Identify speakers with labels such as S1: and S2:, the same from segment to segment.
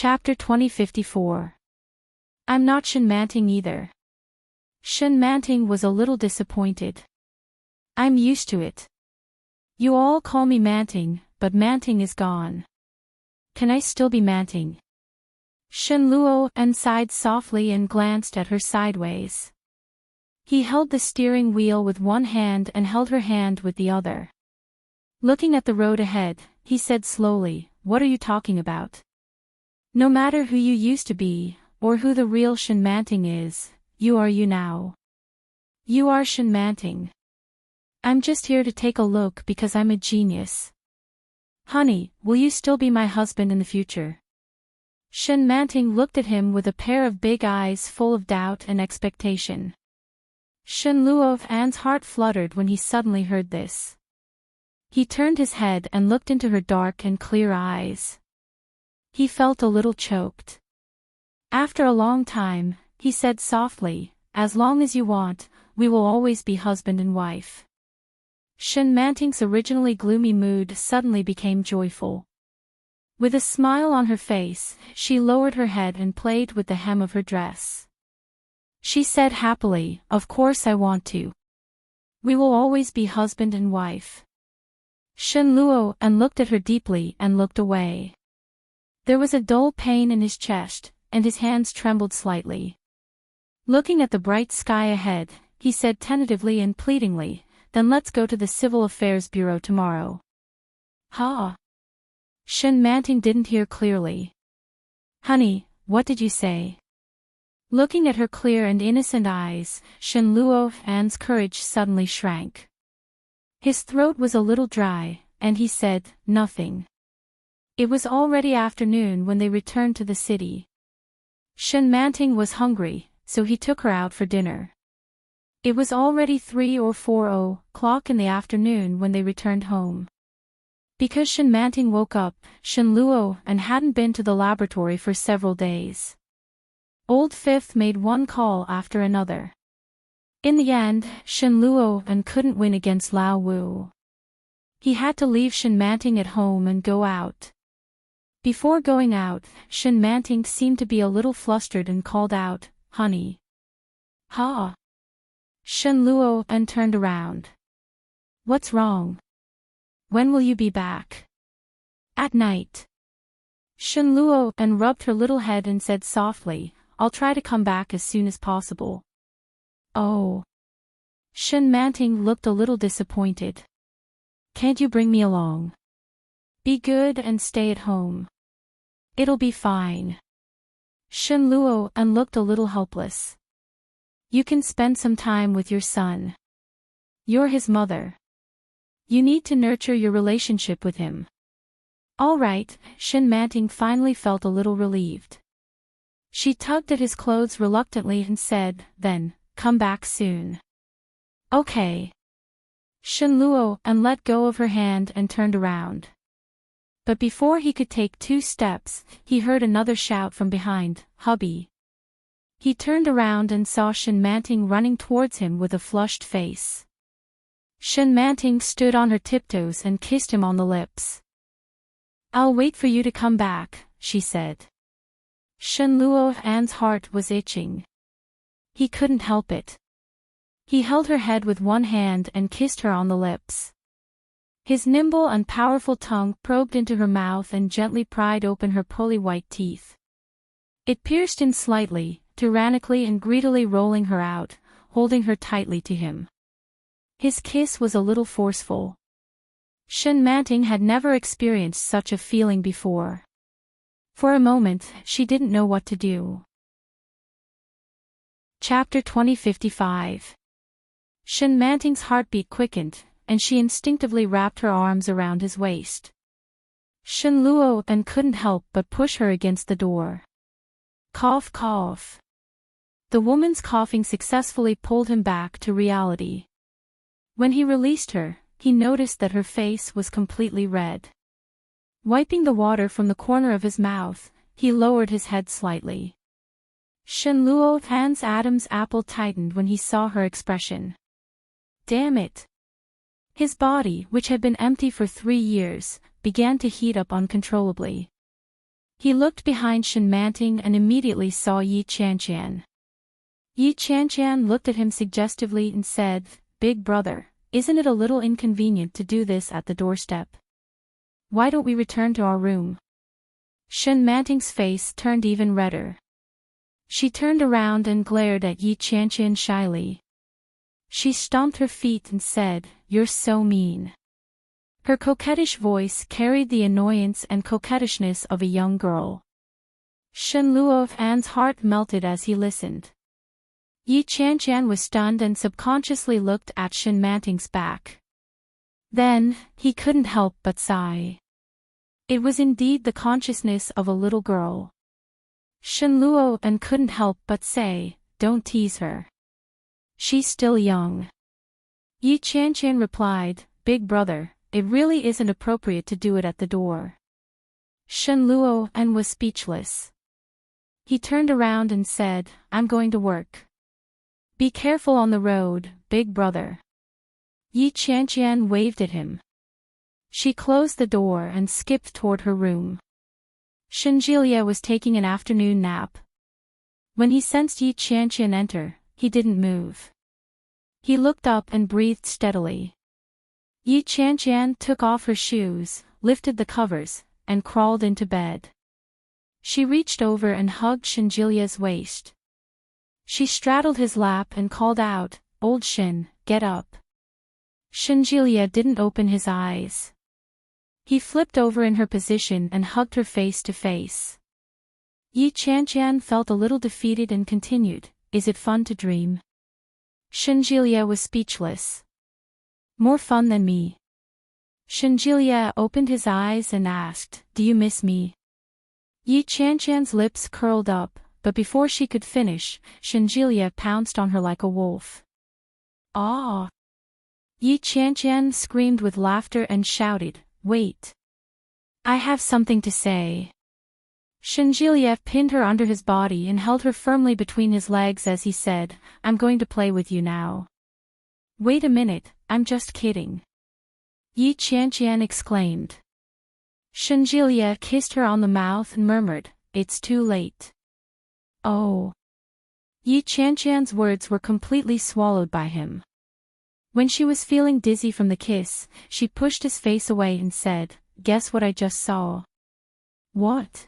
S1: Chapter 2054. I'm not Enchanting either. Enchanting was a little disappointed. I'm used to it. You all call me Manting, but Manting is gone. Can I still be Manting? Enchanting sighed softly and glanced at her sideways. He held the steering wheel with one hand and held her hand with the other. Looking at the road ahead, he said slowly, "What are you talking about? No matter who you used to be, or who the real Enchanting is, you are you now. You are Enchanting. I'm just here to take a look because I'm a genius. Honey, will you still be my husband in the future?" Enchanting looked at him with a pair of big eyes full of doubt and expectation. Enchanting's heart fluttered when he suddenly heard this. He turned his head and looked into her dark and clear eyes. He felt a little choked. After a long time, he said softly, "As long as you want, we will always be husband and wife." Enchanting's originally gloomy mood suddenly became joyful. With a smile on her face, she lowered her head and played with the hem of her dress. She said happily, "Of course I want to. We will always be husband and wife." Enchanting looked at her deeply and looked away. There was a dull pain in his chest, and his hands trembled slightly. Looking at the bright sky ahead, he said tentatively and pleadingly, "Then let's go to the Civil Affairs Bureau tomorrow." "Huh?" Enchanting didn't hear clearly. "Honey, what did you say?" Looking at her clear and innocent eyes, Enchanting's courage suddenly shrank. His throat was a little dry, and he said, "Nothing." It was already afternoon when they returned to the city. Enchanting was hungry, so he took her out for dinner. It was already 3 or 4 o'clock in the afternoon when they returned home. Because Enchanting woke up, Enchanting hadn't been to the laboratory for several days. Old Fifth made one call after another. In the end, Enchanting couldn't win against Lao Wu. He had to leave Enchanting at home and go out. Before going out, Enchanting seemed to be a little flustered and called out, "Honey." "Huh?" Enchanting turned around. "What's wrong? When will you be back?" "At night." Enchanting rubbed her little head and said softly, "I'll try to come back as soon as possible." "Oh." Enchanting looked a little disappointed. "Can't you bring me along? Be good and stay at home." "It'll be fine." Enchanting looked a little helpless. "You can spend some time with your son. You're his mother. You need to nurture your relationship with him." "All right," Enchanting finally felt a little relieved. She tugged at his clothes reluctantly and said, "Then, come back soon." "Okay." Enchanting let go of her hand and turned around. But before he could take 2 steps, he heard another shout from behind, "Hubby." He turned around and saw Enchanting running towards him with a flushed face. Enchanting stood on her tiptoes and kissed him on the lips. "I'll wait for you to come back," she said. Enchanting's heart was itching. He couldn't help it. He held her head with one hand and kissed her on the lips. His nimble and powerful tongue probed into her mouth and gently pried open her pearly white teeth. It pierced in slightly, tyrannically and greedily rolling her out, holding her tightly to him. His kiss was a little forceful. Enchanting had never experienced such a feeling before. For a moment, she didn't know what to do. Chapter 2055. Enchanting's heartbeat quickened, and she instinctively wrapped her arms around his waist. Enchanting couldn't help but push her against the door. Cough, cough. The woman's coughing successfully pulled him back to reality. When he released her, he noticed that her face was completely red. Wiping the water from the corner of his mouth, he lowered his head slightly. Enchanting's Adam's apple tightened when he saw her expression. Damn it! His body, which had been empty for 3 years, began to heat up uncontrollably. He looked behind Shin Manting and immediately saw Yi Qianqian. Yi Qianqian looked at him suggestively and said, "Big brother, isn't it a little inconvenient to do this at the doorstep? Why don't we return to our room?" Shin Manting's face turned even redder. She turned around and glared at Yi Qianqian shyly. She stomped her feet and said, "You're so mean." Her coquettish voice carried the annoyance and coquettishness of a young girl. Shen Luofan's heart melted as he listened. Yi Qianqian was stunned and subconsciously looked at Shin Manting's back. Then, he couldn't help but sigh. It was indeed the consciousness of a little girl. Shen Luofan couldn't help but say, "Don't tease her. She's still young." Yi Qianqian replied, "Big brother, it really isn't appropriate to do it at the door." Shen Luofan was speechless. He turned around and said, "I'm going to work. Be careful on the road, big brother." Yi Qianqian waved at him. She closed the door and skipped toward her room. Shinjilia was taking an afternoon nap. When he sensed Yi Qianqian enter, he didn't move. He looked up and breathed steadily. Yi Qianqian took off her shoes, lifted the covers, and crawled into bed. She reached over and hugged Shinjilia's waist. She straddled his lap and called out, "Old Shin, get up." Shinjilia didn't open his eyes. He flipped over in her position and hugged her face to face. Yi Qianqian felt a little defeated and continued, "Is it fun to dream?" Shinjilia was speechless. "More fun than me." Shinjilia opened his eyes and asked, "Do you miss me?" Yi Qianqian's lips curled up, but before she could finish, Shinjilia pounced on her like a wolf. "Ah!" Yi Qianqian screamed with laughter and shouted, "Wait! I have something to say." Shinjilia pinned her under his body and held her firmly between his legs as he said, "I'm going to play with you now." "Wait a minute, I'm just kidding," Yi Qianqian exclaimed. Shinjilia kissed her on the mouth and murmured, "It's too late." "Oh." Yi Qianqian's words were completely swallowed by him. When she was feeling dizzy from the kiss, she pushed his face away and said, "Guess what I just saw?" "What?"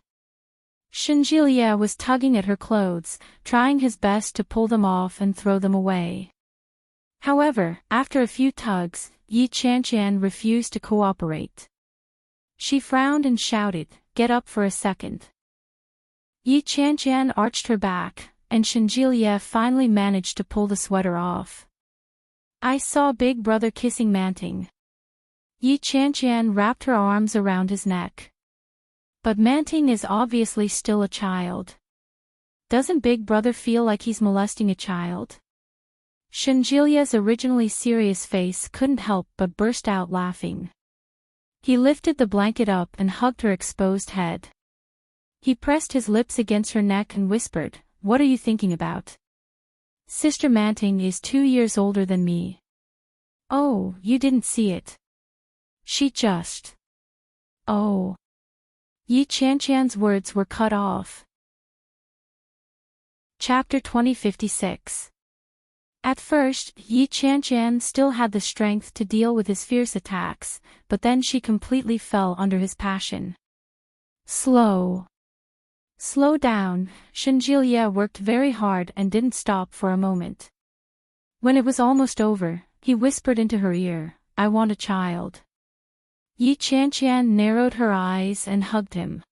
S1: Shinjilia was tugging at her clothes, trying his best to pull them off and throw them away. However, after a few tugs, Yi Qianqian refused to cooperate. She frowned and shouted, "Get up for a second." Yi Qianqian arched her back, and Shinjilia finally managed to pull the sweater off. "I saw Big Brother kissing Manting." Yi Qianqian wrapped her arms around his neck. "But Manting is obviously still a child. Doesn't Big Brother feel like he's molesting a child?" Shinjilia's originally serious face couldn't help but burst out laughing. He lifted the blanket up and hugged her exposed head. He pressed his lips against her neck and whispered, "What are you thinking about? Sister Manting is 2 years older than me." "Oh, you didn't see it. She just..." "Oh." Yi Qianqian's words were cut off. Chapter 2056. At first, Yi Qianqian still had the strength to deal with his fierce attacks, but then she completely fell under his passion. Slow down, Shinjilia worked very hard and didn't stop for a moment. When it was almost over, he whispered into her ear, "I want a child." Yi Qianqian narrowed her eyes and hugged him.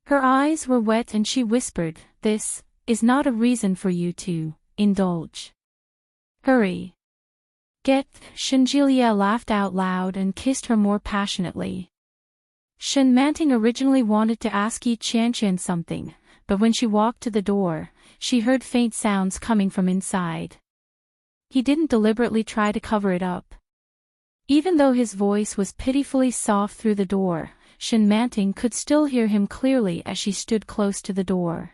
S1: Her eyes were wet and she whispered, "This is not a reason for you to indulge. Hurry. Get." Shinjilia laughed out loud and kissed her more passionately. Shin Manting originally wanted to ask Yi Qianqian something, but when she walked to the door, she heard faint sounds coming from inside. He didn't deliberately try to cover it up. Even though his voice was pitifully soft through the door, Shin Manting could still hear him clearly as she stood close to the door.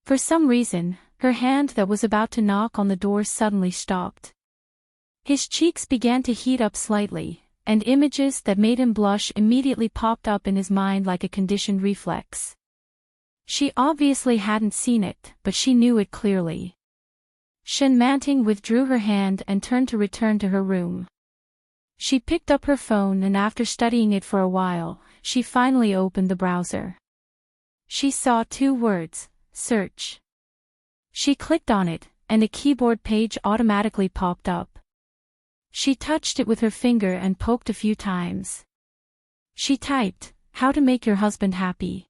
S1: For some reason, her hand that was about to knock on the door suddenly stopped. His cheeks began to heat up slightly, and images that made him blush immediately popped up in his mind like a conditioned reflex. She obviously hadn't seen it, but she knew it clearly. Enchanting withdrew her hand and turned to return to her room. She picked up her phone and after studying it for a while, she finally opened the browser. She saw 2 words, search. She clicked on it, and a keyboard page automatically popped up. She touched it with her finger and poked a few times. She typed, "How to make your husband happy."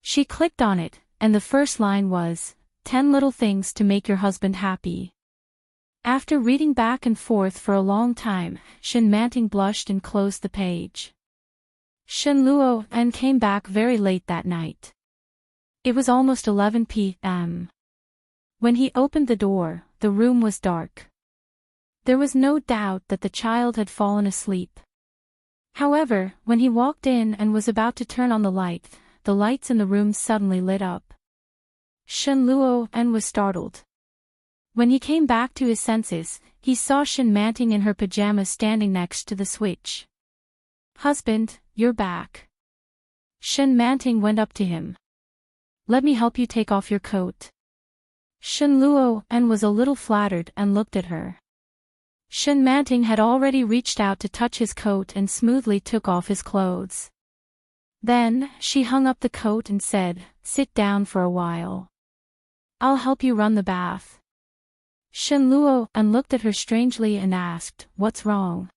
S1: She clicked on it, and the first line was, 10 little things to make your husband happy. After reading back and forth for a long time, Enchanting blushed and closed the page. Enchanting came back very late that night. It was almost 11 p.m. When he opened the door, the room was dark. There was no doubt that the child had fallen asleep. However, when he walked in and was about to turn on the lights in the room suddenly lit up. Enchanting was startled. When he came back to his senses, he saw Enchanting in her pajamas standing next to the switch. "Husband, you're back." Enchanting went up to him. "Let me help you take off your coat." Enchanting was a little flattered and looked at her. Enchanting had already reached out to touch his coat and smoothly took off his clothes. Then, she hung up the coat and said, "Sit down for a while. I'll help you run the bath." Enchanting looked at her strangely and asked, "What's wrong?"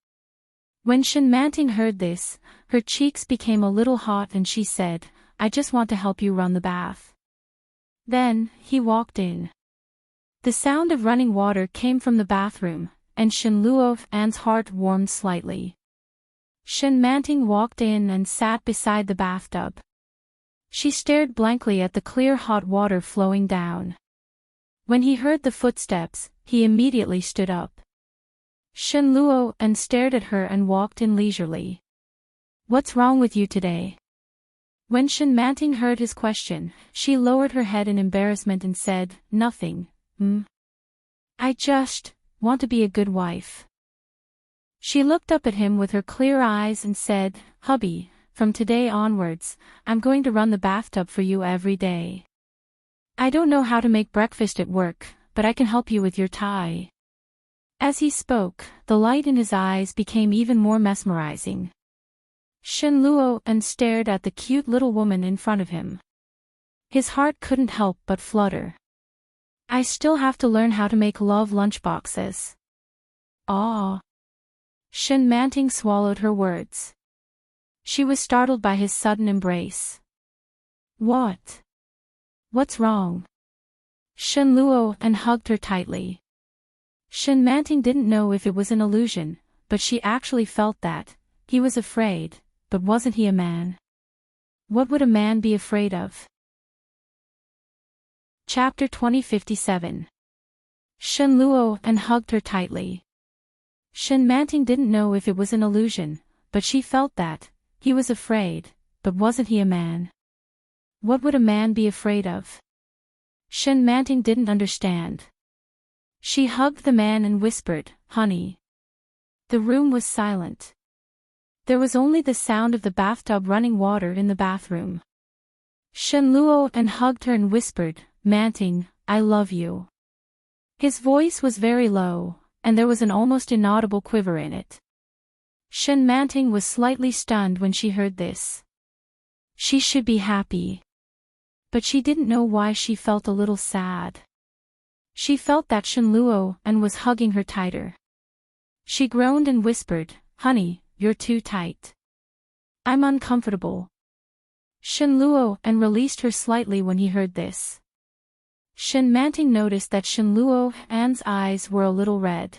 S1: When Enchanting heard this, her cheeks became a little hot and she said, "I just want to help you run the bath." Then, he walked in. The sound of running water came from the bathroom, and Enchanting's heart warmed slightly. Enchanting walked in and sat beside the bathtub. She stared blankly at the clear hot water flowing down. When he heard the footsteps, he immediately stood up. Enchanting stared at her and walked in leisurely. "What's wrong with you today?" When Enchanting heard his question, she lowered her head in embarrassment and said, "Nothing, I just want to be a good wife." She looked up at him with her clear eyes and said, "Hubby, from today onwards, I'm going to run the bathtub for you every day. I don't know how to make breakfast at work, but I can help you with your tie." As he spoke, the light in his eyes became even more mesmerizing. Enchanting stared at the cute little woman in front of him. His heart couldn't help but flutter. "I still have to learn how to make love lunchboxes." "Aw." Enchanting swallowed her words. She was startled by his sudden embrace. What's wrong?" Enchanting hugged her tightly. Enchanting didn't know if it was an illusion, but she actually felt that. He was afraid, but wasn't he a man? What would a man be afraid of? Chapter 2057. Enchanting hugged her tightly. Enchanting didn't know if it was an illusion, but she felt that. He was afraid, but wasn't he a man? What would a man be afraid of? Enchanting didn't understand. She hugged the man and whispered, "Honey." The room was silent. There was only the sound of the bathtub running water in the bathroom. Enchanting hugged her and whispered, "Manting, I love you." His voice was very low, and there was an almost inaudible quiver in it. Enchanting was slightly stunned when she heard this. She should be happy. But she didn't know why she felt a little sad. She felt that Enchanting was hugging her tighter. She groaned and whispered, "Honey, you're too tight. I'm uncomfortable." Enchanting released her slightly when he heard this. Enchanting noticed that Enchanting's eyes were a little red.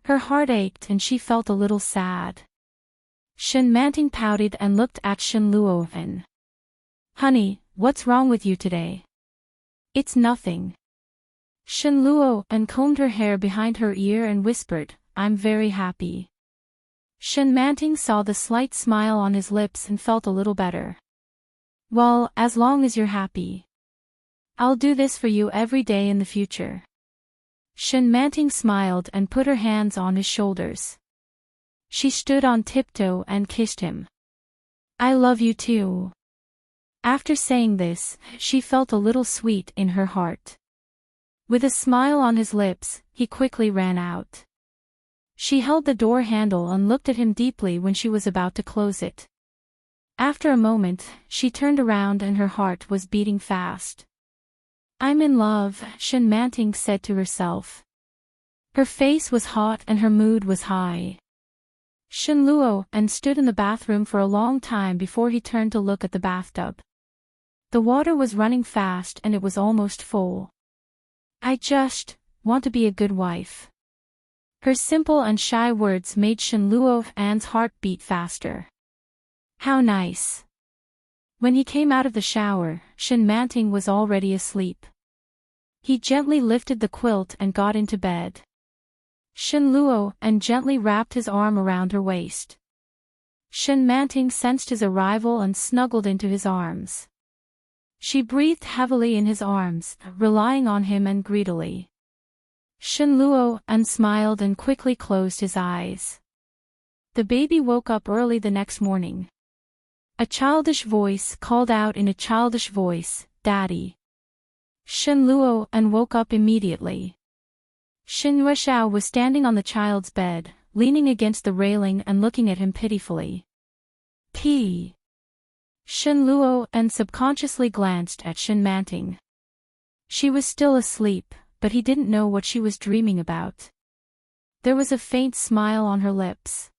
S1: Her heart ached and she felt a little sad. Enchanting pouted and looked at Enchanting. "Honey, what's wrong with you today?" "It's nothing." Enchanting combed her hair behind her ear and whispered, "I'm very happy." Enchanting saw the slight smile on his lips and felt a little better. "Well, as long as you're happy. I'll do this for you every day in the future." Enchanting smiled and put her hands on his shoulders. She stood on tiptoe and kissed him. I love you too. After saying this, she felt a little sweet in her heart. With a smile on his lips, he quickly ran out. She held the door handle and looked at him deeply when she was about to close it. After a moment, she turned around and her heart was beating fast. I'm in love, Enchanting said to herself. Her face was hot and her mood was high. Enchanting stood in the bathroom for a long time before he turned to look at the bathtub. The water was running fast and it was almost full. I just want to be a good wife. Her simple and shy words made Enchanting's heart beat faster. How nice. When he came out of the shower, Enchanting was already asleep. He gently lifted the quilt and got into bed. Enchanting gently wrapped his arm around her waist. Enchanting sensed his arrival and snuggled into his arms. She breathed heavily in his arms, relying on him and greedily. Enchanting smiled and quickly closed his eyes. The baby woke up early the next morning. A childish voice called out in a childish voice, Daddy. Enchanting woke up immediately. Enchanting was standing on the child's bed, leaning against the railing and looking at him pitifully. Enchanting subconsciously glanced at Enchanting. She was still asleep, but he didn't know what she was dreaming about. There was a faint smile on her lips.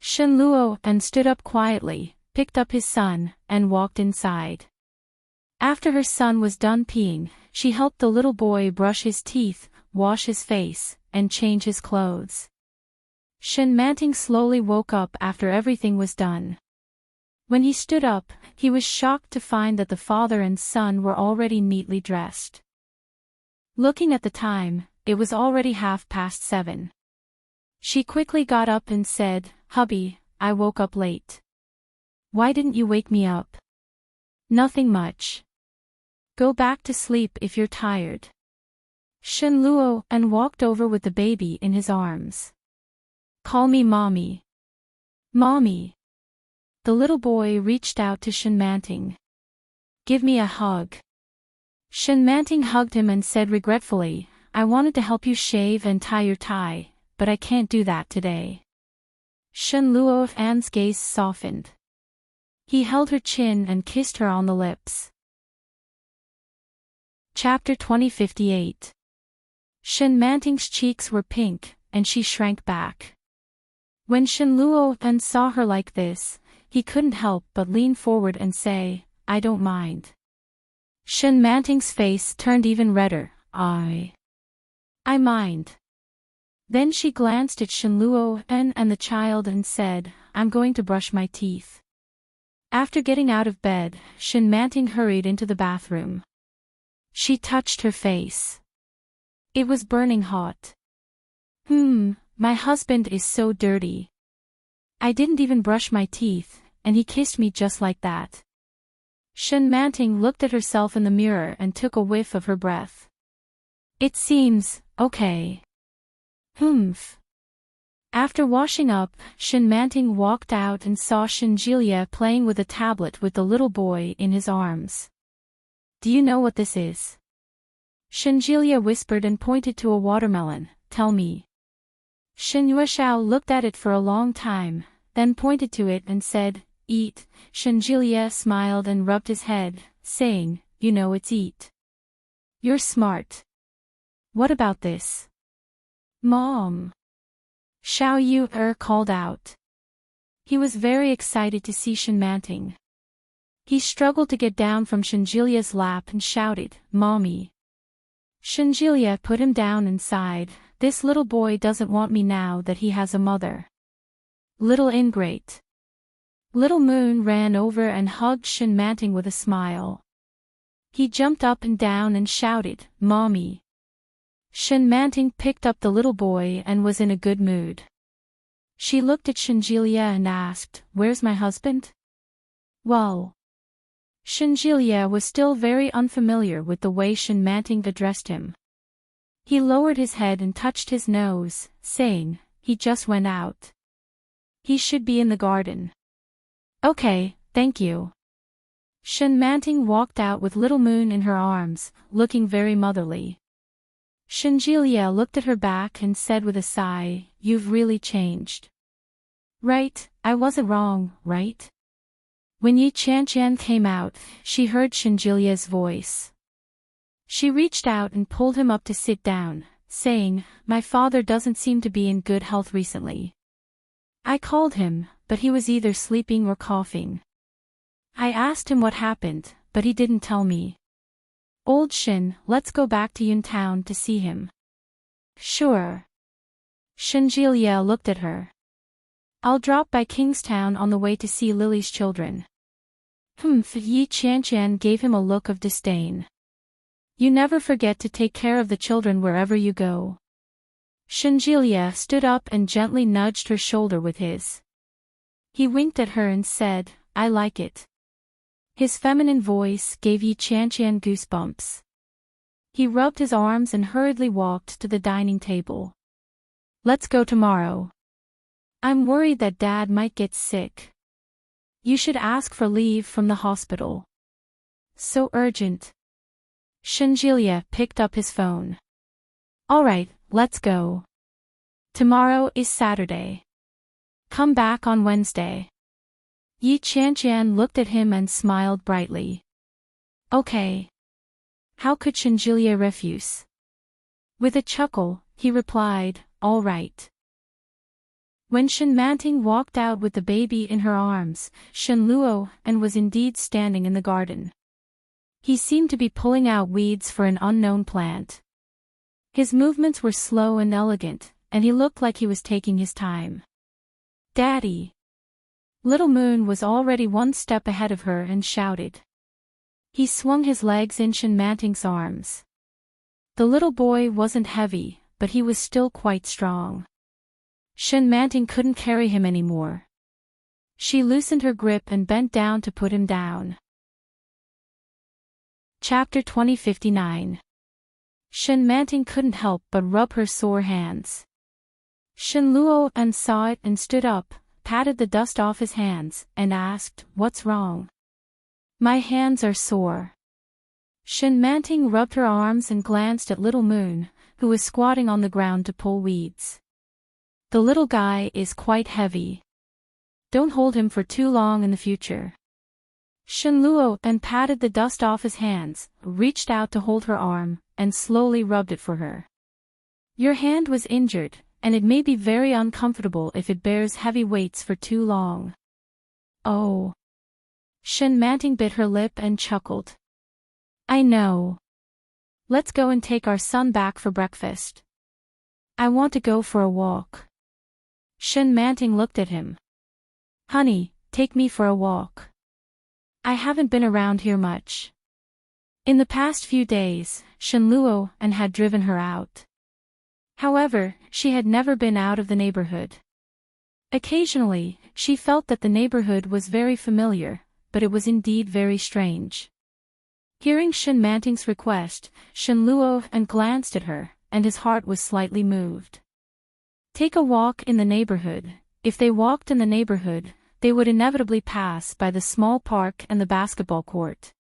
S1: Enchanting stood up quietly, picked up his son, and walked inside. After her son was done peeing, she helped the little boy brush his teeth, wash his face, and change his clothes. Enchanting slowly woke up after everything was done. When he stood up, he was shocked to find that the father and son were already neatly dressed. Looking at the time, it was already 7:30. She quickly got up and said, Hubby, I woke up late. Why didn't you wake me up? Nothing much. Go back to sleep if you're tired. Enchanting walked over with the baby in his arms. Call me Mommy. Mommy. The little boy reached out to Enchanting. Give me a hug. Enchanting hugged him and said regretfully, I wanted to help you shave and tie your tie, but I can't do that today. Enchanting's gaze softened. He held her chin and kissed her on the lips. Chapter 2058. Enchanting's cheeks were pink, and she shrank back. When Enchanting saw her like this, he couldn't help but lean forward and say, I don't mind. Enchanting's face turned even redder. I mind. Then she glanced at Enchanting and the child and said, I'm going to brush my teeth. After getting out of bed, Enchanting hurried into the bathroom. She touched her face. It was burning hot. My husband is so dirty. I didn't even brush my teeth, and he kissed me just like that. Enchanting looked at herself in the mirror and took a whiff of her breath. It seems okay. After washing up, Enchanting walked out and saw Enchanting playing with a tablet with the little boy in his arms. Do you know what this is? Enchanting whispered and pointed to a watermelon. Tell me. Enchanting looked at it for a long time, then pointed to it and said, Eat. Enchanting smiled and rubbed his head, saying, You know it's eat. You're smart. What about this? Mom. Xiao Yu called out. He was very excited to see Enchanting. He struggled to get down from Enchanting's lap and shouted, Mommy. Enchanting put him down and sighed, This little boy doesn't want me now that he has a mother. Little ingrate. Little Moon ran over and hugged Enchanting with a smile. He jumped up and down and shouted, Mommy. Enchanting picked up the little boy and was in a good mood. She looked at Enchanting and asked, Where's my husband? Well. Enchanting was still very unfamiliar with the way Enchanting addressed him. He lowered his head and touched his nose, saying, He just went out. He should be in the garden. Okay, thank you. Enchanting walked out with Little Moon in her arms, looking very motherly. Enchanting looked at her back and said with a sigh, "You've really changed." "Right, I wasn't wrong, right?" When Enchanting came out, she heard Enchanting's voice. She reached out and pulled him up to sit down, saying, "My father doesn't seem to be in good health recently." I called him, but he was either sleeping or coughing. I asked him what happened, but he didn't tell me. Old Shin, let's go back to Yun Town to see him. Sure. Enchanting looked at her. I'll drop by Kingstown on the way to see Lily's children. Enchanting gave him a look of disdain. You never forget to take care of the children wherever you go. Enchanting stood up and gently nudged her shoulder with his. He winked at her and said, "I like it." His feminine voice gave Enchanting goosebumps. He rubbed his arms and hurriedly walked to the dining table. "Let's go tomorrow. I'm worried that Dad might get sick. You should ask for leave from the hospital." "So urgent." Enchanting picked up his phone. "All right, let's go. Tomorrow is Saturday. Come back on Wednesday." Enchanting looked at him and smiled brightly. Okay. How could Enchanting refuse? With a chuckle, he replied, "All right." When Enchanting walked out with the baby in her arms, Enchanting was indeed standing in the garden. He seemed to be pulling out weeds for an unknown plant. His movements were slow and elegant, and he looked like he was taking his time. "Daddy!" Little Moon was already one step ahead of her and shouted. He swung his legs in Enchanting's arms. The little boy wasn't heavy, but he was still quite strong. Enchanting couldn't carry him anymore. She loosened her grip and bent down to put him down. Chapter 2059. Enchanting couldn't help but rub her sore hands. Enchanting saw it and stood up, patted the dust off his hands, and asked, "What's wrong?" "My hands are sore." Enchanting rubbed her arms and glanced at Little Moon, who was squatting on the ground to pull weeds. "The little guy is quite heavy. Don't hold him for too long in the future." Enchanting patted the dust off his hands, reached out to hold her arm, and slowly rubbed it for her. "Your hand was injured, and it may be very uncomfortable if it bears heavy weights for too long." "Oh." Enchanting bit her lip and chuckled. "I know. Let's go and take our son back for breakfast." "I want to go for a walk." Enchanting looked at him. "Honey, take me for a walk. I haven't been around here much." In the past few days, Enchanting had driven her out. However, she had never been out of the neighborhood. Occasionally, she felt that the neighborhood was very familiar, but it was indeed very strange. Hearing Enchanting's request, Enchanting glanced at her, and his heart was slightly moved. Take a walk in the neighborhood. If they walked in the neighborhood, they would inevitably pass by the small park and the basketball court.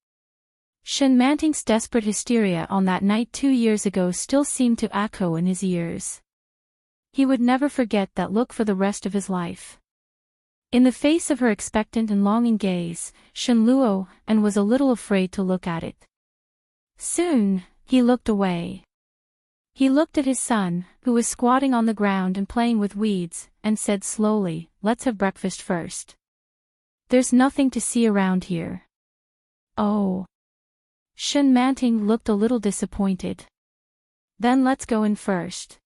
S1: Enchanting's desperate hysteria on that night 2 years ago still seemed to echo in his ears. He would never forget that look for the rest of his life. In the face of her expectant and longing gaze, Enchanting was a little afraid to look at it. Soon, he looked away. He looked at his son, who was squatting on the ground and playing with weeds, and said slowly, "Let's have breakfast first. There's nothing to see around here." "Oh." Enchanting looked a little disappointed. "Then let's go in first."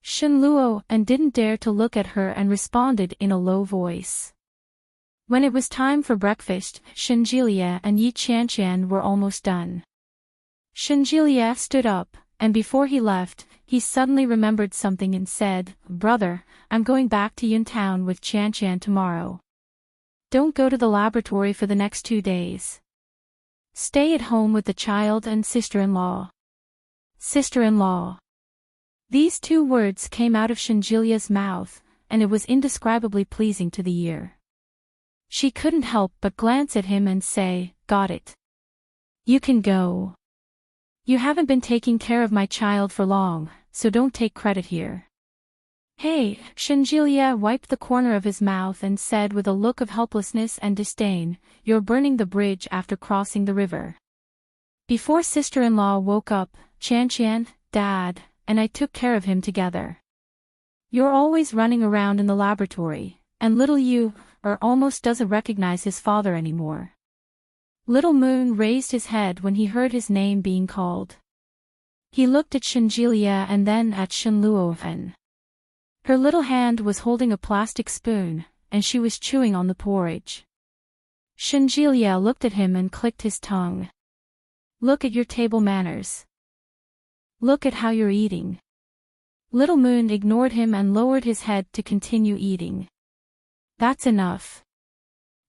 S1: Enchanting didn't dare to look at her and responded in a low voice. When it was time for breakfast, Enchanting and Enchanting were almost done. Enchanting stood up, and before he left, he suddenly remembered something and said, "Brother, I'm going back to Yun Town with Enchanting tomorrow. Don't go to the laboratory for the next 2 days. Stay at home with the child and sister-in-law." Sister-in-law. These 2 words came out of Enchanting's mouth, and it was indescribably pleasing to the ear. She couldn't help but glance at him and say, "Got it. You can go. You haven't been taking care of my child for long, so don't take credit here." "Hey," Shenjilia wiped the corner of his mouth and said with a look of helplessness and disdain, "You're burning the bridge after crossing the river." Before sister-in-law woke up, Qian, Dad, and I took care of him together. You're always running around in the laboratory, and little you, almost doesn't recognize his father anymore. Little Moon raised his head when he heard his name being called. He looked at Shenjilia and then at Shenluofen. Her little hand was holding a plastic spoon, and she was chewing on the porridge. Shenjilia looked at him and clicked his tongue. "Look at your table manners. Look at how you're eating." Little Moon ignored him and lowered his head to continue eating. "That's enough.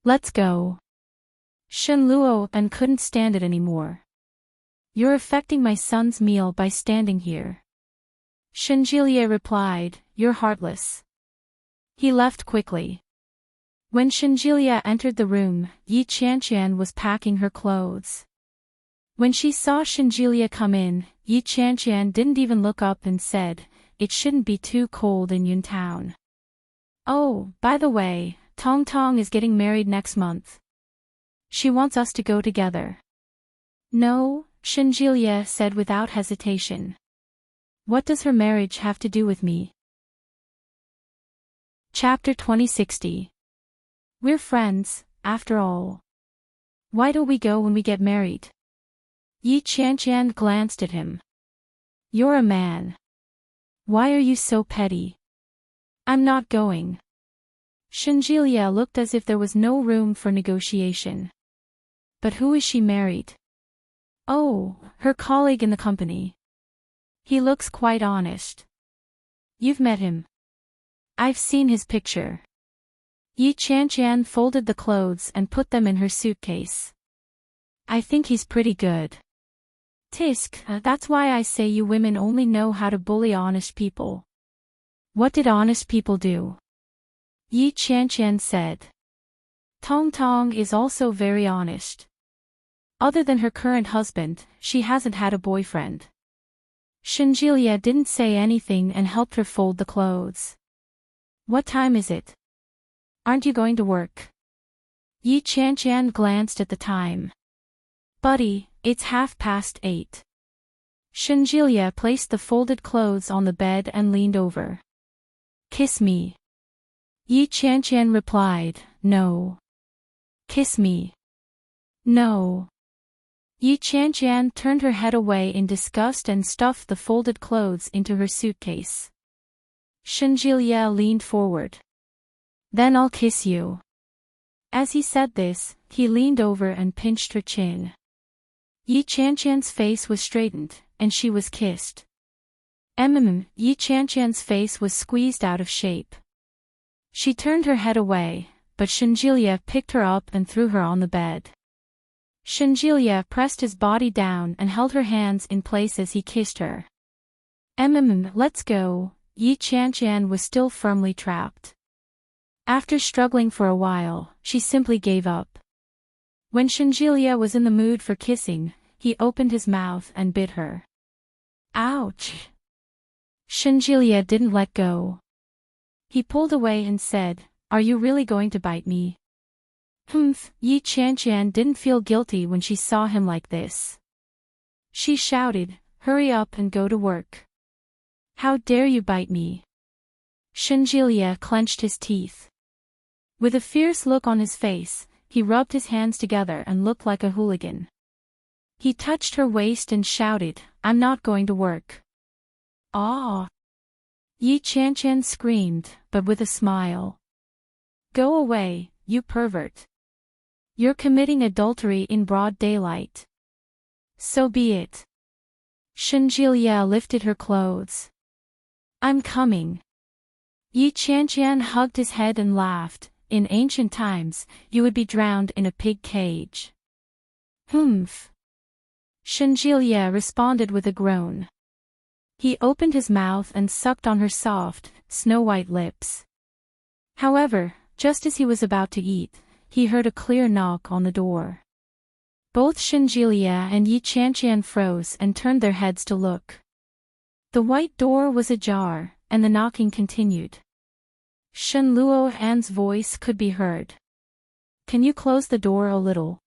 S1: Let's go." Shenluofen couldn't stand it anymore. "You're affecting my son's meal by standing here." Shenjilia replied, "You're heartless." He left quickly. When Shenjilia entered the room, Yi Qianqian was packing her clothes. When she saw Shenjilia come in, Yi Qianqian didn't even look up and said, "It shouldn't be too cold in Yuntown. Oh, by the way, Tong Tong is getting married next month. She wants us to go together." "No," Shenjilia said without hesitation. "What does her marriage have to do with me?" Chapter 2060. We're friends, after all. Why don't we go when we get married? Yi Qianqian glanced at him. "You're a man. Why are you so petty?" "I'm not going." Shenjilia looked as if there was no room for negotiation. "But who is she married?" "Oh, her colleague in the company. He looks quite honest." "You've met him?" "I've seen his picture." Yi Qianqian folded the clothes and put them in her suitcase. "I think he's pretty good." "Tisk, that's why I say you women only know how to bully honest people." "What did honest people do?" Yi Qianqian said. "Tong Tong is also very honest. Other than her current husband, she hasn't had a boyfriend." Shenjilia didn't say anything and helped her fold the clothes. "What time is it? Aren't you going to work?" Yi Qianqian glanced at the time. "Buddy, it's 8:30. Shenjilia placed the folded clothes on the bed and leaned over. "Kiss me." Yi Qianqian replied, "No." "Kiss me." "No." Yi Qianqian turned her head away in disgust and stuffed the folded clothes into her suitcase. Shenjilia leaned forward. "Then I'll kiss you." As he said this, he leaned over and pinched her chin. Yi Qianqian's face was straightened, and she was kissed. Yi Qianqian's face was squeezed out of shape. She turned her head away, but Shenjilia picked her up and threw her on the bed. Shenjilia pressed his body down and held her hands in place as he kissed her. Let's go." Yi Qianqian was still firmly trapped. After struggling for a while, she simply gave up. When Shenjilia was in the mood for kissing, he opened his mouth and bit her. "Ouch!" Shenjilia didn't let go. He pulled away and said, "Are you really going to bite me?" Yi Qianqian didn't feel guilty when she saw him like this. She shouted, "Hurry up and go to work. How dare you bite me?" Shenjilia clenched his teeth. With a fierce look on his face, he rubbed his hands together and looked like a hooligan. He touched her waist and shouted, "I'm not going to work." "Ah!" Yi Qianqian screamed, but with a smile. "Go away, you pervert. You're committing adultery in broad daylight." "So be it." Shenjilia lifted her clothes. "I'm coming." Yi Qianqian hugged his head and laughed. "In ancient times, you would be drowned in a pig cage." "Humph." Shenjilia responded with a groan. He opened his mouth and sucked on her soft, snow-white lips. However, just as he was about to eat, he heard a clear knock on the door. Both Shinjilia and Yi Qianqian froze and turned their heads to look. The white door was ajar, and the knocking continued. Shen Luohan's voice could be heard. "Can you close the door a little?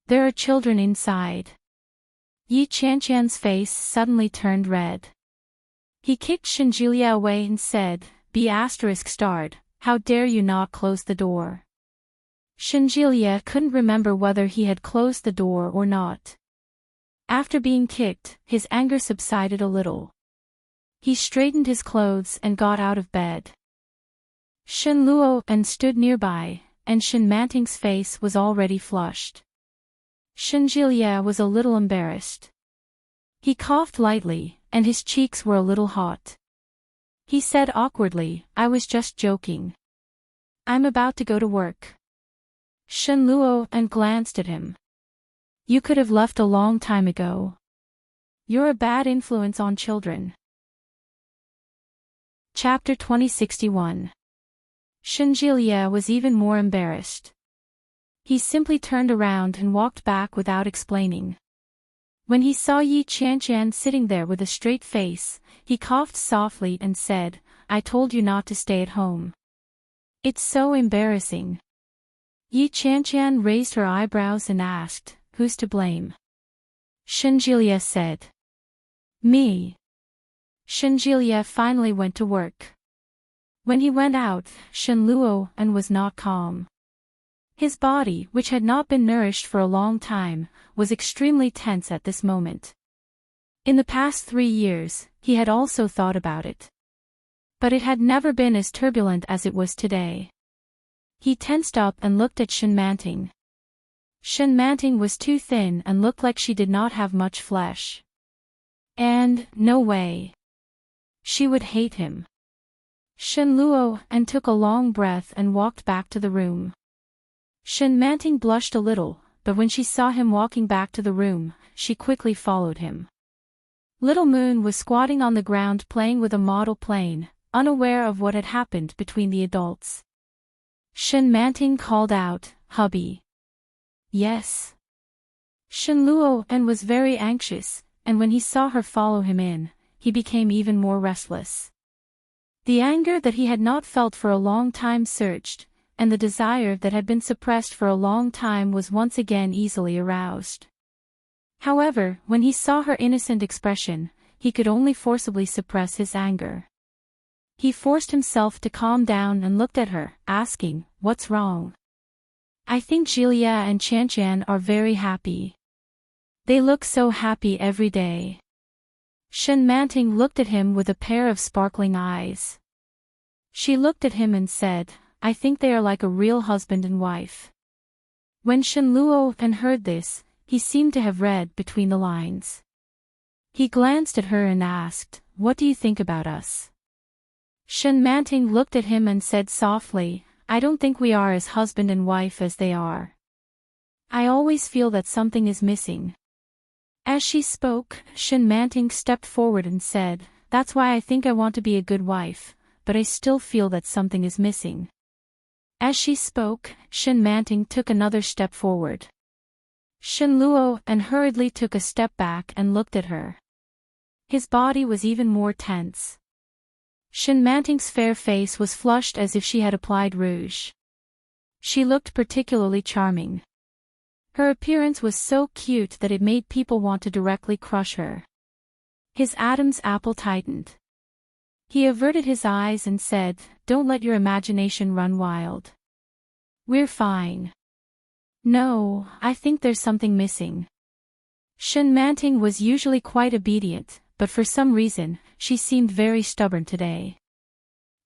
S1: There are children inside." Yi Qianqian's face suddenly turned red. He kicked Shinjilia away and said, "****, how dare you not close the door?" Shinjilia couldn't remember whether he had closed the door or not. After being kicked, his anger subsided a little. He straightened his clothes and got out of bed. Shen Luohan stood nearby, and Shen Manting's face was already flushed. Shinjilia was a little embarrassed. He coughed lightly, and his cheeks were a little hot. He said awkwardly, "I was just joking. I'm about to go to work." Shen Luohan glanced at him. "You could have left a long time ago. You're a bad influence on children." Chapter 2061. Shinjilia was even more embarrassed. He simply turned around and walked back without explaining. When he saw Yi Qianqian sitting there with a straight face, he coughed softly and said, "I told you not to stay at home. It's so embarrassing." Yi Qianqian raised her eyebrows and asked, "Who's to blame?" Shinjilia said, "Me." Shinjilia finally went to work. When he went out, Shen Luohan was not calm. His body, which had not been nourished for a long time, was extremely tense at this moment. In the past 3 years, he had also thought about it. But it had never been as turbulent as it was today. He tensed up and looked at Shen Manting. Shen Manting was too thin and looked like she did not have much flesh. And, no way. She would hate him. Shen Luohan took a long breath and walked back to the room. Shen Manting blushed a little, but when she saw him walking back to the room, she quickly followed him. Little Moon was squatting on the ground playing with a model plane, unaware of what had happened between the adults. Shen Manting called out, "Hubby." "Yes." Shen Luohan was very anxious, and when he saw her follow him in, he became even more restless. The anger that he had not felt for a long time surged, and the desire that had been suppressed for a long time was once again easily aroused. However, when he saw her innocent expression, he could only forcibly suppress his anger. He forced himself to calm down and looked at her, asking, "What's wrong?" "I think Jilia and Qianqian are very happy. They look so happy every day." Shen Manting looked at him with a pair of sparkling eyes. She looked at him and said, "I think they are like a real husband and wife." When Shen Luohan heard this, he seemed to have read between the lines. He glanced at her and asked, "What do you think about us?" Shen Manting looked at him and said softly, "I don't think we are as husband and wife as they are. I always feel that something is missing." As she spoke, Shen Manting stepped forward and said, "That's why I think I want to be a good wife, but I still feel that something is missing." As she spoke, Shen Manting took another step forward. Shen Luohan hurriedly took a step back and looked at her. His body was even more tense. Shen Manting's fair face was flushed as if she had applied rouge. She looked particularly charming. Her appearance was so cute that it made people want to directly crush her. His Adam's apple tightened. He averted his eyes and said, "Don't let your imagination run wild. We're fine." "No, I think there's something missing." Shen Manting was usually quite obedient, but for some reason, she seemed very stubborn today.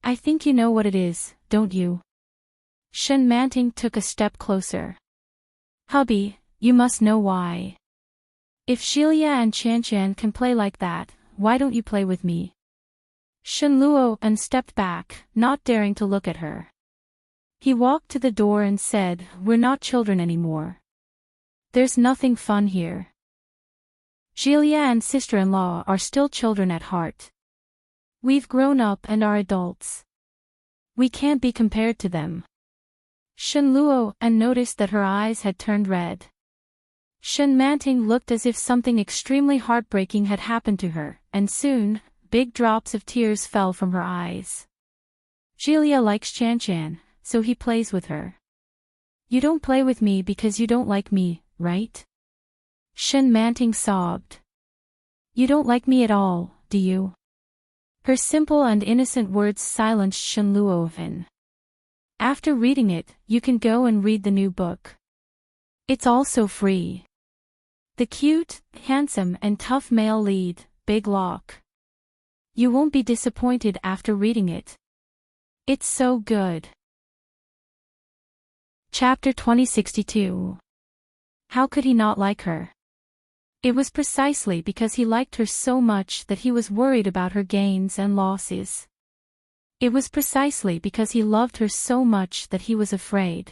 S1: "I think you know what it is, don't you?" Shen Manting took a step closer. "Hubby, you must know why. If Xilia and Qianqian can play like that, why don't you play with me?" Shen Luohan stepped back, not daring to look at her. He walked to the door and said, "We're not children anymore. There's nothing fun here. Xilia and sister-in-law are still children at heart. We've grown up and are adults. We can't be compared to them. Shen Luo and noticed that her eyes had turned red. Shen Manting looked as if something extremely heartbreaking had happened to her, and soon, big drops of tears fell from her eyes. Julia likes Chan Chan, so he plays with her. You don't play with me because you don't like me, right? Shen Manting sobbed. You don't like me at all, do you? Her simple and innocent words silenced Shen Luo. After reading it, you can go and read the new book. It's also free. The cute, handsome and tough male lead, Big Lock. You won't be disappointed after reading it. It's so good. Chapter 2062. How could he not like her? It was precisely because he liked her so much that he was worried about her gains and losses. It was precisely because he loved her so much that he was afraid.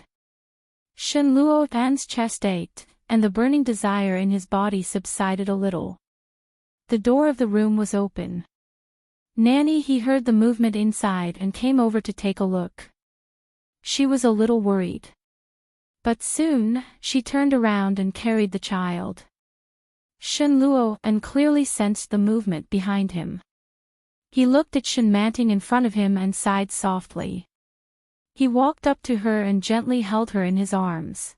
S1: Shen Luo's chest ached, and the burning desire in his body subsided a little. The door of the room was open. Nanny he heard the movement inside and came over to take a look. She was a little worried. But soon, she turned around and carried the child. Shen Luo clearly sensed the movement behind him. He looked at Shen Manting in front of him and sighed softly. He walked up to her and gently held her in his arms.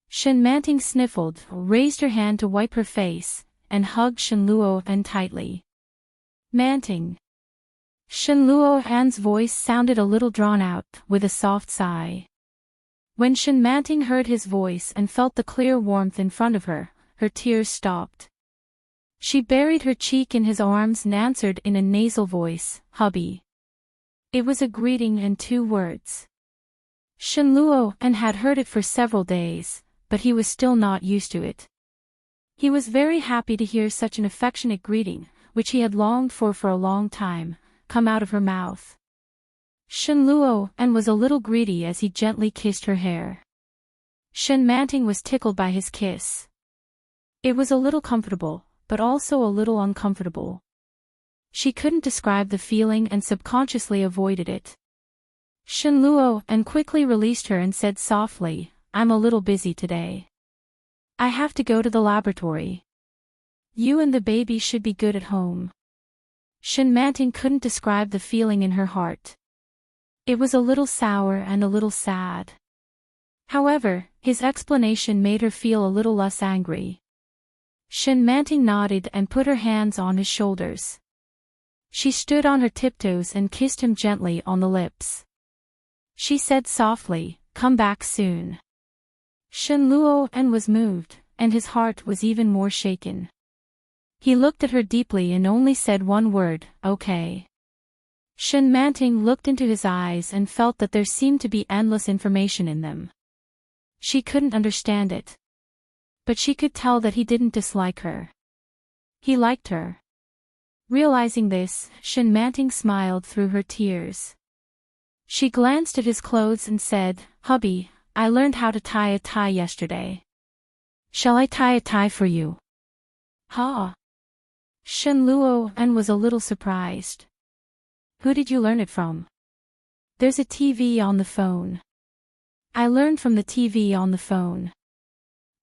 S1: Shen Manting sniffled, raised her hand to wipe her face, and hugged Shen Luo tightly. Manting. Shen Luo's voice sounded a little drawn out, with a soft sigh. When Shen Manting heard his voice and felt the clear warmth in front of her, her tears stopped. She buried her cheek in his arms and answered in a nasal voice, "Hubby." It was a greeting and 2 words. Shen Luo had heard it for several days, but he was still not used to it. He was very happy to hear such an affectionate greeting, which he had longed for a long time, come out of her mouth. Shen Luo was a little greedy as he gently kissed her hair. Shen Manting was tickled by his kiss. It was a little comfortable, but also a little uncomfortable. She couldn't describe the feeling and subconsciously avoided it. Shen Luo quickly released her and said softly, "I'm a little busy today. I have to go to the laboratory. You and the baby should be good at home." Shen Manting couldn't describe the feeling in her heart. It was a little sour and a little sad. However, his explanation made her feel a little less angry. Shen Manting nodded and put her hands on his shoulders. She stood on her tiptoes and kissed him gently on the lips. She said softly, "Come back soon." Shen Luo was moved, and his heart was even more shaken. He looked at her deeply and only said one word, "Okay." Shen Manting looked into his eyes and felt that there seemed to be endless information in them. She couldn't understand it. But she could tell that he didn't dislike her. He liked her. Realizing this, Shen Manting smiled through her tears. She glanced at his clothes and said, "Hubby, I learned how to tie a tie yesterday. Shall I tie a tie for you?" "Huh?" Shen Luo was a little surprised. "Who did you learn it from?" "There's a TV on the phone." "I learned from the TV on the phone."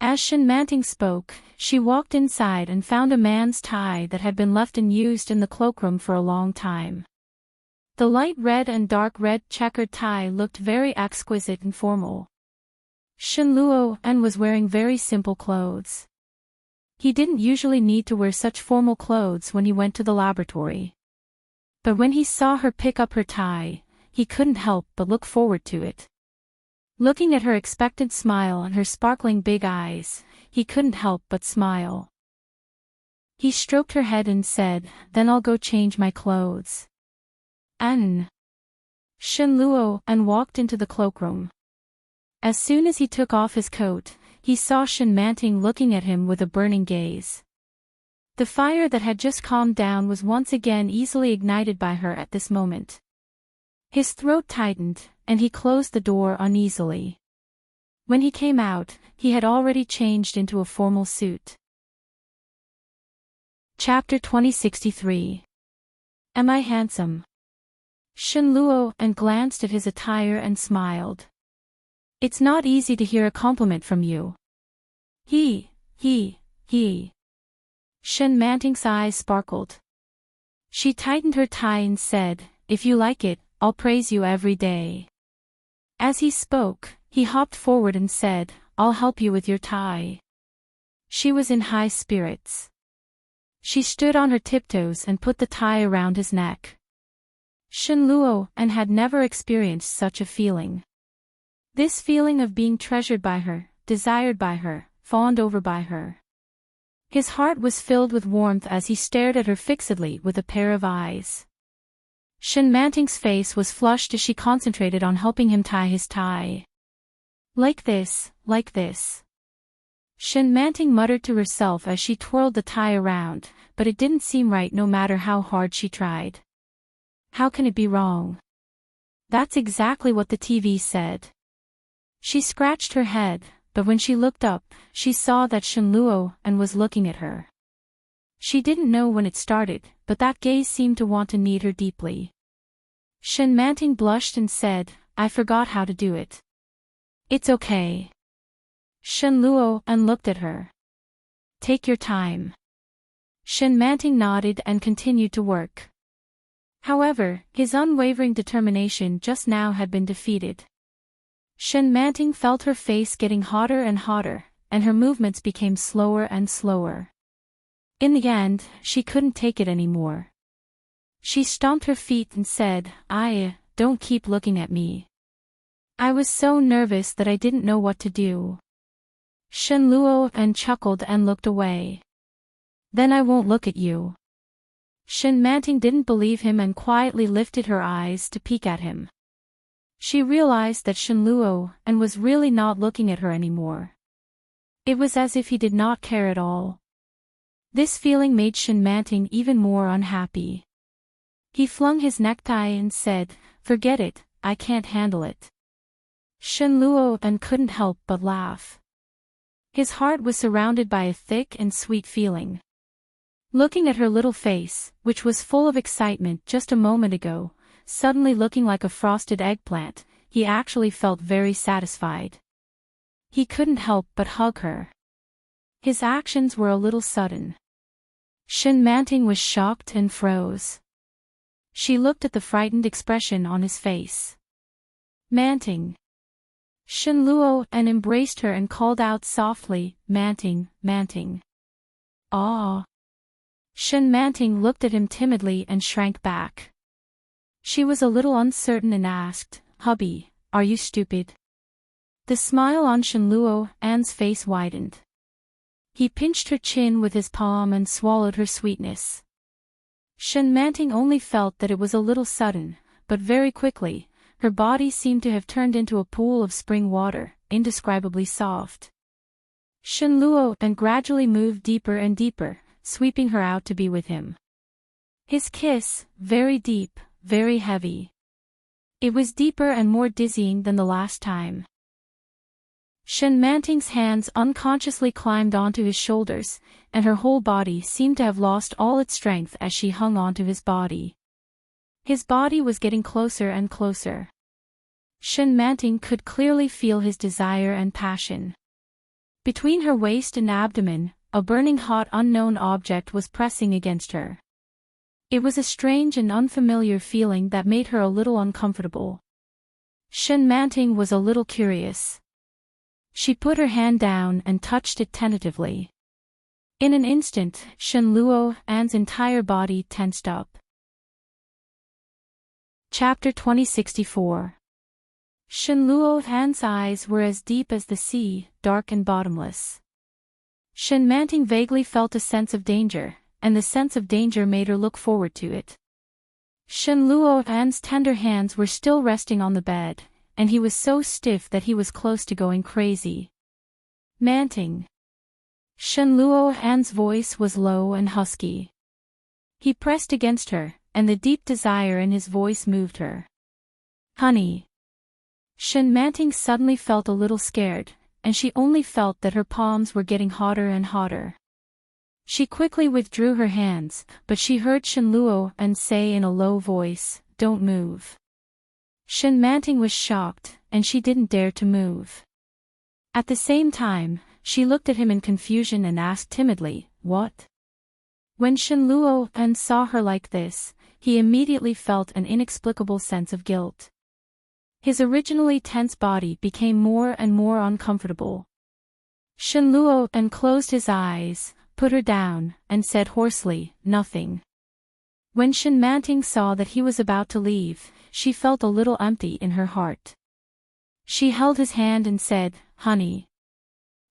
S1: As Shen Manting spoke, she walked inside and found a man's tie that had been left unused in the cloakroom for a long time. The light red and dark red checkered tie looked very exquisite and formal. Shen Luo was wearing very simple clothes. He didn't usually need to wear such formal clothes when he went to the laboratory. But when he saw her pick up her tie, he couldn't help but look forward to it. Looking at her expectant smile and her sparkling big eyes, he couldn't help but smile. He stroked her head and said, "Then I'll go change my clothes." Shen Luo walked into the cloakroom. As soon as he took off his coat, he saw Shen Manting looking at him with a burning gaze. The fire that had just calmed down was once again easily ignited by her at this moment. His throat tightened, and he closed the door uneasily. When he came out, he had already changed into a formal suit. Chapter 2063. Am I handsome? Shen and glanced at his attire and smiled. It's not easy to hear a compliment from you. He. Shen Manting's eyes sparkled. She tightened her tie and said, if you like it, I'll praise you every day. As he spoke, he hopped forward and said, I'll help you with your tie. She was in high spirits. She stood on her tiptoes and put the tie around his neck. Shen had never experienced such a feeling. This feeling of being treasured by her, desired by her, fawned over by her. His heart was filled with warmth as he stared at her fixedly with a pair of eyes. Shen Manting's face was flushed as she concentrated on helping him tie his tie. Like this. Shen Manting muttered to herself as she twirled the tie around, but it didn't seem right no matter how hard she tried. How can it be wrong? That's exactly what the TV said. She scratched her head, but when she looked up, she saw that Shen was looking at her. She didn't know when it started, but that gaze seemed to want to need her deeply. Shen Manting blushed and said, I forgot how to do it. It's okay. Shen looked at her. Take your time. Shen Manting nodded and continued to work. However, his unwavering determination just now had been defeated. Shen Manting felt her face getting hotter and hotter, and her movements became slower and slower. In the end, she couldn't take it anymore. She stomped her feet and said, don't keep looking at me. I was so nervous that I didn't know what to do. Shen chuckled and looked away. Then I won't look at you. Shen Manting didn't believe him and quietly lifted her eyes to peek at him. She realized that Shen was really not looking at her anymore. It was as if he did not care at all. This feeling made Shen Manting even more unhappy. He flung his necktie and said, forget it, I can't handle it. Shen couldn't help but laugh. His heart was surrounded by a thick and sweet feeling. Looking at her little face, which was full of excitement just a moment ago, suddenly looking like a frosted eggplant, he actually felt very satisfied. He couldn't help but hug her. His actions were a little sudden. Shen Manting was shocked and froze. She looked at the frightened expression on his face. Manting. Shen embraced her and called out softly, Manting. Ah. Shen Manting looked at him timidly and shrank back. She was a little uncertain and asked, hubby, are you stupid? The smile on Shen Luo's face widened. He pinched her chin with his palm and swallowed her sweetness. Shen Manting only felt that it was a little sudden, but very quickly, her body seemed to have turned into a pool of spring water, indescribably soft. Shen gradually moved deeper and deeper, sweeping her out to be with him. His kiss, very deep, very heavy. It was deeper and more dizzying than the last time. Shen Manting's hands unconsciously climbed onto his shoulders, and her whole body seemed to have lost all its strength as she hung onto his body. His body was getting closer and closer. Shen Manting could clearly feel his desire and passion. Between her waist and abdomen, a burning hot unknown object was pressing against her. It was a strange and unfamiliar feeling that made her a little uncomfortable. Shen Manting was a little curious. She put her hand down and touched it tentatively. In an instant, Shen Luo's entire body tensed up. Chapter 2064. Shen Luo's eyes were as deep as the sea, dark and bottomless. Shen Manting vaguely felt a sense of danger, and the sense of danger made her look forward to it. Shen Luo's tender hands were still resting on the bed, and he was so stiff that he was close to going crazy. Manting. Shen Luo's voice was low and husky. He pressed against her, and the deep desire in his voice moved her. Honey. Shen Manting suddenly felt a little scared, and she only felt that her palms were getting hotter and hotter. She quickly withdrew her hands, but she heard Shen Luo say in a low voice, don't move. Enchanting was shocked, and she didn't dare to move. At the same time, she looked at him in confusion and asked timidly, "What?" When Enchanting saw her like this, he immediately felt an inexplicable sense of guilt. His originally tense body became more and more uncomfortable. Enchanting closed his eyes, put her down, and said hoarsely, "Nothing." When Enchanting saw that he was about to leave, she felt a little empty in her heart. She held his hand and said, "Honey."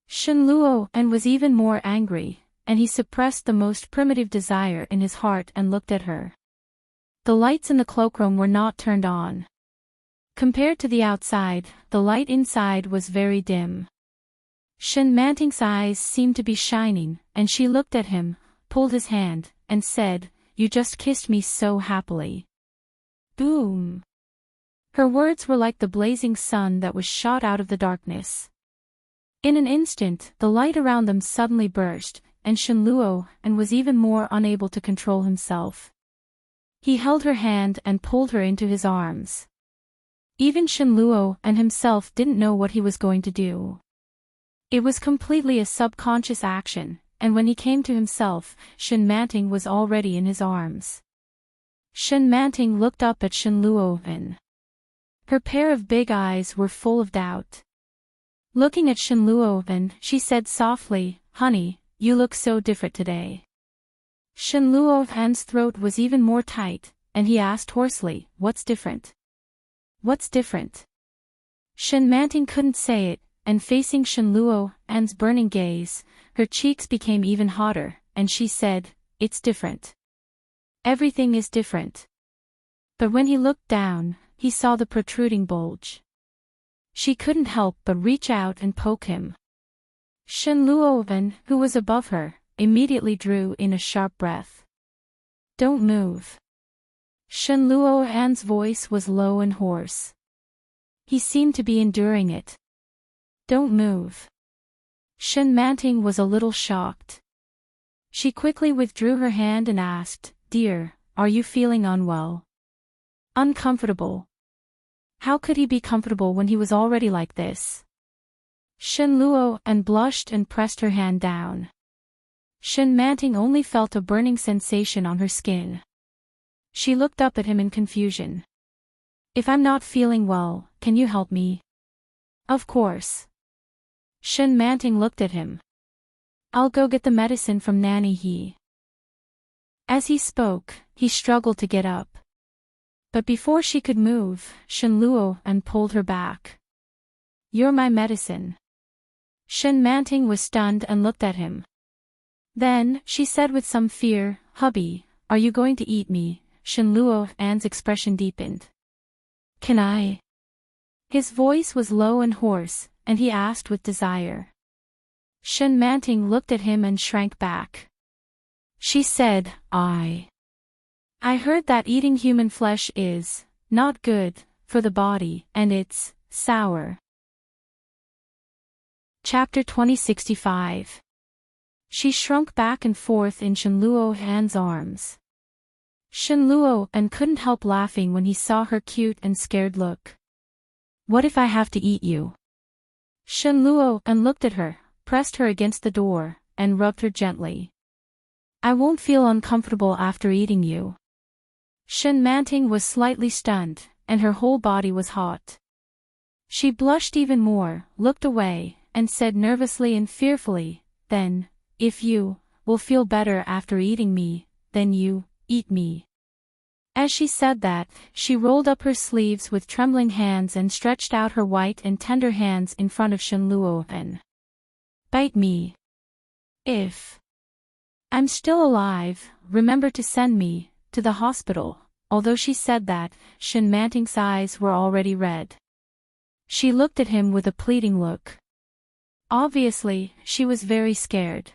S1: Enchanting was even more angry, and he suppressed the most primitive desire in his heart and looked at her. The lights in the cloakroom were not turned on. Compared to the outside, the light inside was very dim. Enchanting's eyes seemed to be shining, and she looked at him, pulled his hand, and said, "You just kissed me so happily." Boom! Her words were like the blazing sun that was shot out of the darkness. In an instant, the light around them suddenly burst, and Enchanting was even more unable to control himself. He held her hand and pulled her into his arms. Even Enchanting himself didn't know what he was going to do. It was completely a subconscious action, and when he came to himself, Enchanting was already in his arms. Enchanting looked up at Enchanting. Her pair of big eyes were full of doubt. Looking at Enchanting, she said softly, "Honey, you look so different today." Enchanting's throat was even more tight, and he asked hoarsely, "What's different?" "What's different?" Enchanting couldn't say it, and facing Enchanting's burning gaze, her cheeks became even hotter, and she said, "It's different. Everything is different." But when he looked down, he saw the protruding bulge. She couldn't help but reach out and poke him. Enchanting, who was above her, immediately drew in a sharp breath. "Don't move." Enchanting's voice was low and hoarse. He seemed to be enduring it. "Don't move." Enchanting was a little shocked. She quickly withdrew her hand and asked, "Dear, are you feeling unwell? Uncomfortable?" How could he be comfortable when he was already like this? Enchanting blushed and pressed her hand down. Enchanting only felt a burning sensation on her skin. She looked up at him in confusion. "If I'm not feeling well, can you help me?" "Of course." Enchanting looked at him. "I'll go get the medicine from Nanny." As he spoke, he struggled to get up. But before she could move, Enchanting pulled her back. "You're my medicine." Enchanting was stunned and looked at him. Then, she said with some fear, "Hubby, are you going to eat me?" Enchanting's expression deepened. "Can I?" His voice was low and hoarse, and he asked with desire. Enchanting looked at him and shrank back. She said, I heard that eating human flesh is not good for the body, and it's sour." Chapter 2065. She shrunk back and forth in Enchanting's arms. Enchanting couldn't help laughing when he saw her cute and scared look. "What if I have to eat you?" Enchanting looked at her, pressed her against the door, and rubbed her gently. "I won't feel uncomfortable after eating you." Enchanting was slightly stunned, and her whole body was hot. She blushed even more, looked away, and said nervously and fearfully, "Then, if you will feel better after eating me, then you eat me." As she said that, she rolled up her sleeves with trembling hands and stretched out her white and tender hands in front of Enchanting. "Bite me. If I'm still alive, remember to send me to the hospital." Although she said that, Enchanting's eyes were already red. She looked at him with a pleading look. Obviously, she was very scared.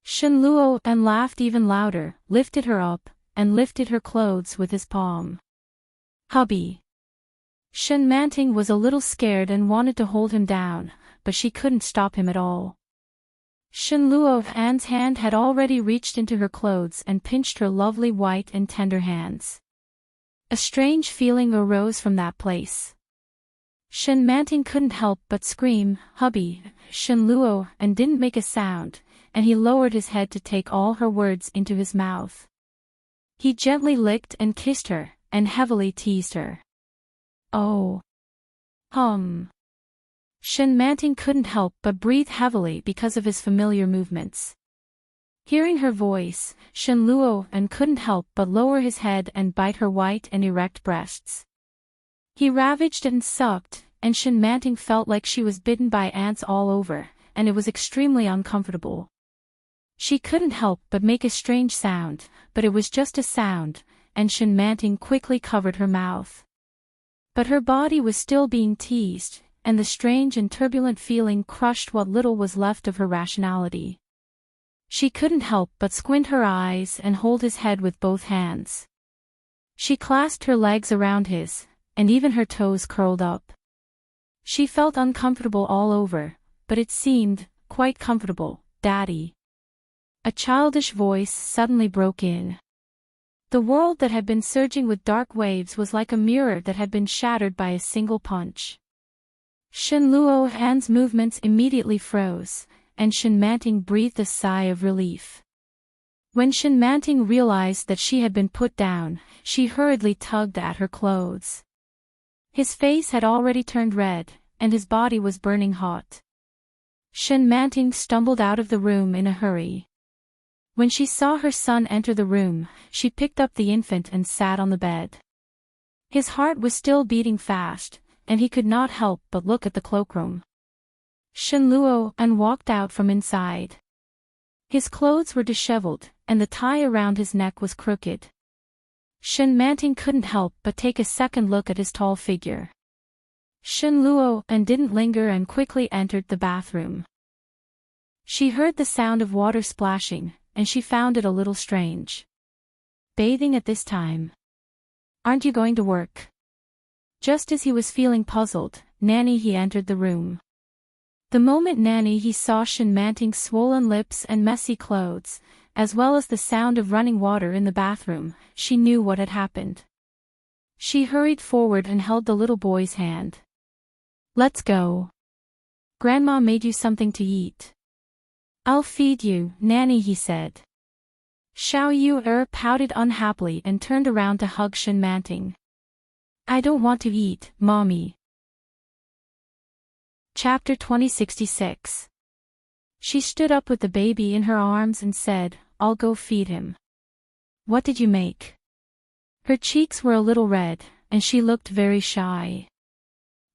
S1: Enchanting laughed even louder, lifted her up, and lifted her clothes with his palm. "Hubby." Enchanting was a little scared and wanted to hold him down, but she couldn't stop him at all. Enchanting's hand had already reached into her clothes and pinched her lovely white and tender hands. A strange feeling arose from that place. Shenmanting couldn't help but scream, "Hubby, Shenluo," and didn't make a sound, and he lowered his head to take all her words into his mouth. He gently licked and kissed her, and heavily teased her. Oh. Shenmanting couldn't help but breathe heavily because of his familiar movements. Hearing her voice, Shenluo and couldn't help but lower his head and bite her white and erect breasts. He ravaged and sucked, and Shenmanting felt like she was bitten by ants all over, and it was extremely uncomfortable. She couldn't help but make a strange sound, but it was just a sound, and Shenmanting quickly covered her mouth. But her body was still being teased, and the strange and turbulent feeling crushed what little was left of her rationality. She couldn't help but squint her eyes and hold his head with both hands. She clasped her legs around his, and even her toes curled up. She felt uncomfortable all over, but it seemed quite comfortable. "Daddy." A childish voice suddenly broke in. The world that had been surging with dark waves was like a mirror that had been shattered by a single punch. Shenluo's hands' movements immediately froze, and Shenmanting breathed a sigh of relief. When Shenmanting realized that she had been put down, she hurriedly tugged at her clothes. His face had already turned red, and his body was burning hot. Shenmanting stumbled out of the room in a hurry. When she saw her son enter the room, she picked up the infant and sat on the bed. His heart was still beating fast, and he could not help but look at the cloakroom. Shenluo and walked out from inside. His clothes were disheveled, and the tie around his neck was crooked. Shenmanting couldn't help but take a second look at his tall figure. Shenluo and didn't linger and quickly entered the bathroom. She heard the sound of water splashing, and she found it a little strange. Bathing at this time? Aren't you going to work? Just as he was feeling puzzled, Nanny he entered the room. The moment Nanny he saw Shenmanting's swollen lips and messy clothes, as well as the sound of running water in the bathroom, she knew what had happened. She hurried forward and held the little boy's hand. "Let's go. Grandma made you something to eat." "I'll feed you, Nanny," he said. Xiao Yu pouted unhappily and turned around to hug Shenmanting. "I don't want to eat, Mommy." Chapter 2066. She stood up with the baby in her arms and said, "I'll go feed him." "What did you make?" Her cheeks were a little red, and she looked very shy.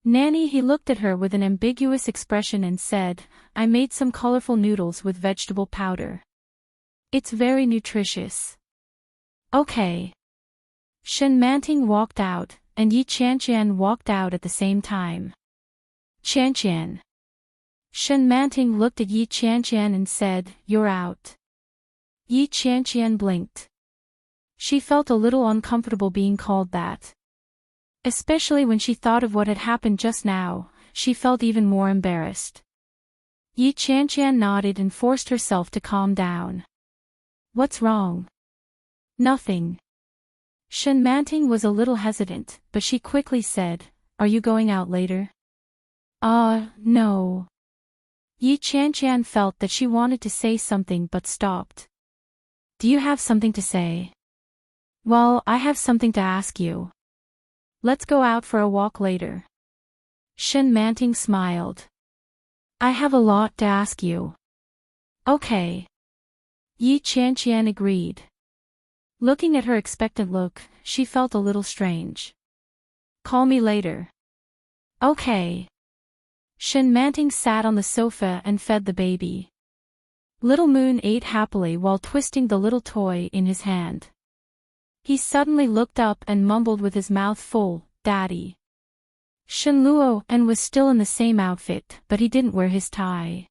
S1: Nanny he looked at her with an ambiguous expression and said, "I made some colorful noodles with vegetable powder. It's very nutritious." "Okay." Shenmanting walked out, and Yi Qianqian walked out at the same time. "Qianqian." Shenmanting looked at Yi Qianqian and said, "You're out." Yi Qianqian blinked. She felt a little uncomfortable being called that. Especially when she thought of what had happened just now, she felt even more embarrassed. Yi Qianqian nodded and forced herself to calm down. "What's wrong?" "Nothing." Shenmanting was a little hesitant, but she quickly said, "Are you going out later?" No." Yi Qianqian felt that she wanted to say something but stopped. "Do you have something to say?" "Well, I have something to ask you. Let's go out for a walk later." Shenmanting smiled. "I have a lot to ask you." "Okay." Yi Qianqian agreed. Looking at her expectant look, she felt a little strange. "Call me later." "Okay." Shenmanting sat on the sofa and fed the baby. Little Moon ate happily while twisting the little toy in his hand. He suddenly looked up and mumbled with his mouth full, "Daddy." Shenluo and was still in the same outfit, but he didn't wear his tie.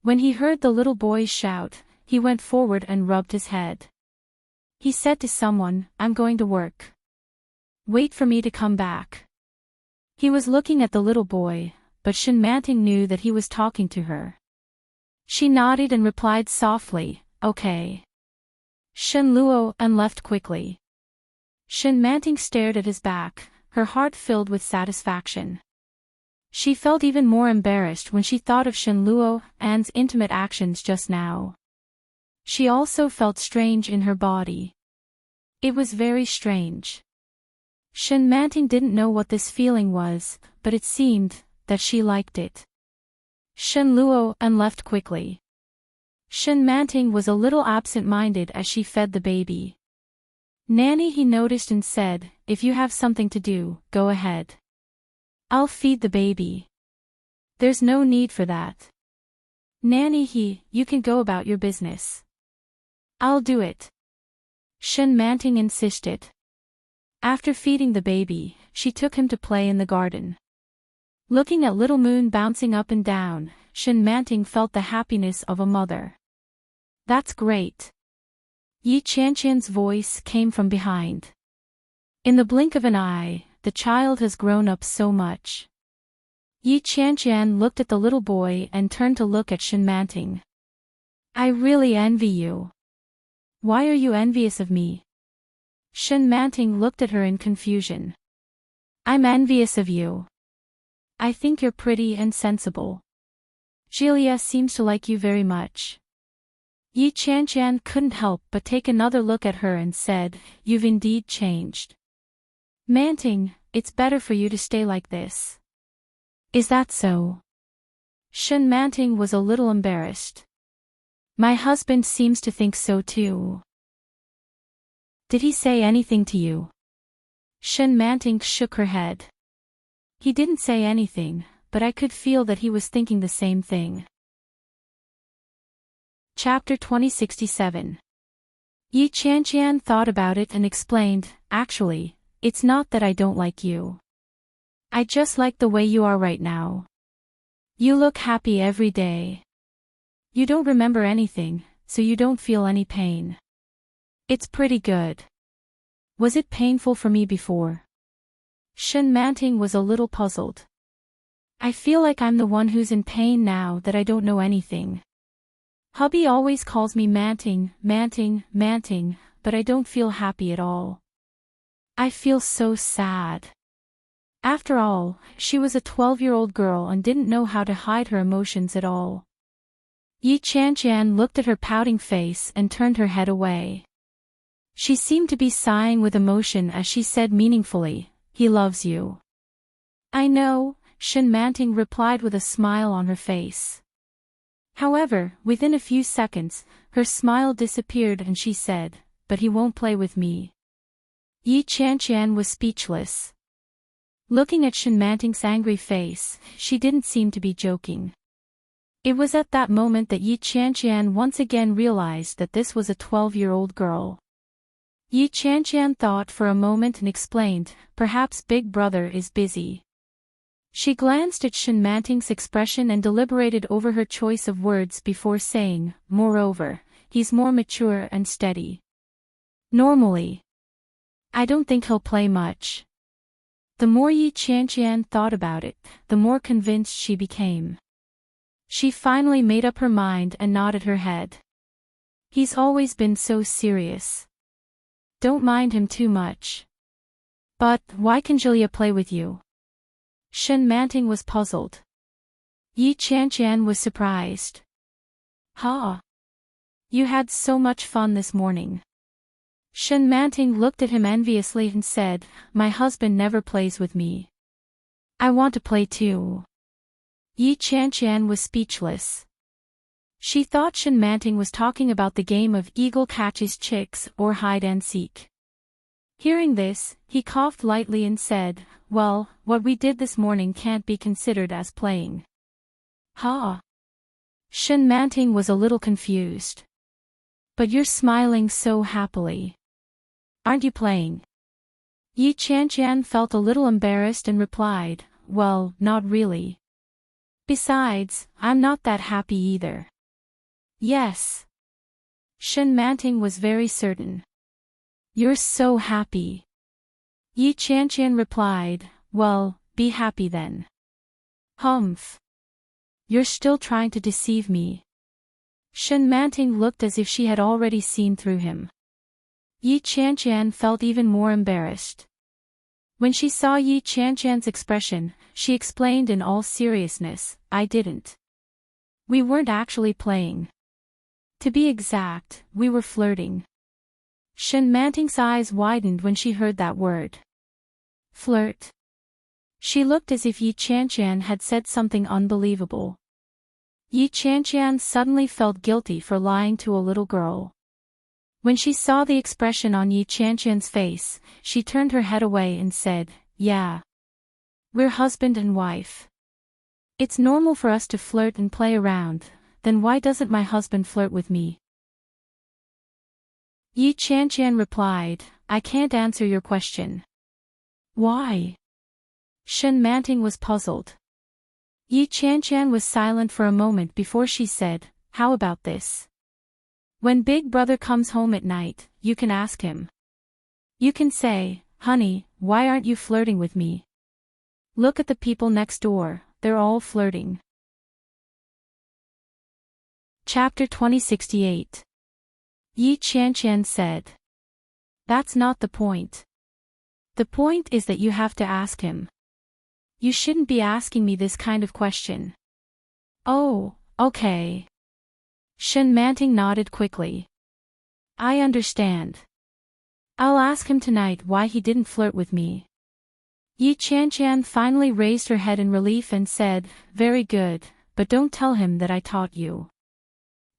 S1: When he heard the little boy shout, he went forward and rubbed his head. He said to someone, "I'm going to work. Wait for me to come back." He was looking at the little boy, but Shenmanting knew that he was talking to her. She nodded and replied softly, "Okay." Shenluo and left quickly. Shen Manting stared at his back, her heart filled with satisfaction. She felt even more embarrassed when she thought of Shen Luo An's intimate actions just now. She also felt strange in her body. It was very strange. Shen Manting didn't know what this feeling was, but it seemed that she liked it. Shen Luo An left quickly. Shen Manting was a little absent-minded as she fed the baby. Nanny, he noticed and said, if you have something to do, go ahead. I'll feed the baby. There's no need for that. Nanny, you can go about your business. I'll do it. Shen Manting insisted. After feeding the baby, she took him to play in the garden. Looking at Little Moon bouncing up and down, Shen Manting felt the happiness of a mother. That's great. Yi Qianqian's voice came from behind. In the blink of an eye, the child has grown up so much. Yi Qianqian looked at the little boy and turned to look at Shen Manting. I really envy you. Why are you envious of me? Shen Manting looked at her in confusion. I'm envious of you. I think you're pretty and sensible. Julia seems to like you very much. Yi Qianqian couldn't help but take another look at her and said, you've indeed changed. Manting, it's better for you to stay like this. Is that so? Shen Manting was a little embarrassed. My husband seems to think so too. Did he say anything to you? Shen Manting shook her head. He didn't say anything, but I could feel that he was thinking the same thing. Chapter 2067. Yi Qianqian thought about it and explained, actually, it's not that I don't like you. I just like the way you are right now. You look happy every day. You don't remember anything, so you don't feel any pain. It's pretty good. Was it painful for me before? Shen Manting was a little puzzled. I feel like I'm the one who's in pain now that I don't know anything. Hubby always calls me Manting, Manting, Manting, but I don't feel happy at all. I feel so sad. After all, she was a 12-year-old girl and didn't know how to hide her emotions at all. Yi Qianqian looked at her pouting face and turned her head away. She seemed to be sighing with emotion as she said meaningfully, he loves you. I know, Shen Manting replied with a smile on her face. However, within a few seconds, her smile disappeared and she said, but he won't play with me. Yi Qianqian was speechless. Looking at Shen Manting's angry face, she didn't seem to be joking. It was at that moment that Yi Qianqian once again realized that this was a 12-year-old girl. Yi Qianqian thought for a moment and explained, perhaps Big Brother is busy. She glanced at Shen Manting's expression and deliberated over her choice of words before saying, moreover, he's more mature and steady. Normally. I don't think he'll play much. The more Yi Qianqian thought about it, the more convinced she became. She finally made up her mind and nodded her head. He's always been so serious. Don't mind him too much. But, why can Julia play with you? Shen Manting was puzzled. Yi Qianqian was surprised. Ha! You had so much fun this morning. Shen Manting looked at him enviously and said, my husband never plays with me. I want to play too. Yi Qianqian was speechless. She thought Shen Manting was talking about the game of eagle catches chicks or hide and seek. Hearing this, he coughed lightly and said, well, what we did this morning can't be considered as playing. Ha! Shen Manting was a little confused. But you're smiling so happily. Aren't you playing? Yi Qianqian felt a little embarrassed and replied, well, not really. Besides, I'm not that happy either. Yes. Shen Manting was very certain. You're so happy. Yi Qianqian replied, well, be happy then. Humph. You're still trying to deceive me. Shen Manting looked as if she had already seen through him. Yi Qianqian felt even more embarrassed. When she saw Yi Qianqian's expression, she explained in all seriousness, I didn't. We weren't actually playing. To be exact, we were flirting. Shen Manting's eyes widened when she heard that word. Flirt. She looked as if Yi Qianqian had said something unbelievable. Yi Qianqian suddenly felt guilty for lying to a little girl. When she saw the expression on Yi Qianqian's face, she turned her head away and said, Yeah. We're husband and wife. It's normal for us to flirt and play around, then why doesn't my husband flirt with me? Yi Qianqian replied, I can't answer your question. Why? Shen Manting was puzzled. Yi Qianqian was silent for a moment before she said, How about this? When Big Brother comes home at night, you can ask him. You can say, Honey, why aren't you flirting with me? Look at the people next door, they're all flirting. Chapter 2068. Yi Qianqian said. That's not the point. The point is that you have to ask him. You shouldn't be asking me this kind of question. Oh, okay. Shen Manting nodded quickly. I understand. I'll ask him tonight why he didn't flirt with me. Yi Qianqian finally raised her head in relief and said, Very good, but don't tell him that I taught you.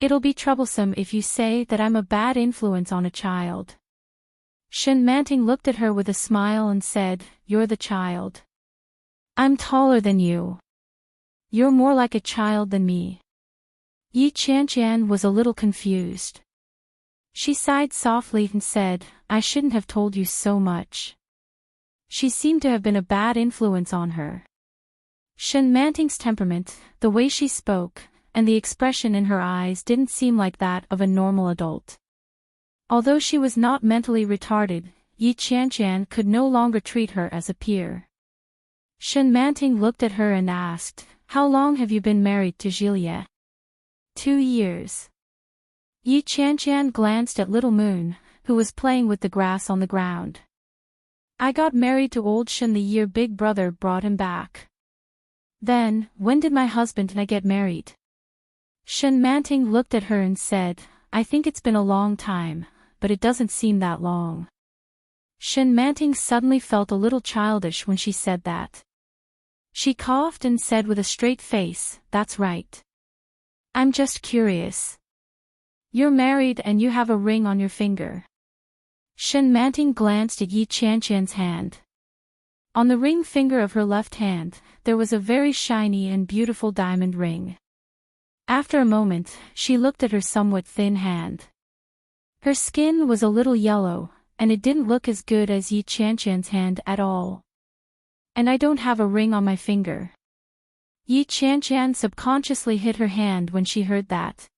S1: It'll be troublesome if you say that I'm a bad influence on a child. Shen Manting looked at her with a smile and said, You're the child. I'm taller than you. You're more like a child than me. Yi Qianqian was a little confused. She sighed softly and said, I shouldn't have told you so much. She seemed to have been a bad influence on her. Shen Manting's temperament, the way she spoke, and the expression in her eyes didn't seem like that of a normal adult. Although she was not mentally retarded, Yi Qianqian could no longer treat her as a peer. Shen Manting looked at her and asked, How long have you been married to Julia? 2 years. Yi Qianqian glanced at Little Moon, who was playing with the grass on the ground. I got married to old Shen the year Big Brother brought him back. Then, when did my husband and I get married? Shen Manting looked at her and said, I think it's been a long time, but it doesn't seem that long. Shen Manting suddenly felt a little childish when she said that. She coughed and said with a straight face, That's right. I'm just curious. You're married and you have a ring on your finger. Shen Manting glanced at Yi Qianqian's hand. On the ring finger of her left hand, there was a very shiny and beautiful diamond ring. After a moment, she looked at her somewhat thin hand. Her skin was a little yellow, and it didn't look as good as Yi Qianqian's hand at all. And I don't have a ring on my finger. Yi Qianqian subconsciously hid her hand when she heard that.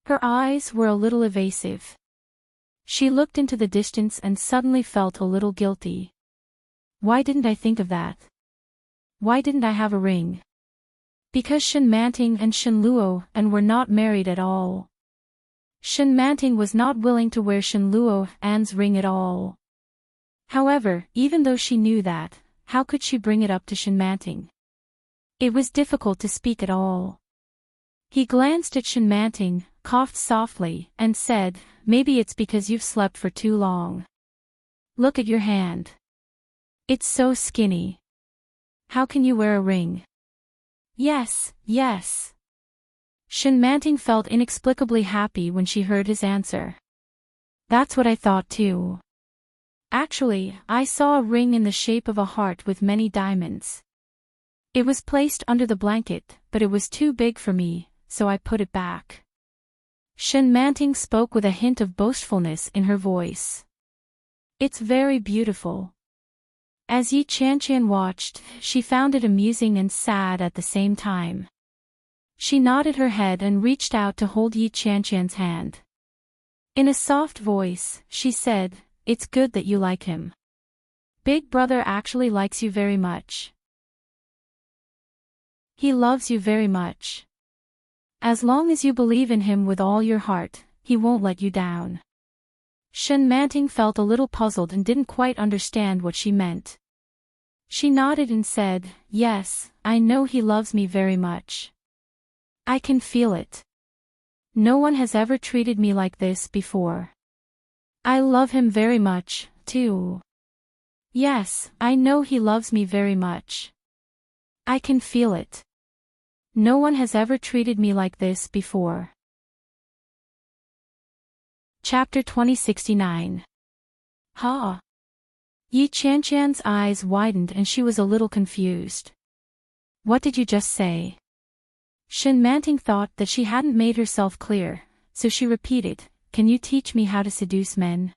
S1: Her eyes were a little evasive. She looked into the distance and suddenly felt a little guilty. Why didn't I think of that? Why didn't I have a ring? Because Shen Manting and Shen Luo and were not married at all. Shen Manting was not willing to wear Shen Luo An's ring at all. However, even though she knew that, how could she bring it up to Shen Manting? It was difficult to speak at all. He glanced at Shen Manting, coughed softly, and said, Maybe it's because you've slept for too long. Look at your hand. It's so skinny. How can you wear a ring? Yes, yes. Shen Manting felt inexplicably happy when she heard his answer. That's what I thought too. Actually, I saw a ring in the shape of a heart with many diamonds. It was placed under the blanket, but it was too big for me, so I put it back. Shen Manting spoke with a hint of boastfulness in her voice. It's very beautiful. As Yi Qianqian watched, she found it amusing and sad at the same time. She nodded her head and reached out to hold Yi Qianqian's hand. In a soft voice, she said, It's good that you like him. Big Brother actually likes you very much. He loves you very much. As long as you believe in him with all your heart, he won't let you down. Enchanting felt a little puzzled and didn't quite understand what she meant. She nodded and said, "Yes, I know he loves me very much. I can feel it. No one has ever treated me like this before. I love him very much, too. Yes, I know he loves me very much. I can feel it. No one has ever treated me like this before." Chapter 2069. Ha! Yi Qianqian's eyes widened and she was a little confused. What did you just say? Enchanting thought that she hadn't made herself clear, so she repeated, "Can you teach me how to seduce men?"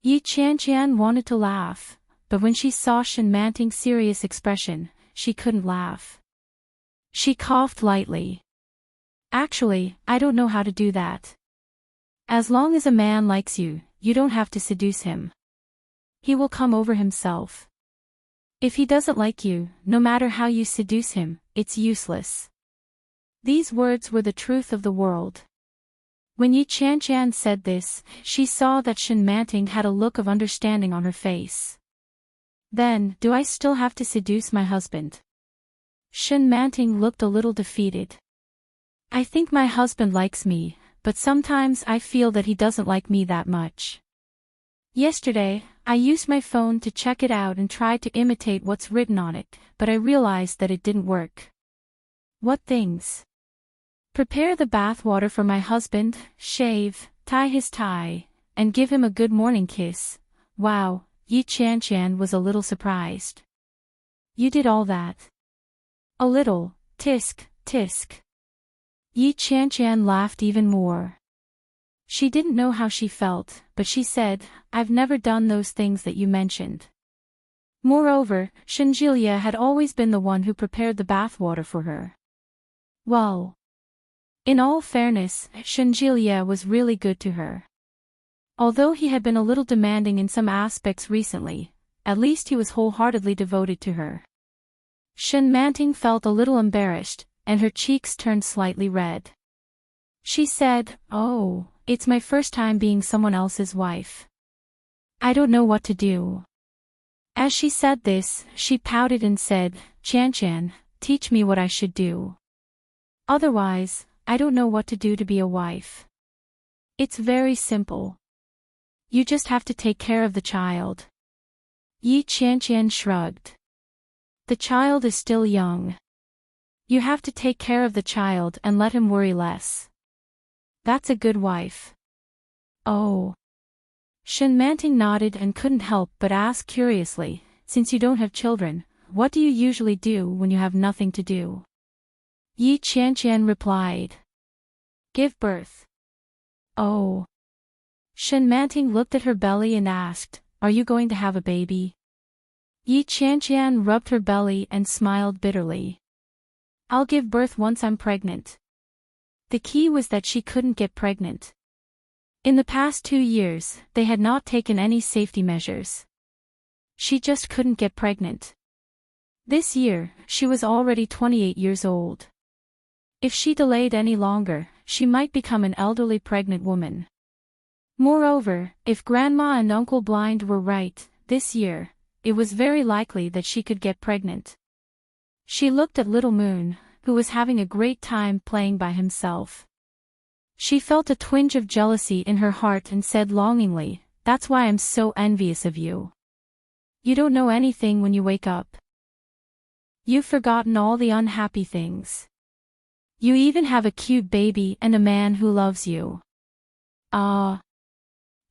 S1: Yi Qianqian wanted to laugh, but when she saw Enchanting's serious expression, she couldn't laugh. She coughed lightly. "Actually, I don't know how to do that. As long as a man likes you, you don't have to seduce him. He will come over himself. If he doesn't like you, no matter how you seduce him, it's useless." These words were the truth of the world. When Yi Qianqian said this, she saw that Enchanting had a look of understanding on her face. "Then, do I still have to seduce my husband?" Enchanting looked a little defeated. "I think my husband likes me, but sometimes I feel that he doesn't like me that much. Yesterday, I used my phone to check it out and tried to imitate what's written on it, but I realized that it didn't work." "What things?" "Prepare the bathwater for my husband, shave, tie his tie, and give him a good morning kiss." Wow, Yi Qianqian was a little surprised. "You did all that?" "A little, tisk, tisk." Yi Qianqian laughed even more. She didn't know how she felt, but she said, "I've never done those things that you mentioned." Moreover, Shenjilia had always been the one who prepared the bathwater for her. Well, in all fairness, Shenjilia was really good to her. Although he had been a little demanding in some aspects recently, at least he was wholeheartedly devoted to her. Enchanting felt a little embarrassed, and her cheeks turned slightly red. She said, "Oh, it's my first time being someone else's wife. I don't know what to do." As she said this, she pouted and said, "Qianqian, teach me what I should do. Otherwise, I don't know what to do to be a wife. It's very simple. You just have to take care of the child." Yi Qianqian shrugged. "The child is still young. You have to take care of the child and let him worry less. That's a good wife." "Oh." Enchanting nodded and couldn't help but ask curiously, "Since you don't have children, what do you usually do when you have nothing to do?" Yi Qianqian replied, "Give birth." "Oh." Enchanting looked at her belly and asked, "Are you going to have a baby?" Yi Qianqian rubbed her belly and smiled bitterly. "I'll give birth once I'm pregnant." The key was that she couldn't get pregnant. In the past 2 years, they had not taken any safety measures. She just couldn't get pregnant. This year, she was already 28 years old. If she delayed any longer, she might become an elderly pregnant woman. Moreover, if Grandma and Uncle Blind were right, this year, it was very likely that she could get pregnant. She looked at Little Moon, who was having a great time playing by himself. She felt a twinge of jealousy in her heart and said longingly, "That's why I'm so envious of you. You don't know anything when you wake up. You've forgotten all the unhappy things. You even have a cute baby and a man who loves you." Ah.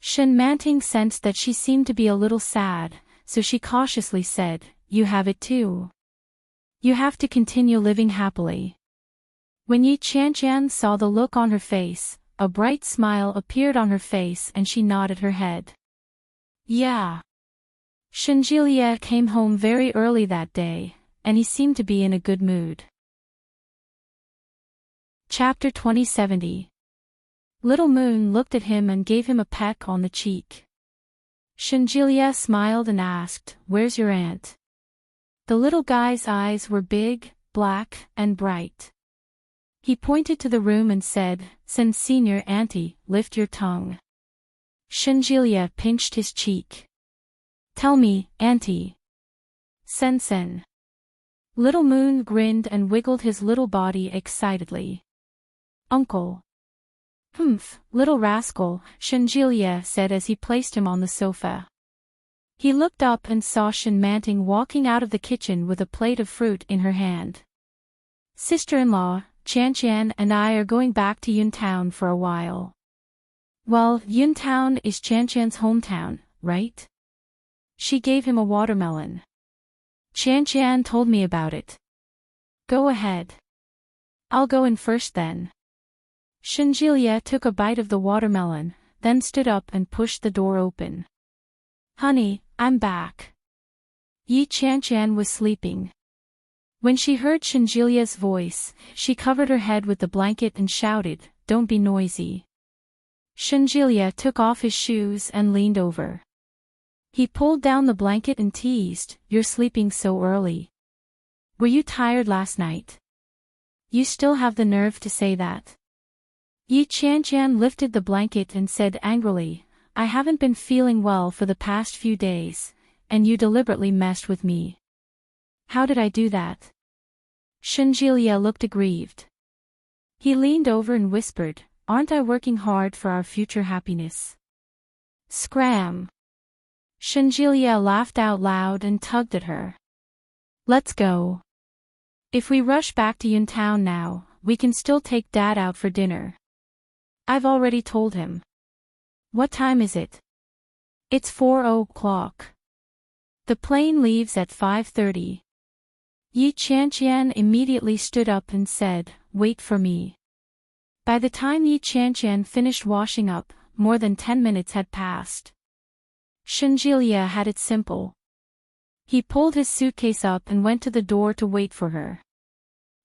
S1: Enchanting sensed that she seemed to be a little sad, so she cautiously said, "You have it too. You have to continue living happily." When Yi Qianqian saw the look on her face, a bright smile appeared on her face and she nodded her head. Yeah. Shenjilia came home very early that day, and he seemed to be in a good mood. Chapter 2070. Little Moon looked at him and gave him a peck on the cheek. Shenjilia smiled and asked, "Where's your aunt?" The little guy's eyes were big, black, and bright. He pointed to the room and said, "Send Senior Auntie, lift your tongue." Shenjilia pinched his cheek. Tell me, Auntie. Sen. Little Moon grinned and wiggled his little body excitedly. Uncle. Humph, little rascal, Shenjilia said as he placed him on the sofa. He looked up and saw Enchanting walking out of the kitchen with a plate of fruit in her hand. Sister-in-law, Chan and I are going back to Yuntown for a while. Well, Yuntown is Chan's hometown, right? She gave him a watermelon. Chan told me about it. Go ahead. I'll go in first then. Shenjilia took a bite of the watermelon, then stood up and pushed the door open. Honey, I'm back. Chan was sleeping. When she heard Shenjilia's voice, she covered her head with the blanket and shouted, Don't be noisy. Shenjilia took off his shoes and leaned over. He pulled down the blanket and teased, You're sleeping so early. Were you tired last night? You still have the nerve to say that. Chan lifted the blanket and said angrily, I haven't been feeling well for the past few days, and you deliberately messed with me. How did I do that? Shenjilia looked aggrieved. He leaned over and whispered, Aren't I working hard for our future happiness? Scram. Shenjilia laughed out loud and tugged at her. Let's go. If we rush back to Yuntown now, we can still take Dad out for dinner. I've already told him. What time is it? It's 4:00. The plane leaves at 5:30. Chan immediately stood up and said, Wait for me. By the time Chan finished washing up, more than 10 minutes had passed. Shenjilia had it simple. He pulled his suitcase up and went to the door to wait for her.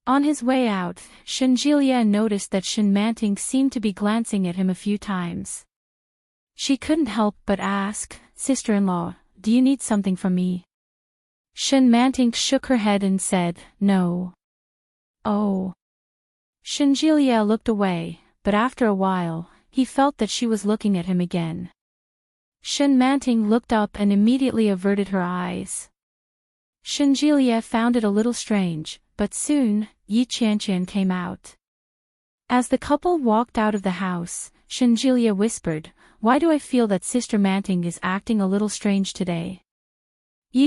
S1: On his way out, Shenjilia noticed that Enchanting seemed to be glancing at him a few times. She couldn't help but ask, Sister-in-law, do you need something from me? Enchanting shook her head and said, No. Oh. Shenjilia looked away, but after a while, he felt that she was looking at him again. Enchanting looked up and immediately averted her eyes. Shenjilia found it a little strange, but soon, Chan came out. As the couple walked out of the house, Shenjilia whispered, Why do I feel that Sister Manting is acting a little strange today?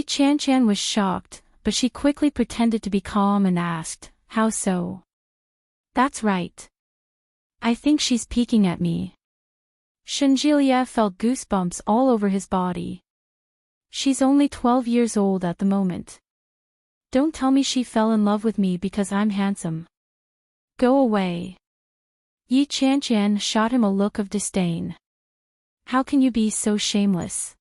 S1: Chan was shocked, but she quickly pretended to be calm and asked, How so? That's right. I think she's peeking at me. Shenjilia felt goosebumps all over his body. She's only 12 years old at the moment. Don't tell me she fell in love with me because I'm handsome. Go away. Chan shot him a look of disdain. How can you be so shameless?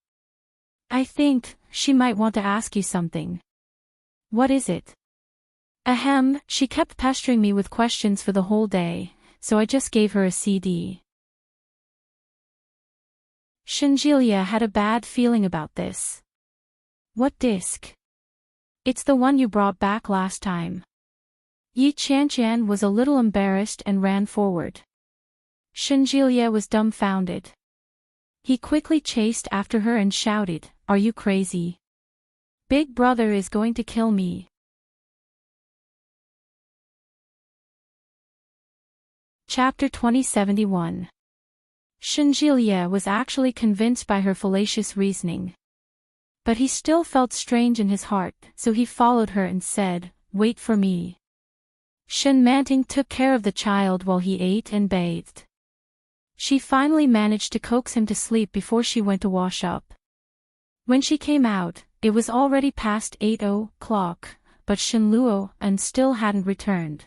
S1: I think, she might want to ask you something. What is it? Ahem, she kept pestering me with questions for the whole day, so I just gave her a CD. Shenjilia had a bad feeling about this. What disc? It's the one you brought back last time. Chan was a little embarrassed and ran forward. Shenjilia was dumbfounded. He quickly chased after her and shouted, Are you crazy? Big brother is going to kill me. Chapter 2071. Shenjilia was actually convinced by her fallacious reasoning. But he still felt strange in his heart, so he followed her and said, Wait for me. Enchanting took care of the child while he ate and bathed. She finally managed to coax him to sleep before she went to wash up. When she came out, it was already past 8:00, but Shenluo and still hadn't returned.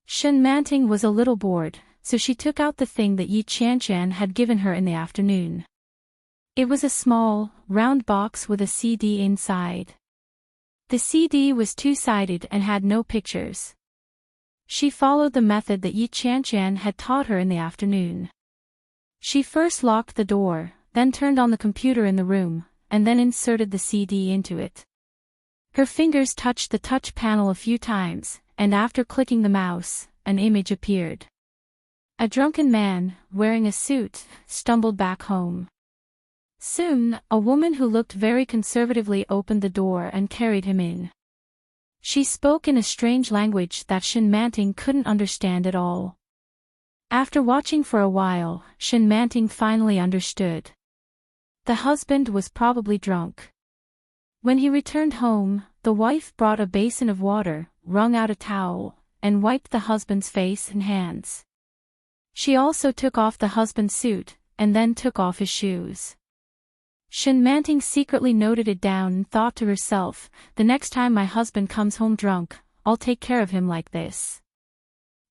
S1: Enchanting was a little bored, so she took out the thing that Chan had given her in the afternoon. It was a small, round box with a CD inside. The CD was two-sided and had no pictures. She followed the method that Chan had taught her in the afternoon. She first locked the door, then turned on the computer in the room, and then inserted the CD into it. Her fingers touched the touch panel a few times, and after clicking the mouse, an image appeared. A drunken man, wearing a suit, stumbled back home. Soon, a woman who looked very conservatively opened the door and carried him in. She spoke in a strange language that Enchanting couldn't understand at all. After watching for a while, Enchanting finally understood. The husband was probably drunk. When he returned home, the wife brought a basin of water, wrung out a towel, and wiped the husband's face and hands. She also took off the husband's suit, and then took off his shoes. Enchanting secretly noted it down and thought to herself, the next time my husband comes home drunk, I'll take care of him like this.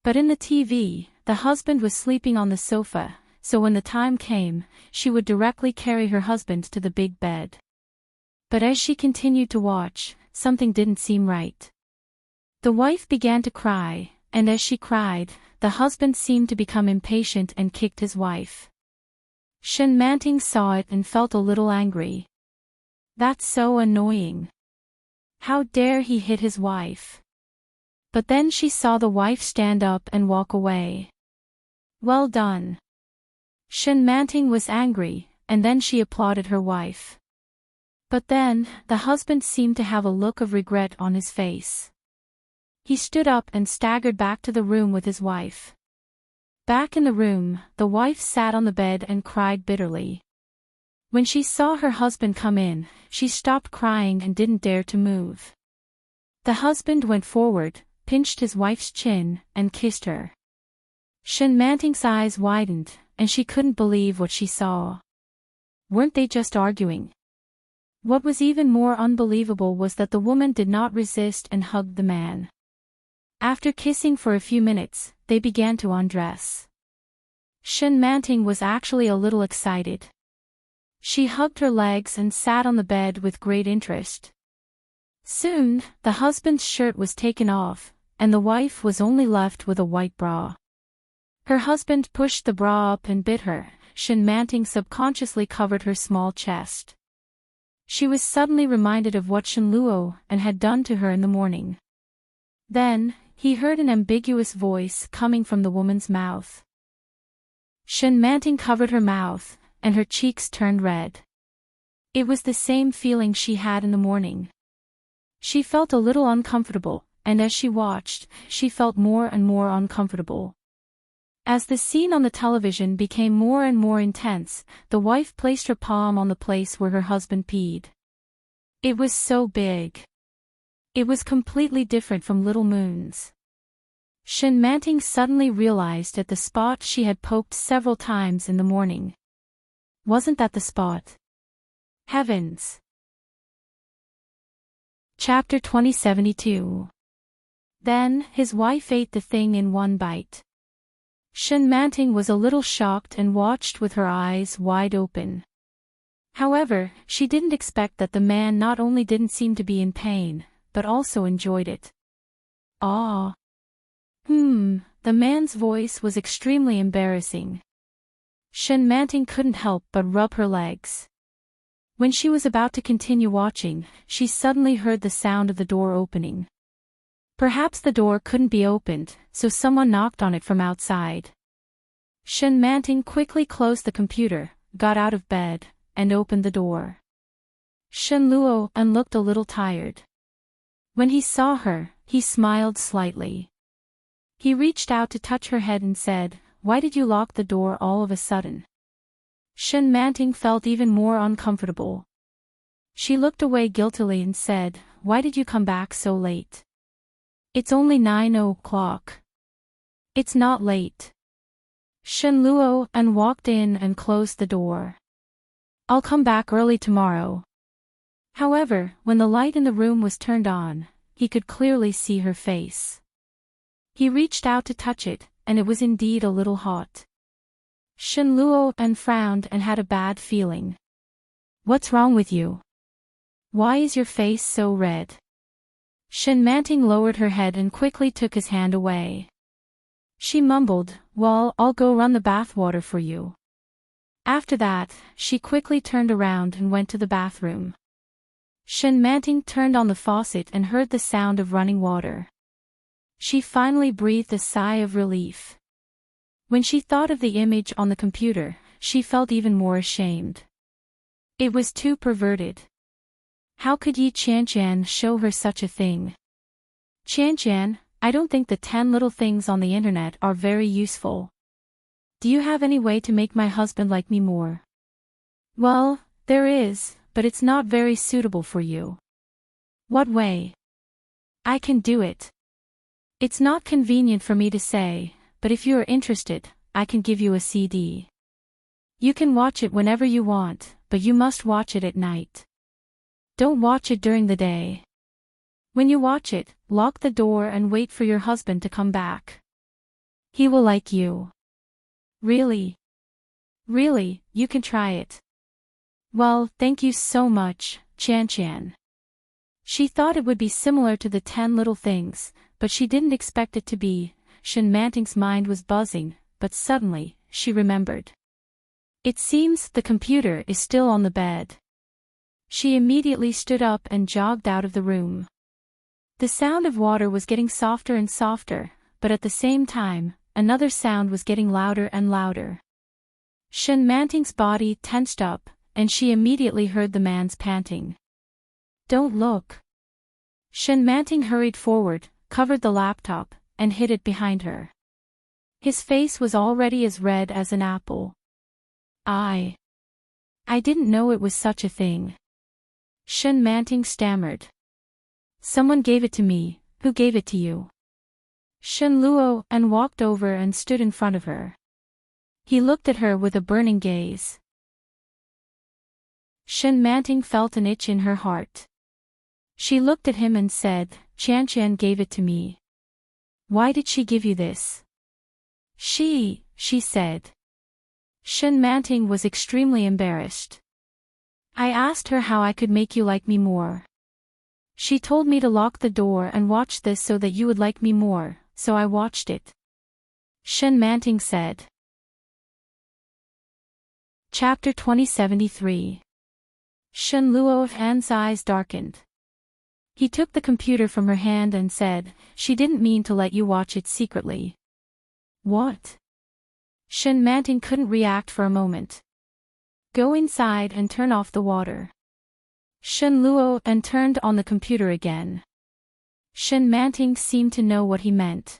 S1: But in the TV, the husband was sleeping on the sofa, so when the time came, she would directly carry her husband to the big bed. But as she continued to watch, something didn't seem right. The wife began to cry, and as she cried, the husband seemed to become impatient and kicked his wife. Enchanting saw it and felt a little angry. That's so annoying. How dare he hit his wife? But then she saw the wife stand up and walk away. Well done. Enchanting was angry, and then she applauded her wife. But then, the husband seemed to have a look of regret on his face. He stood up and staggered back to the room with his wife. Back in the room, the wife sat on the bed and cried bitterly. When she saw her husband come in, she stopped crying and didn't dare to move. The husband went forward, pinched his wife's chin, and kissed her. Enchanting's eyes widened, and she couldn't believe what she saw. Weren't they just arguing? What was even more unbelievable was that the woman did not resist and hugged the man. After kissing for a few minutes, they began to undress. Enchanting was actually a little excited. She hugged her legs and sat on the bed with great interest. Soon, the husband's shirt was taken off, and the wife was only left with a white bra. Her husband pushed the bra up and bit her. Enchanting subconsciously covered her small chest. She was suddenly reminded of what Shenluo and had done to her in the morning. Then, he heard an ambiguous voice coming from the woman's mouth. Enchanting covered her mouth, and her cheeks turned red. It was the same feeling she had in the morning. She felt a little uncomfortable, and as she watched, she felt more and more uncomfortable. As the scene on the television became more and more intense, the wife placed her palm on the place where her husband peed. It was so big. It was completely different from Little Moon's. Enchanting suddenly realized at the spot she had poked several times in the morning. Wasn't that the spot? Heavens! Chapter 2072. Then, his wife ate the thing in one bite. Enchanting was a little shocked and watched with her eyes wide open. However, she didn't expect that the man not only didn't seem to be in pain, but also enjoyed it. Ah. The man's voice was extremely embarrassing. Enchanting couldn't help but rub her legs. When she was about to continue watching, she suddenly heard the sound of the door opening. Perhaps the door couldn't be opened, so someone knocked on it from outside. Enchanting quickly closed the computer, got out of bed, and opened the door. Shenluo looked a little tired. When he saw her, he smiled slightly. He reached out to touch her head and said, "Why did you lock the door all of a sudden?" Enchanting felt even more uncomfortable. She looked away guiltily and said, "Why did you come back so late? It's only 9 o'clock. It's not late." Shenluo walked in and closed the door. "I'll come back early tomorrow." However, when the light in the room was turned on, he could clearly see her face. He reached out to touch it, and it was indeed a little hot. Shenluo frowned and had a bad feeling. "What's wrong with you? Why is your face so red?" Enchanting lowered her head and quickly took his hand away. She mumbled, "Well, I'll go run the bathwater for you." After that, she quickly turned around and went to the bathroom. Enchanting turned on the faucet and heard the sound of running water. She finally breathed a sigh of relief. When she thought of the image on the computer, she felt even more ashamed. It was too perverted. How could Yi Qianqian show her such a thing? Qianqian, I don't think the 10 little things on the internet are very useful. Do you have any way to make my husband like me more? Well, there is, but it's not very suitable for you. What way? I can do it. It's not convenient for me to say, but if you are interested, I can give you a CD. You can watch it whenever you want, but you must watch it at night. Don't watch it during the day. When you watch it, lock the door and wait for your husband to come back. He will like you. Really? Really, you can try it. Well, thank you so much, Qianqian. She thought it would be similar to the 10 little things, but she didn't expect it to be. Shen Manting's mind was buzzing, but suddenly, she remembered. It seems the computer is still on the bed. She immediately stood up and jogged out of the room. The sound of water was getting softer and softer, but at the same time, another sound was getting louder and louder. Shen Manting's body tensed up, and she immediately heard the man's panting. Don't look. Shen Manting hurried forward, covered the laptop, and hid it behind her. His face was already as red as an apple. I didn't know it was such a thing. Shen Manting stammered. Someone gave it to me. Who gave it to you? Shen Luo and walked over and stood in front of her. He looked at her with a burning gaze. Shen Manting felt an itch in her heart. She looked at him and said, Qianqian gave it to me. Why did she give you this? She said. Shen Manting was extremely embarrassed. I asked her how I could make you like me more. She told me to lock the door and watch this so that you would like me more, so I watched it. Shen Manting said. Chapter 2073. Shen Luo's eyes darkened. He took the computer from her hand and said, she didn't mean to let you watch it secretly. What? Shen Manting couldn't react for a moment. Go inside and turn off the water. Shen Luo and turned on the computer again. Shen Manting seemed to know what he meant.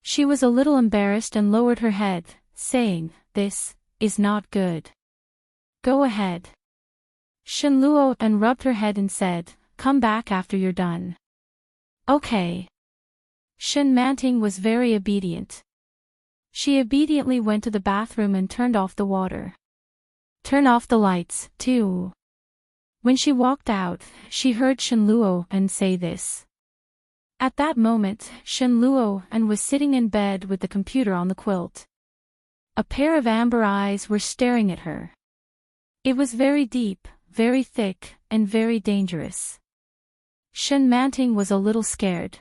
S1: She was a little embarrassed and lowered her head, saying, this is not good. Go ahead. Shen Luo and rubbed her head and said, come back after you're done. Okay. Shen Manting was very obedient. She obediently went to the bathroom and turned off the water. Turn off the lights, too. When she walked out, she heard Shen Luo and say this. At that moment, Shen Luo and was sitting in bed with the computer on the quilt. A pair of amber eyes were staring at her. It was very deep, very thick, and very dangerous. Shen Manting was a little scared.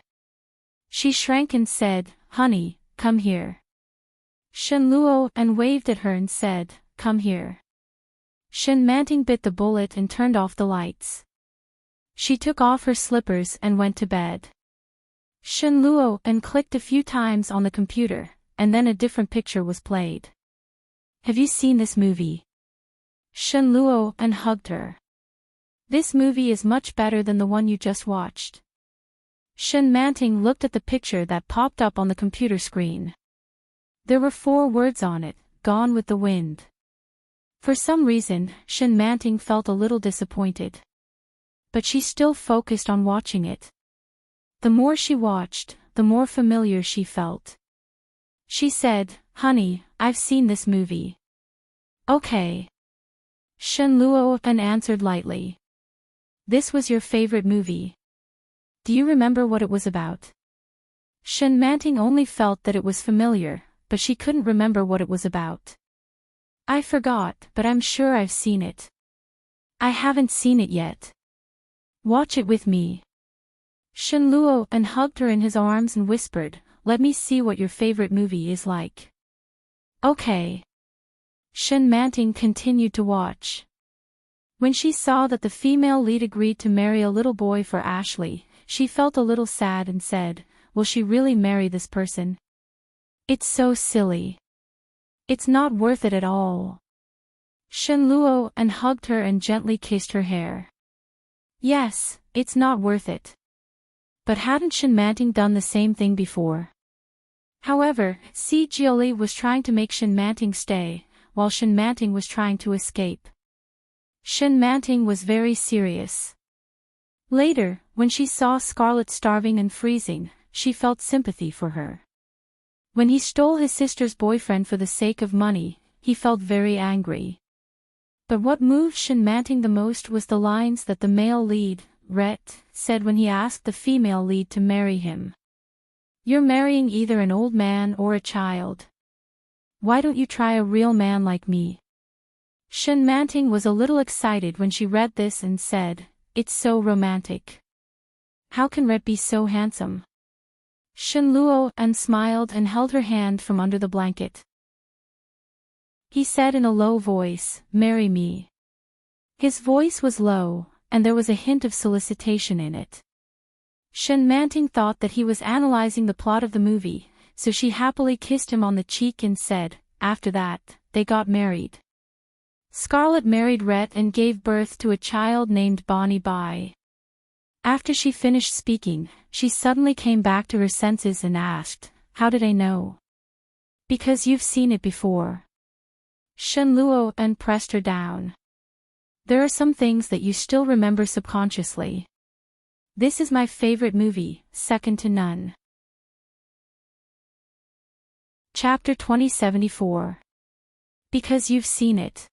S1: She shrank and said, honey, come here. Shen Luo and waved at her and said, come here. Shen Manting bit the bullet and turned off the lights. She took off her slippers and went to bed. Shen Luo and clicked a few times on the computer, and then a different picture was played. Have you seen this movie? Shen Luo and hugged her. This movie is much better than the one you just watched. Shen Manting looked at the picture that popped up on the computer screen. There were 4 words on it, Gone with the Wind. For some reason, Shen Manting felt a little disappointed. But she still focused on watching it. The more she watched, the more familiar she felt. She said, honey, I've seen this movie. Okay. Shen Luo answered lightly. This was your favorite movie. Do you remember what it was about? Shen Manting only felt that it was familiar, but she couldn't remember what it was about. I forgot, but I'm sure I've seen it. I haven't seen it yet. Watch it with me. Shen Luo hugged her in his arms and whispered, let me see what your favorite movie is like. Okay. Shen Manting continued to watch. When she saw that the female lead agreed to marry a little boy for Ashley, she felt a little sad and said, will she really marry this person? It's so silly. It's not worth it at all. Shen Luo and hugged her and gently kissed her hair. Yes, it's not worth it. But hadn't Shen Manting done the same thing before? However, Si Jiuli was trying to make Shen Manting stay, while Shen Manting was trying to escape. Shen Manting was very serious. Later, when she saw Scarlet starving and freezing, she felt sympathy for her. When he stole his sister's boyfriend for the sake of money, he felt very angry. But what moved Shen Manting the most was the lines that the male lead, Rhett, said when he asked the female lead to marry him. You're marrying either an old man or a child. Why don't you try a real man like me? Shen Manting was a little excited when she read this and said, it's so romantic. How can Rhett be so handsome? Shen Luo and smiled and held her hand from under the blanket. He said in a low voice, marry me. His voice was low, and there was a hint of solicitation in it. Shen Manting thought that he was analyzing the plot of the movie, so she happily kissed him on the cheek and said, after that, they got married. Scarlet married Rhett and gave birth to a child named Bonnie Bai. After she finished speaking, she suddenly came back to her senses and asked, how did I know? Because you've seen it before. Shen Luo and pressed her down. There are some things that you still remember subconsciously. This is my favorite movie, second to none. Chapter 2074. Because you've seen it.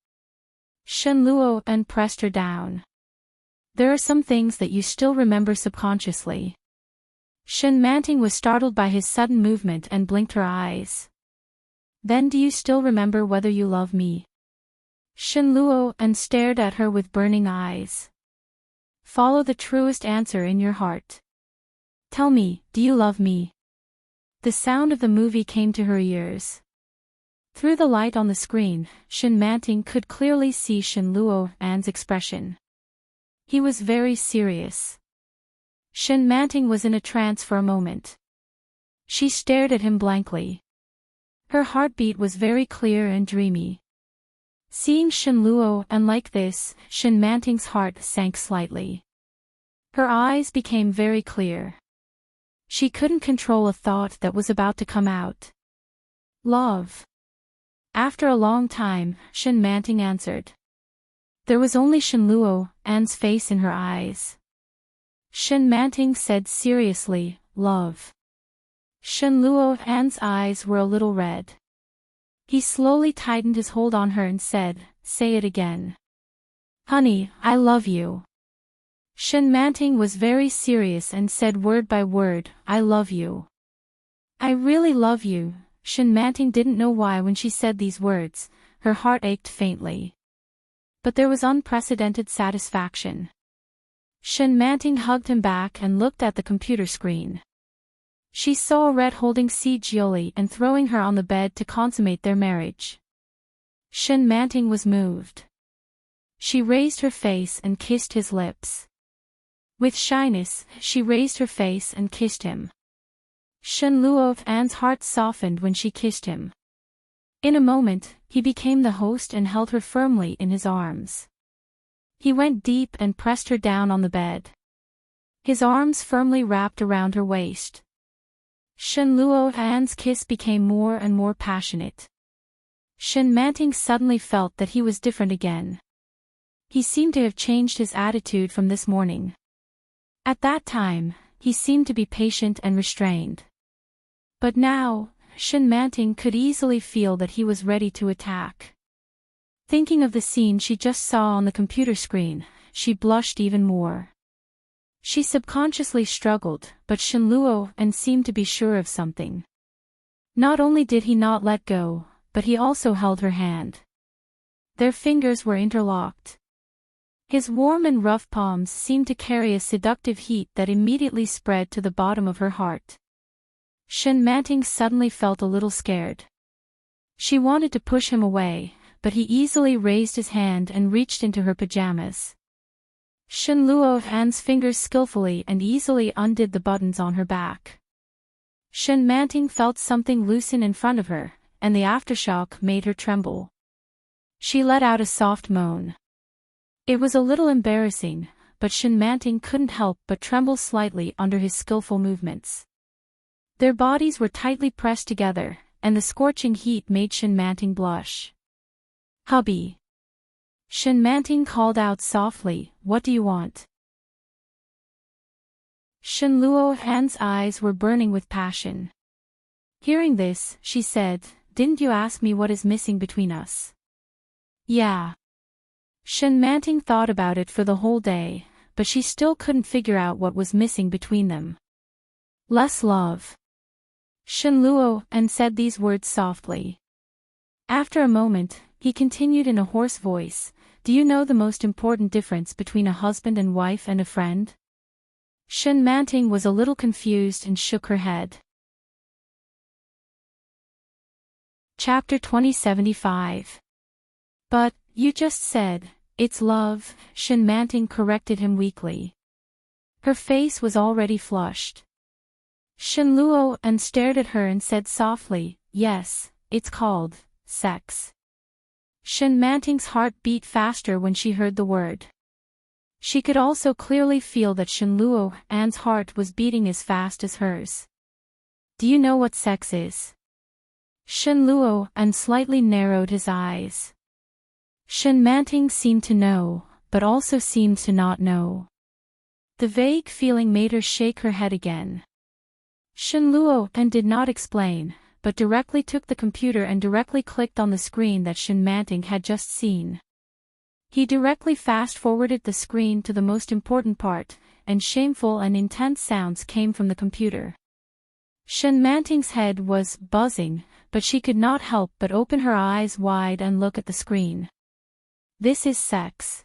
S1: Shen Luo and pressed her down. There are some things that you still remember subconsciously. Shen Manting was startled by his sudden movement and blinked her eyes. Then do you still remember whether you love me? Shen Luo and stared at her with burning eyes. Follow the truest answer in your heart. Tell me, do you love me? The sound of the movie came to her ears. Through the light on the screen, Shen Manting could clearly see Shen Luo An's expression. He was very serious. Shen Manting was in a trance for a moment. She stared at him blankly. Her heartbeat was very clear and dreamy. Seeing Shen Luo An like this, Shen Manting's heart sank slightly. Her eyes became very clear. She couldn't control a thought that was about to come out. Love. After a long time, Shen Manting answered. There was only Shen Luo An's face in her eyes. Shen Manting said seriously, love. Shen Luo An's eyes were a little red. He slowly tightened his hold on her and said, say it again. Honey, I love you. Shen Manting was very serious and said word by word, I love you. I really love you. Shen Manting didn't know why when she said these words, her heart ached faintly. But there was unprecedented satisfaction. Shen Manting hugged him back and looked at the computer screen. She saw Red holding Si Jiuli and throwing her on the bed to consummate their marriage. Shen Manting was moved. She raised her face and kissed his lips. With shyness, she raised her face and kissed him. Shen Luo An's heart softened when she kissed him. In a moment, he became the host and held her firmly in his arms. He went deep and pressed her down on the bed. His arms firmly wrapped around her waist. Shen Luo An's kiss became more and more passionate. Shen Manting suddenly felt that he was different again. He seemed to have changed his attitude from this morning. At that time, he seemed to be patient and restrained. But now, Shen Manting could easily feel that he was ready to attack. Thinking of the scene she just saw on the computer screen, she blushed even more. She subconsciously struggled, but Shen Luo An seemed to be sure of something. Not only did he not let go, but he also held her hand. Their fingers were interlocked. His warm and rough palms seemed to carry a seductive heat that immediately spread to the bottom of her heart. Shen Manting suddenly felt a little scared. She wanted to push him away, but he easily raised his hand and reached into her pajamas. Shen Luo An's fingers skillfully and easily undid the buttons on her back. Shen Manting felt something loosen in front of her, and the aftershock made her tremble. She let out a soft moan. It was a little embarrassing, but Enchanting couldn't help but tremble slightly under his skillful movements. Their bodies were tightly pressed together, and the scorching heat made Enchanting blush. "Hubby." Enchanting called out softly, "What do you want?" Shenluo's eyes were burning with passion. Hearing this, she said, "Didn't you ask me what is missing between us?" "Yeah." Enchanting thought about it for the whole day, but she still couldn't figure out what was missing between them. "Less love." Shenluo said these words softly. After a moment, he continued in a hoarse voice, "Do you know the most important difference between a husband and wife and a friend?" Enchanting was a little confused and shook her head. Chapter 2075. "But, you just said, it's love," Enchanting corrected him weakly. Her face was already flushed. Shenluo stared at her and said softly, "Yes, it's called sex." Enchanting's heart beat faster when she heard the word. She could also clearly feel that Shenluo's heart was beating as fast as hers. "Do you know what sex is?" Shenluo slightly narrowed his eyes. Enchanting seemed to know, but also seemed to not know. The vague feeling made her shake her head again. Shenluo did not explain, but directly took the computer and directly clicked on the screen that Enchanting had just seen. He directly fast-forwarded the screen to the most important part, and shameful and intense sounds came from the computer. Enchanting's head was buzzing, but she could not help but open her eyes wide and look at the screen. This is sex.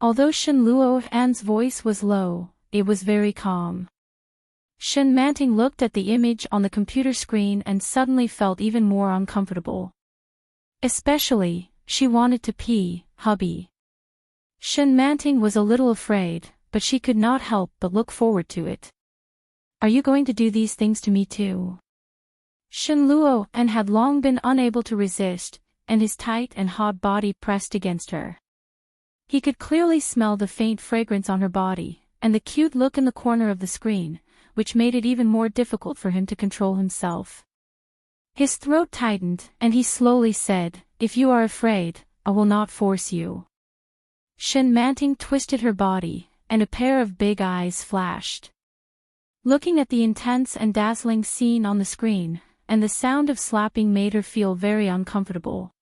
S1: Although Shenluo's voice was low, it was very calm. Enchanting looked at the image on the computer screen and suddenly felt even more uncomfortable. Especially, she wanted to pee, hubby. Enchanting was a little afraid, but she could not help but look forward to it. "Are you going to do these things to me too?" Shenluo had long been unable to resist, and his tight and hot body pressed against her. He could clearly smell the faint fragrance on her body, and the cute look in the corner of the screen, which made it even more difficult for him to control himself. His throat tightened, and he slowly said, "If you are afraid, I will not force you." Enchanting twisted her body, and a pair of big eyes flashed. Looking at the intense and dazzling scene on the screen, and the sound of slapping made her feel very uncomfortable.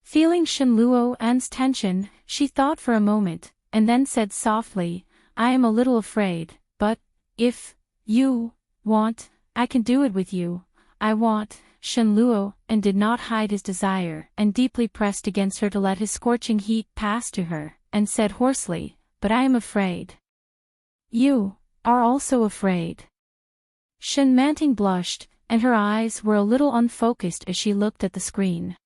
S1: Feeling Shenluo's tension, she thought for a moment, and then said softly, "I am a little afraid, but, if you want, I can do it with you. I want." Shenluo did not hide his desire, and deeply pressed against her to let his scorching heat pass to her, and said hoarsely, "But I am afraid." "You are also afraid." Enchanting blushed, and her eyes were a little unfocused as she looked at the screen.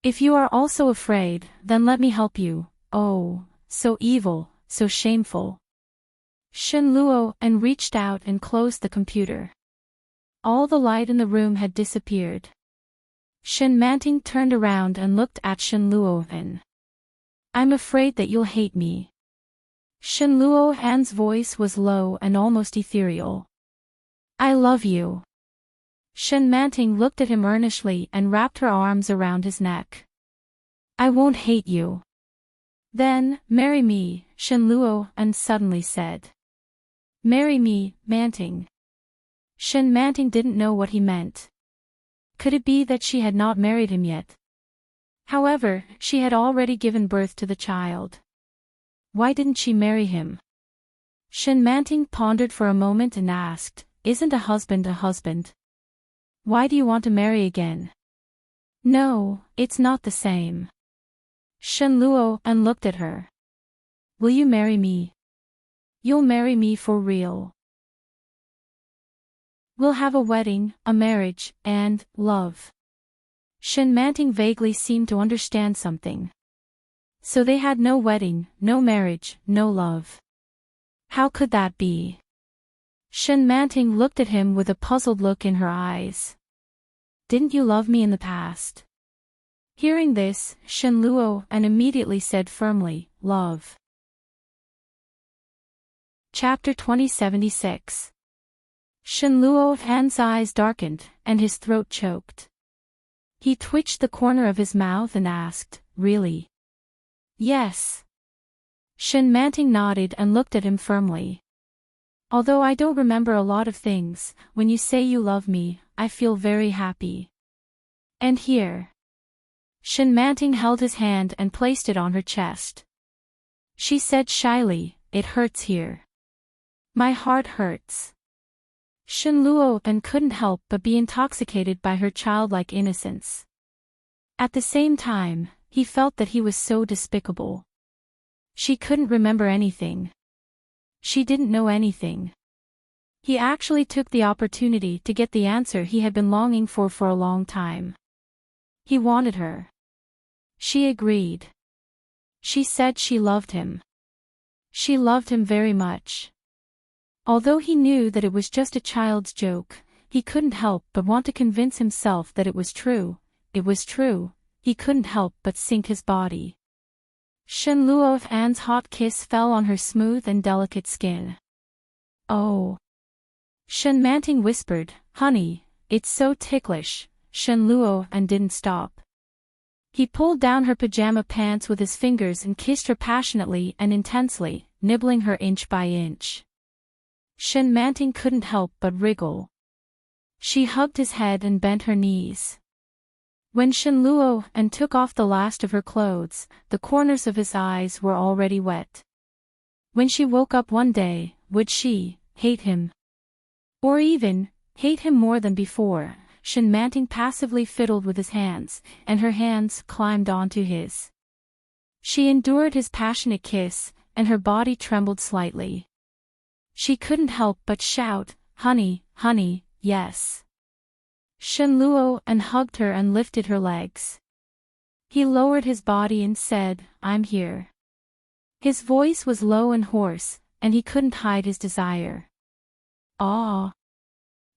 S1: "If you are also afraid, then let me help you." "Oh, so evil, so shameful." Shenluo reached out and closed the computer. All the light in the room had disappeared. Enchanting turned around and looked at Shenluo. "I'm afraid that you'll hate me." Shenluo's voice was low and almost ethereal. "I love you." Enchanting looked at him earnestly and wrapped her arms around his neck. "I won't hate you." "Then, marry me," Shenluo suddenly said. "Marry me, Enchanting." Enchanting didn't know what he meant. Could it be that she had not married him yet? However, she had already given birth to the child. Why didn't she marry him? Enchanting pondered for a moment and asked, "Isn't a husband a husband? Why do you want to marry again?" "No, it's not the same." Shenluo looked at her. "Will you marry me? You'll marry me for real. We'll have a wedding, a marriage, and love." Enchanting vaguely seemed to understand something. So they had no wedding, no marriage, no love. How could that be? Enchanting looked at him with a puzzled look in her eyes. didn't you love me in the past? Hearing this, Shenluo and immediately said firmly, love. Chapter 2076. Shenluo's eyes darkened, and his throat choked. He twitched the corner of his mouth and asked, really? Yes. Shenmanting nodded and looked at him firmly. Although I don't remember a lot of things, when you say you love me, I feel very happy. And here. Shenmanting held his hand and placed it on her chest. She said shyly, it hurts here. My heart hurts. Shenluo couldn't help but be intoxicated by her childlike innocence. At the same time, he felt that he was so despicable. She couldn't remember anything. She didn't know anything. He actually took the opportunity to get the answer he had been longing for a long time. He wanted her. She agreed. She said she loved him. She loved him very much. Although he knew that it was just a child's joke, he couldn't help but want to convince himself that it was true. It was true. He couldn't help but sink his body. Shenluo's hot kiss fell on her smooth and delicate skin. Oh. Shenmanting whispered, honey, it's so ticklish. Shenluo didn't stop. He pulled down her pajama pants with his fingers and kissed her passionately and intensely, nibbling her inch by inch. Shenmanting couldn't help but wriggle. She hugged his head and bent her knees. When Shenluo took off the last of her clothes, the corners of his eyes were already wet. When she woke up one day, would she hate him? Or even hate him more than before? Shenmanting passively fiddled with his hands, and her hands climbed onto his. She endured his passionate kiss, and her body trembled slightly. She couldn't help but shout, honey, honey, yes. Shenluo hugged her and lifted her legs. He lowered his body and said, I'm here. His voice was low and hoarse, and he couldn't hide his desire. Ah.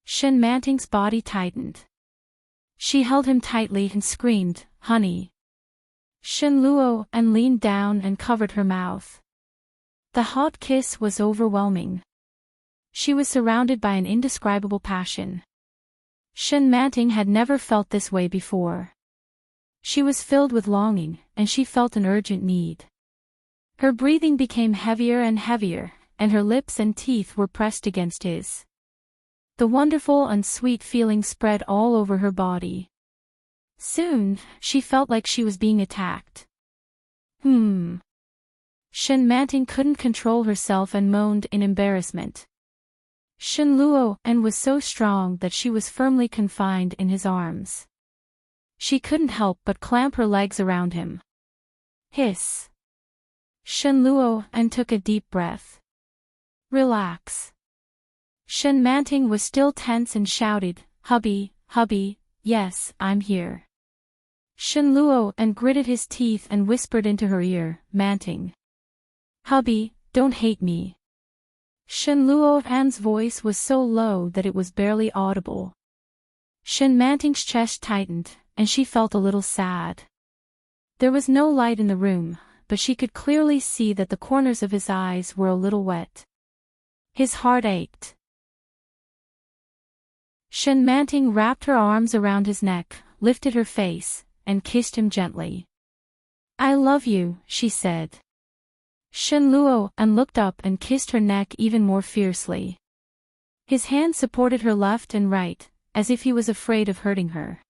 S1: Shenmanting's body tightened. She held him tightly and screamed, honey. Shenluo leaned down and covered her mouth. The hot kiss was overwhelming. She was surrounded by an indescribable passion. Shenmanting had never felt this way before. She was filled with longing, and she felt an urgent need. Her breathing became heavier and heavier, and her lips and teeth were pressed against his. The wonderful and sweet feeling spread all over her body. Soon, she felt like she was being attacked. Shenmanting couldn't control herself and moaned in embarrassment. Shenluo was so strong that she was firmly confined in his arms. She couldn't help but clamp her legs around him. Hiss. Shenluo took a deep breath. Relax. Shenmanting was still tense and shouted, hubby, hubby, yes, I'm here. Shenluo gritted his teeth and whispered into her ear, Manting. Hubby, don't hate me. Shenluo's voice was so low that it was barely audible. Shenmanting's chest tightened, and she felt a little sad. There was no light in the room, but she could clearly see that the corners of his eyes were a little wet. His heart ached. Shenmanting wrapped her arms around his neck, lifted her face, and kissed him gently. I love you, she said. Shenluo looked up and kissed her neck even more fiercely. His hand supported her left and right, as if he was afraid of hurting her.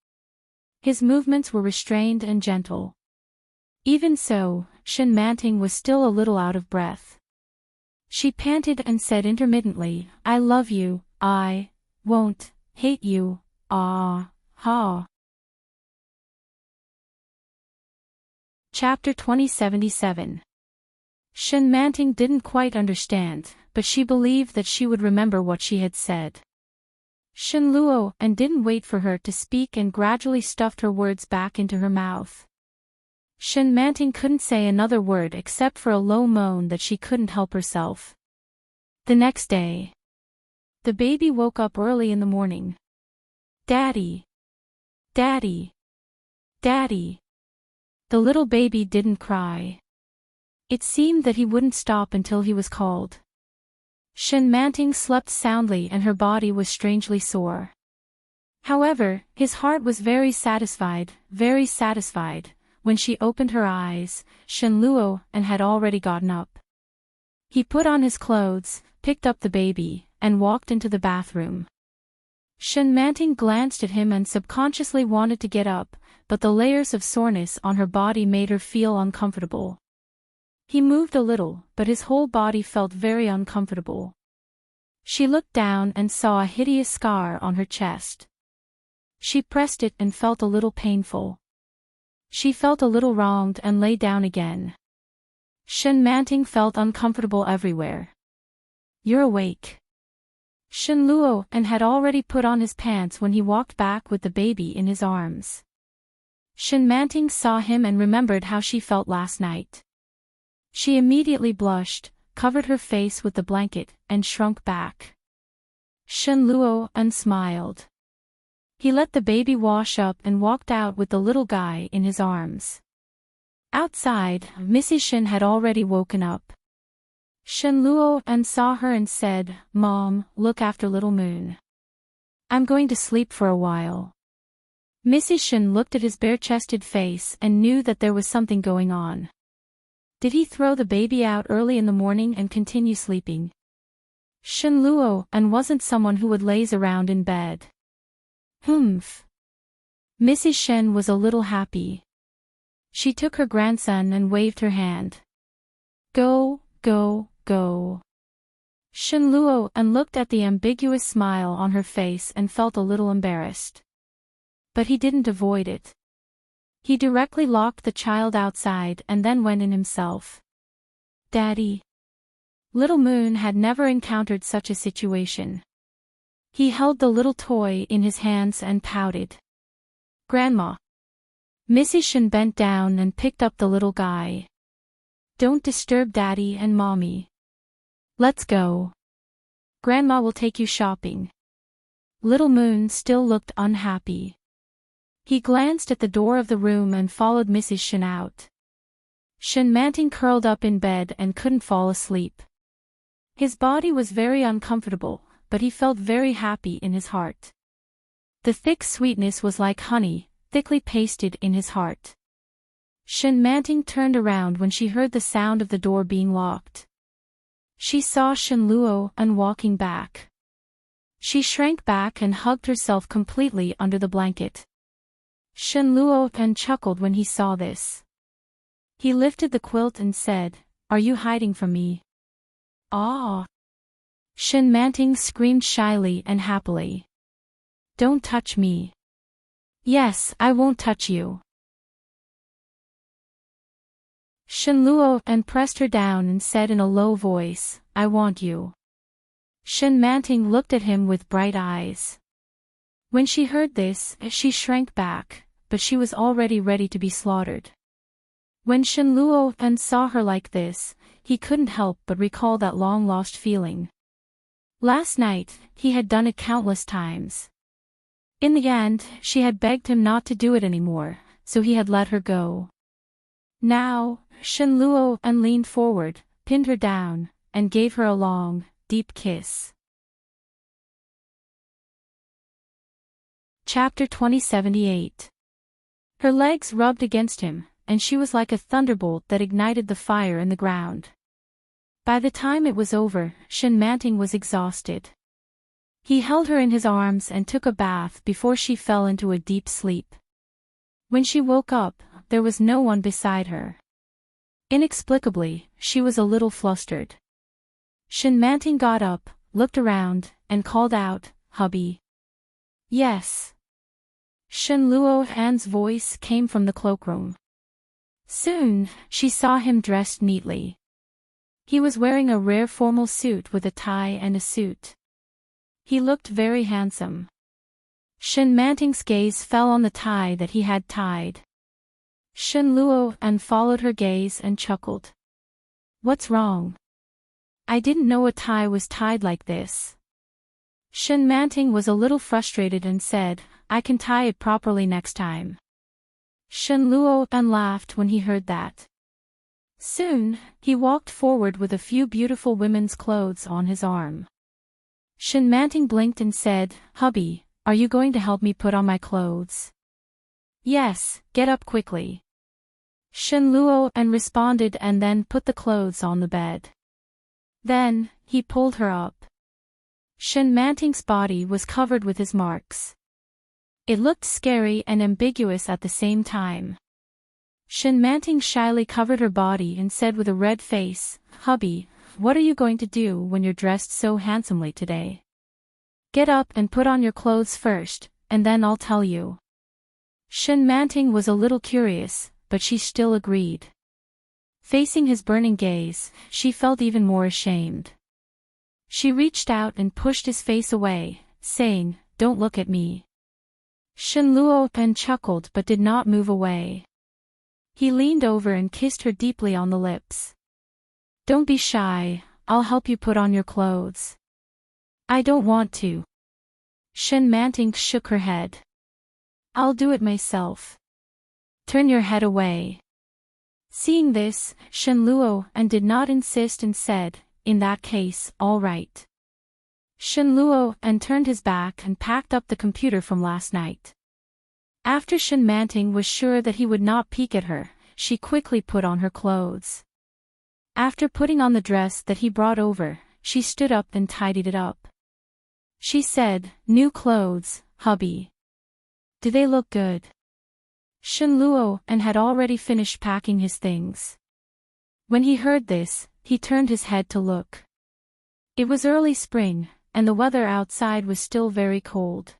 S1: His movements were restrained and gentle. Even so, Shenmanting was still a little out of breath. She panted and said intermittently, I love you, I won't hate you, ah, ha. Chapter 2077. Shenmanting didn't quite understand, but she believed that she would remember what she had said. Shenluo didn't wait for her to speak and gradually stuffed her words back into her mouth. Shenmanting couldn't say another word except for a low moan that she couldn't help herself. The next day. The baby woke up early in the morning. Daddy. Daddy! Daddy! The little baby didn't cry. It seemed that he wouldn't stop until he was called. Enchanting slept soundly and her body was strangely sore. However, his heart was very satisfied, when she opened her eyes. Enchanting had already gotten up. He put on his clothes, picked up the baby, and walked into the bathroom. Enchanting glanced at him and subconsciously wanted to get up, but the layers of soreness on her body made her feel uncomfortable. He moved a little, but his whole body felt very uncomfortable. She looked down and saw a hideous scar on her chest. She pressed it and felt a little painful. She felt a little wronged and lay down again. Enchanting felt uncomfortable everywhere. You're awake. Enchanting had already put on his pants when he walked back with the baby in his arms. Enchanting saw him and remembered how she felt last night. She immediately blushed, covered her face with the blanket, and shrunk back. Enchanting smiled. He let the baby wash up and walked out with the little guy in his arms. Outside, Mrs. Shen had already woken up. Enchanting saw her and said, "Mom, look after little Moon. I'm going to sleep for a while." Mrs. Shen looked at his bare-chested face and knew that there was something going on. Did he throw the baby out early in the morning and continue sleeping? Enchanting wasn't someone who would laze around in bed. Humph. Mrs. Shen was a little happy. She took her grandson and waved her hand. Go, go, go. Enchanting looked at the ambiguous smile on her face and felt a little embarrassed. But he didn't avoid it. He directly locked the child outside and then went in himself. Daddy. Little Moon had never encountered such a situation. He held the little toy in his hands and pouted. Grandma. Mrs. Shen bent down and picked up the little guy. Don't disturb Daddy and Mommy. Let's go. Grandma will take you shopping. Little Moon still looked unhappy. He glanced at the door of the room and followed Mrs. Shen out. Enchanting curled up in bed and couldn't fall asleep. His body was very uncomfortable, but he felt very happy in his heart. The thick sweetness was like honey, thickly pasted in his heart. Enchanting turned around when she heard the sound of the door being locked. She saw Enchanting walking back. She shrank back and hugged herself completely under the blanket. Enchanting chuckled when he saw this. He lifted the quilt and said, "Are you hiding from me?" "Ah!" Enchanting screamed shyly and happily. "Don't touch me." "Yes, I won't touch you." Enchanting pressed her down and said in a low voice, "I want you." Enchanting looked at him with bright eyes. When she heard this, she shrank back, but she was already ready to be slaughtered. When Enchanting saw her like this, he couldn't help but recall that long-lost feeling. Last night, he had done it countless times. In the end, she had begged him not to do it anymore, so he had let her go. Now, Enchanting leaned forward, pinned her down, and gave her a long, deep kiss. Chapter 2078. Her legs rubbed against him, and she was like a thunderbolt that ignited the fire in the ground. By the time it was over, Enchanting was exhausted. He held her in his arms and took a bath before she fell into a deep sleep. When she woke up, there was no one beside her. Inexplicably, she was a little flustered. Enchanting got up, looked around, and called out, "Hubby." "Yes." Enchanting's voice came from the cloakroom. Soon, she saw him dressed neatly. He was wearing a rare formal suit with a tie and a suit. He looked very handsome. Enchanting's gaze fell on the tie that he had tied. Enchanting followed her gaze and chuckled. "What's wrong? I didn't know a tie was tied like this." Shen Manting was a little frustrated and said, I can tie it properly next time. Shen Luo laughed when he heard that. Soon, he walked forward with a few beautiful women's clothes on his arm. Shen Manting blinked and said, Hubby, are you going to help me put on my clothes? Yes, get up quickly. Shen Luo responded and then put the clothes on the bed. Then, he pulled her up. Shen Manting's body was covered with his marks. It looked scary and ambiguous at the same time. Shen Manting shyly covered her body and said with a red face, Hubby, what are you going to do when you're dressed so handsomely today? Get up and put on your clothes first, and then I'll tell you. Shen Manting was a little curious, but she still agreed. Facing his burning gaze, she felt even more ashamed. She reached out and pushed his face away, saying, Don't look at me. Shen Luo chuckled but did not move away. He leaned over and kissed her deeply on the lips. Don't be shy, I'll help you put on your clothes. I don't want to. Shen Manting shook her head. I'll do it myself. Turn your head away. Seeing this, Shen Luo did not insist and said, In that case, all right. Shen Luo turned his back and packed up the computer from last night. After Shen Manting was sure that he would not peek at her, she quickly put on her clothes. After putting on the dress that he brought over, she stood up and tidied it up. She said, New clothes, hubby. Do they look good? Shen Luo had already finished packing his things. When he heard this, he turned his head to look. It was early spring, and the weather outside was still very cold.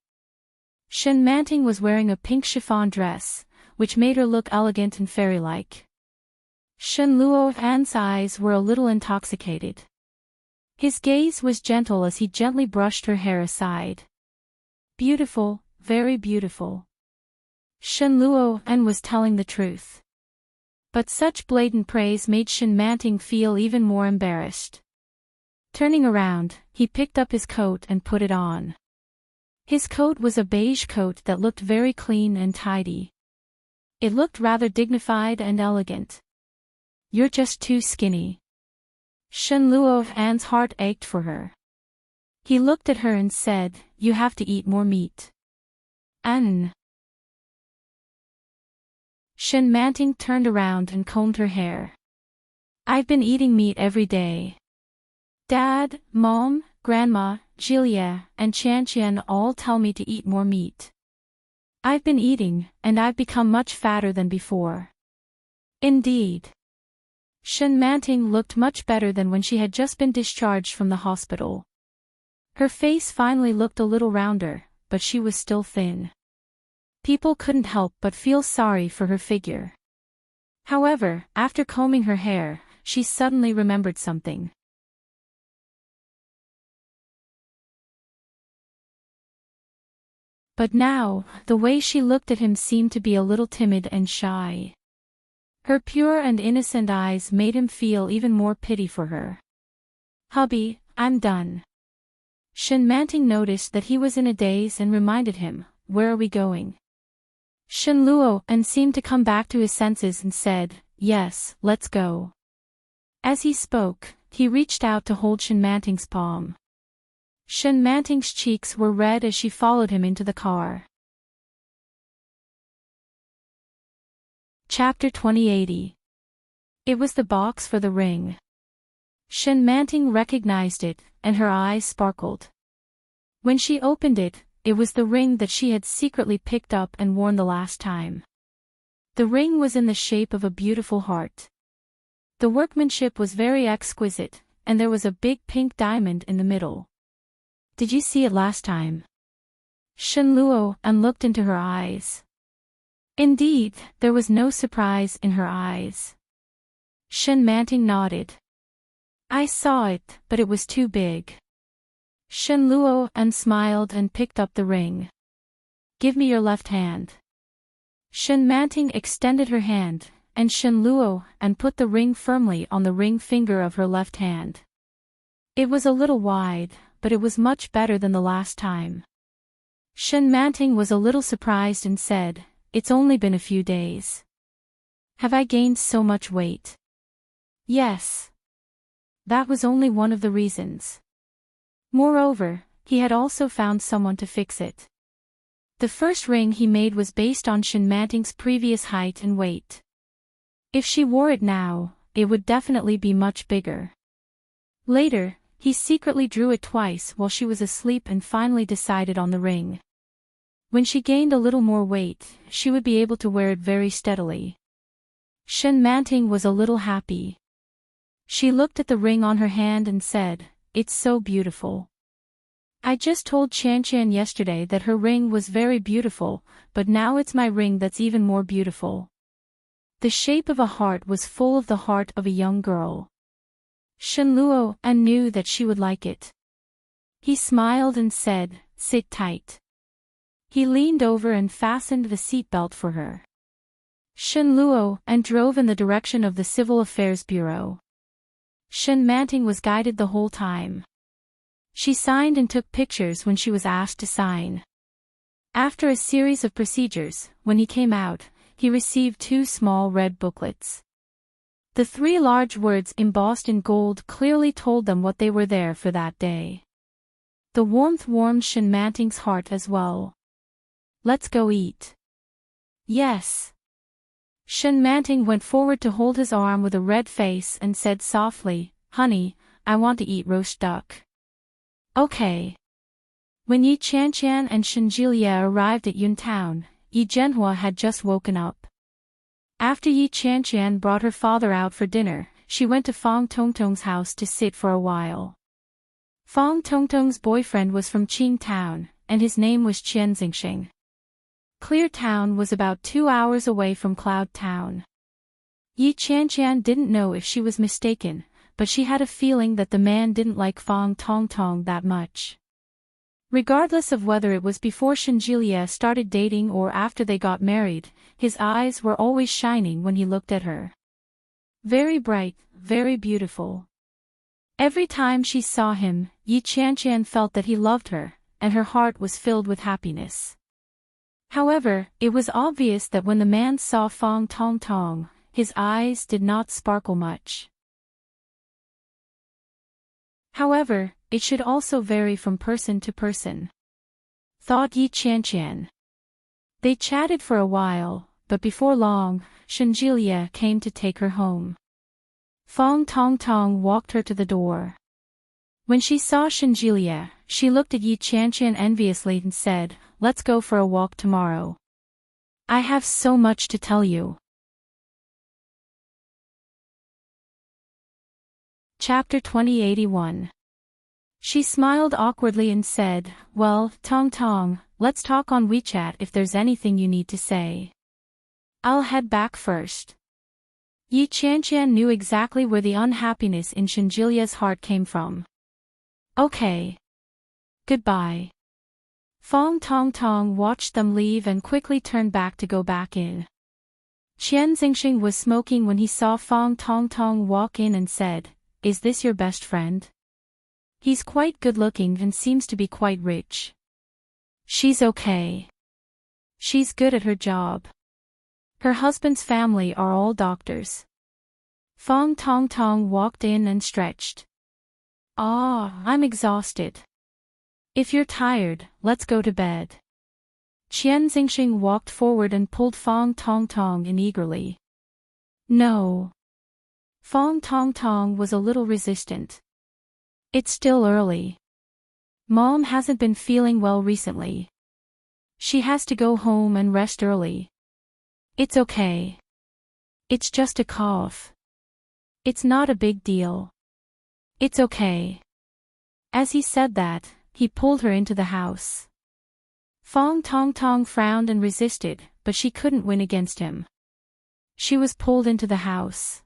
S1: Shen Manting was wearing a pink chiffon dress, which made her look elegant and fairy-like. Shen Luo's eyes were a little intoxicated. His gaze was gentle as he gently brushed her hair aside. Beautiful, very beautiful. Shen Luo was telling the truth. But such blatant praise made Shen Manting feel even more embarrassed. Turning around, he picked up his coat and put it on. His coat was a beige coat that looked very clean and tidy. It looked rather dignified and elegant. You're just too skinny. Shen Luo's heart ached for her. He looked at her and said, You have to eat more meat. Shen Manting turned around and combed her hair. I've been eating meat every day. Dad, Mom, Grandma, Julia, and Qian all tell me to eat more meat. I've been eating, and I've become much fatter than before. Indeed. Shen Manting looked much better than when she had just been discharged from the hospital. Her face finally looked a little rounder, but she was still thin. People couldn't help but feel sorry for her figure. However, after combing her hair, she suddenly remembered something. But now, the way she looked at him seemed to be a little timid and shy. Her pure and innocent eyes made him feel even more pity for her. Hubby, I'm done. Shen Manting noticed that he was in a daze and reminded him, Where are we going? Shen Luo seemed to come back to his senses and said, Yes, let's go. As he spoke, he reached out to hold Shen Manting's palm. Shen Manting's cheeks were red as she followed him into the car. Chapter 2080. It was the box for the ring. Shen Manting recognized it, and her eyes sparkled. When she opened it, it was the ring that she had secretly picked up and worn the last time. The ring was in the shape of a beautiful heart. The workmanship was very exquisite, and there was a big pink diamond in the middle. Did you see it last time? Shen Luo looked into her eyes. Indeed, there was no surprise in her eyes. Shen Manting nodded. I saw it, but it was too big. Shen Luo smiled and picked up the ring. Give me your left hand. Shen Manting extended her hand, and Shen Luo put the ring firmly on the ring finger of her left hand. It was a little wide, but it was much better than the last time. Enchanting was a little surprised and said, "It's only been a few days. Have I gained so much weight?" Yes. That was only one of the reasons. Moreover, he had also found someone to fix it. The first ring he made was based on Encanting's previous height and weight. If she wore it now, it would definitely be much bigger. Later, he secretly drew it twice while she was asleep and finally decided on the ring. When she gained a little more weight, she would be able to wear it very steadily. Enchanting was a little happy. She looked at the ring on her hand and said, "It's so beautiful. I just told Chan yesterday that her ring was very beautiful, but now it's my ring that's even more beautiful." The shape of a heart was full of the heart of a young girl. Shenluo and knew that she would like it. He smiled and said, "Sit tight." He leaned over and fastened the seatbelt for her. Shenluo and drove in the direction of the Civil Affairs Bureau. Enchanting was guided the whole time. She signed and took pictures when she was asked to sign. After a series of procedures, when he came out, he received 2 small red booklets. The 3 large words embossed in gold clearly told them what they were there for that day. The warmth warmed Enchanting's heart as well. "Let's go eat." "Yes." Enchanting went forward to hold his arm with a red face and said softly, "Honey, I want to eat roast duck." "Okay." When Yi Qianqian and Shenjilia arrived at Yuntown, Yi Zhenhua had just woken up. After Yi Qianqian brought her father out for dinner, she went to Fang Tongtong's house to sit for a while. Fang Tongtong's boyfriend was from Qing Town, and his name was Qian Xingxing. Clear Town was about 2 hours away from Cloud Town. Yi Qianqian didn't know if she was mistaken, but she had a feeling that the man didn't like Fang Tongtong that much. Regardless of whether it was before Shenjilia started dating or after they got married, his eyes were always shining when he looked at her. Very bright, very beautiful. Every time she saw him, Yi Qianqian felt that he loved her, and her heart was filled with happiness. However, it was obvious that when the man saw Fang Tongtong, his eyes did not sparkle much. However, it should also vary from person to person, thought Yi Qianqian. They chatted for a while, but before long, Shenjilia came to take her home. Fang Tongtong walked her to the door. When she saw Shenjilia, she looked at Yi Qianqian enviously and said, "Let's go for a walk tomorrow. I have so much to tell you." Chapter 2081. She smiled awkwardly and said, "Well, Tong, let's talk on WeChat if there's anything you need to say. I'll head back first." Yi Qianqian knew exactly where the unhappiness in Shenjilia's heart came from. "Okay. Goodbye." Fang Tongtong watched them leave and quickly turned back to go back in. Qian Xingxing was smoking when he saw Fang Tongtong walk in and said, "Is this your best friend? He's quite good-looking and seems to be quite rich." "She's okay. She's good at her job. Her husband's family are all doctors." Fang Tongtong walked in and stretched. I'm exhausted. If you're tired, let's go to bed." Qian Xingxing walked forward and pulled Fang Tongtong in eagerly. "No." Fang Tongtong was a little resistant. "It's still early. Mom hasn't been feeling well recently. She has to go home and rest early." "It's okay. It's just a cough. It's not a big deal. It's okay." As he said that, he pulled her into the house. Fang Tongtong frowned and resisted, but she couldn't win against him. She was pulled into the house.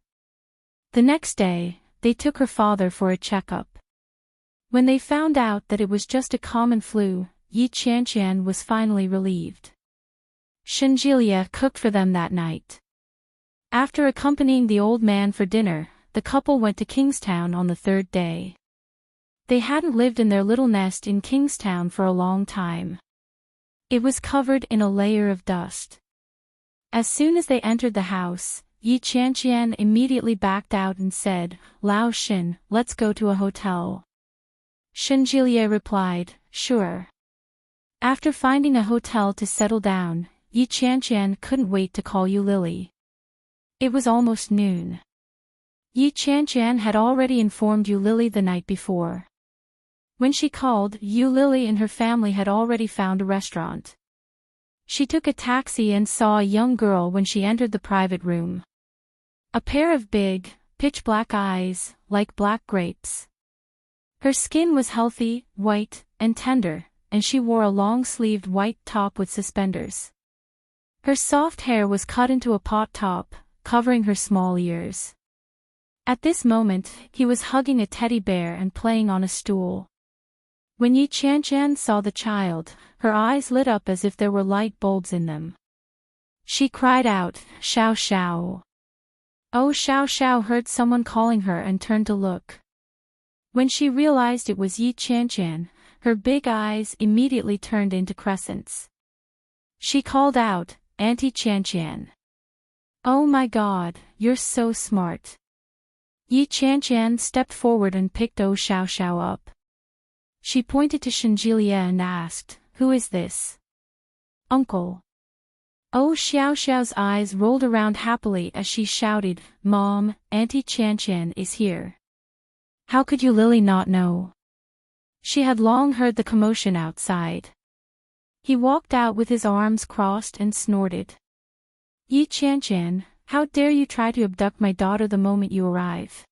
S1: The next day, they took her father for a checkup. When they found out that it was just a common flu, Yi Qianqian was finally relieved. Shenjilia cooked for them that night. After accompanying the old man for dinner, the couple went to Kingstown on the 3rd day. They hadn't lived in their little nest in Kingstown for a long time. It was covered in a layer of dust. As soon as they entered the house, Yi Qianqian immediately backed out and said, "Lao Shin, let's go to a hotel." Shenjilie replied, "Sure." After finding a hotel to settle down, Yi Qianqian couldn't wait to call Yu Lily. It was almost noon. Yi Qianqian had already informed Yu Lily the night before. When she called, Yu Lily and her family had already found a restaurant. She took a taxi and saw a young girl when she entered the private room. A pair of big, pitch-black eyes, like black grapes. Her skin was healthy, white, and tender, and she wore a long-sleeved white top with suspenders. Her soft hair was cut into a pot top, covering her small ears. At this moment, he was hugging a teddy bear and playing on a stool. When Yi Qianqian saw the child, her eyes lit up as if there were light bulbs in them. She cried out, "Xiao Xiao." Oh, Xiao Xiao heard someone calling her and turned to look. When she realized it was Yi Qianqian, her big eyes immediately turned into crescents. She called out, "Auntie Qianqian. Oh my God, you're so smart." Yi Qianqian stepped forward and picked Oh Xiao Xiao up. She pointed to Shenjilie and asked, "Who is this?" "Uncle." Oh Xiao Xiao's eyes rolled around happily as she shouted, "Mom, Auntie Qianqian is here." How could you Lily not know? She had long heard the commotion outside. He walked out with his arms crossed and snorted. "Yi Qianqian, how dare you try to abduct my daughter the moment you arrive?"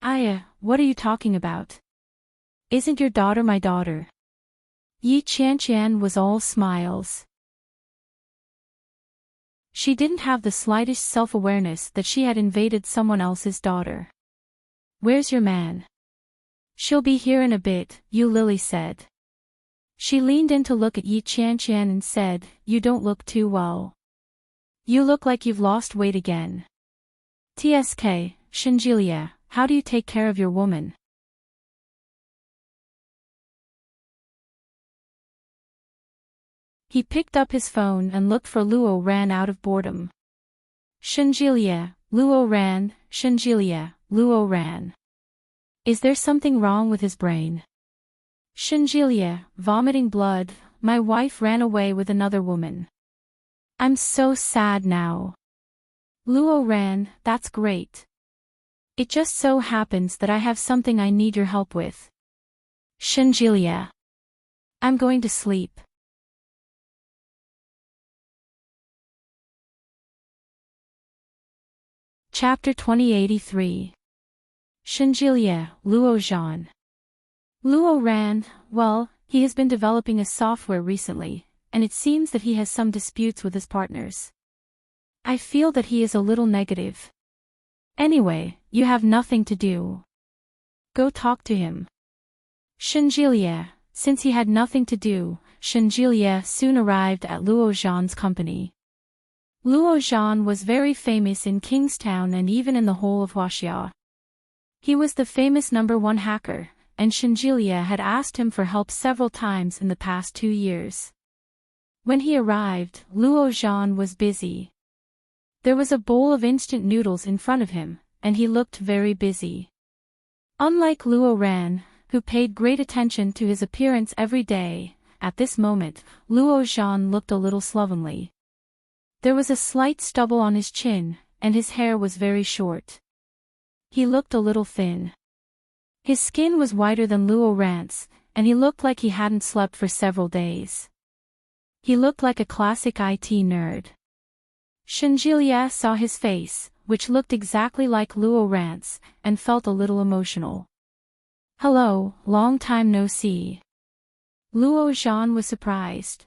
S1: "Aya, what are you talking about? Isn't your daughter my daughter?" Yi Qianqian was all smiles. She didn't have the slightest self-awareness that she had invaded someone else's daughter. "Where's your man?" "She'll be here in a bit," Yu Lily said. She leaned in to look at Yi Qianqian and said, "You don't look too well. You look like you've lost weight again." "TSK, Shenjilie, how do you take care of your woman?" He picked up his phone and looked for Luo Ran out of boredom. "Shenjilie, Luo Ran, Shenjilie, Luo Ran. Is there something wrong with his brain?" "Shenjilie, vomiting blood, my wife ran away with another woman. I'm so sad now." "Luo Ran, that's great. It just so happens that I have something I need your help with." "Shenjilie. I'm going to sleep." Chapter 2083. Shenjilie, Luo Zhan. Luo Ran, well, he has been developing a software recently, and it seems that he has some disputes with his partners. I feel that he is a little negative. Anyway, you have nothing to do. Go talk to him. Shenjilie, since he had nothing to do, Shenjilie soon arrived at Luo Zhan's company. Luo Zhan was very famous in Kingstown and even in the whole of Huaxia. He was the famous #1 hacker, and Shenjilie had asked him for help several times in the past 2 years. When he arrived, Luo Zhan was busy. There was a bowl of instant noodles in front of him, and he looked very busy. Unlike Luo Ran, who paid great attention to his appearance every day, at this moment, Luo Zhan looked a little slovenly. There was a slight stubble on his chin, and his hair was very short. He looked a little thin. His skin was whiter than Luo Ran's, and he looked like he hadn't slept for several days. He looked like a classic IT nerd. Shenjilie saw his face, which looked exactly like Luo Ran's, and felt a little emotional. "Hello, long time no see." Luo Zhan was surprised.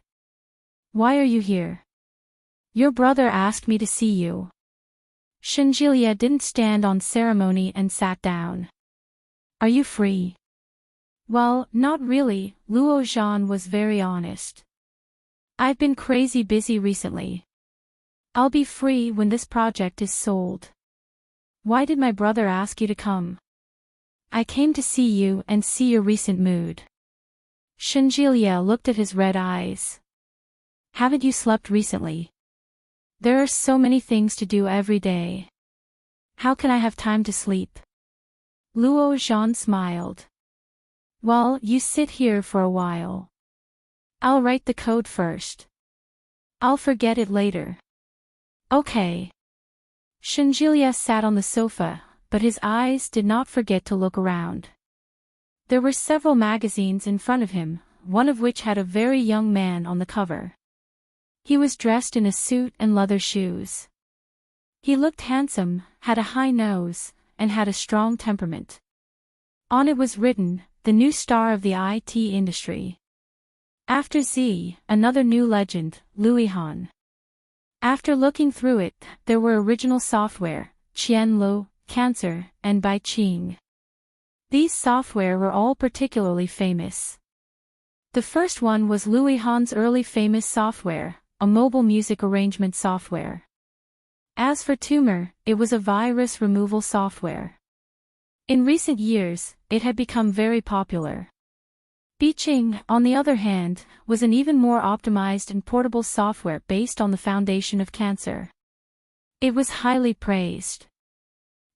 S1: "Why are you here?" "Your brother asked me to see you." Shenjilie didn't stand on ceremony and sat down. "Are you free?" "Well, not really," Luo Zhan was very honest. "I've been crazy busy recently. I'll be free when this project is sold." "Why did my brother ask you to come?" I came to see you and see your recent mood. Shenjilia looked at his red eyes. Haven't you slept recently? There are so many things to do every day. How can I have time to sleep? Luo Zhan smiled. Well, you sit here for a while. I'll write the code first. I'll forget it later. Okay. Shenjilia sat on the sofa, but his eyes did not forget to look around. There were several magazines in front of him, one of which had a very young man on the cover. He was dressed in a suit and leather shoes. He looked handsome, had a high nose, and had a strong temperament. On it was written, the new star of the IT industry. After Z, another new legend, Louis Han. After looking through it, there were original software, Qianlu, Cancer, and Bai Qing. These software were all particularly famous. The first one was Louis Han's early famous software, a mobile music arrangement software. As for Tumor, it was a virus removal software. In recent years, it had become very popular. Biqing, on the other hand, was an even more optimized and portable software based on the foundation of Cancer. It was highly praised.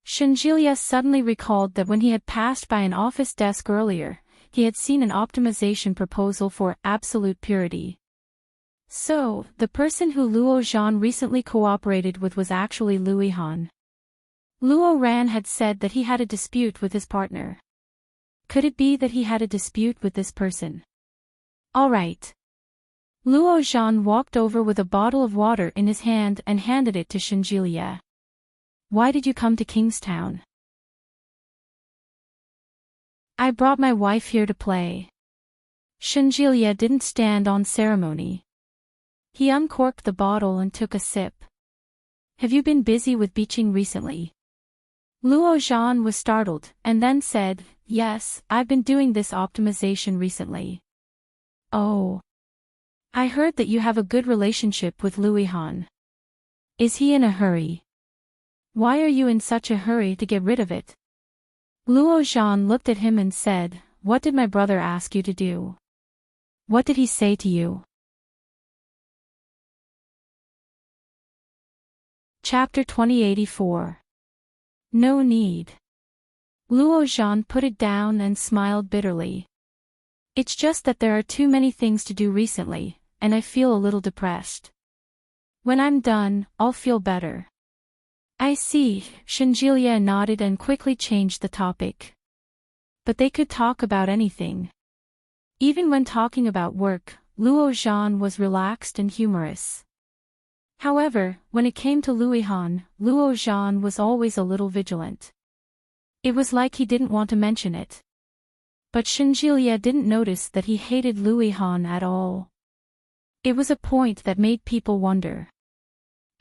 S1: Shenjilia suddenly recalled that when he had passed by an office desk earlier, he had seen an optimization proposal for absolute purity. So, the person who Luo Zhan recently cooperated with was actually Louis Han. Luo Ran had said that he had a dispute with his partner. Could it be that he had a dispute with this person? All right. Luo Zhan walked over with a bottle of water in his hand and handed it to Shenjilia. Why did you come to Kingstown? I brought my wife here to play. Shenjilia didn't stand on ceremony. He uncorked the bottle and took a sip. Have you been busy with Biqing recently? Luo Zhan was startled, and then said, yes, I've been doing this optimization recently. Oh. I heard that you have a good relationship with Louis Han. Is he in a hurry? Why are you in such a hurry to get rid of it? Luo Zhan looked at him and said, what did my brother ask you to do? What did he say to you? Chapter 2084. No need. Luo Zhan put it down and smiled bitterly. It's just that there are too many things to do recently, and I feel a little depressed. When I'm done, I'll feel better. I see, Shenjilia nodded and quickly changed the topic. But they could talk about anything. Even when talking about work, Luo Zhan was relaxed and humorous. However, when it came to Louis Han, Luo Zhan was always a little vigilant. It was like he didn't want to mention it. But Shenjilia didn't notice that he hated Louis Han at all. It was a point that made people wonder.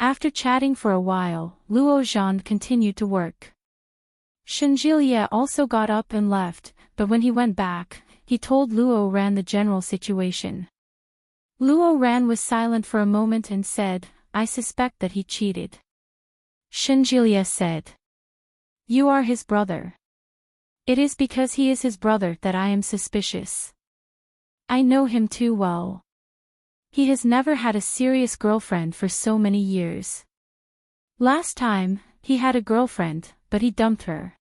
S1: After chatting for a while, Luo Zhan continued to work. Shenjilia also got up and left, but when he went back, he told Luo Ran the general situation. Luo Ran was silent for a moment and said, I suspect that he cheated. Shenjilia said. You are his brother. It is because he is his brother that I am suspicious. I know him too well. He has never had a serious girlfriend for so many years. Last time, he had a girlfriend, but he dumped her.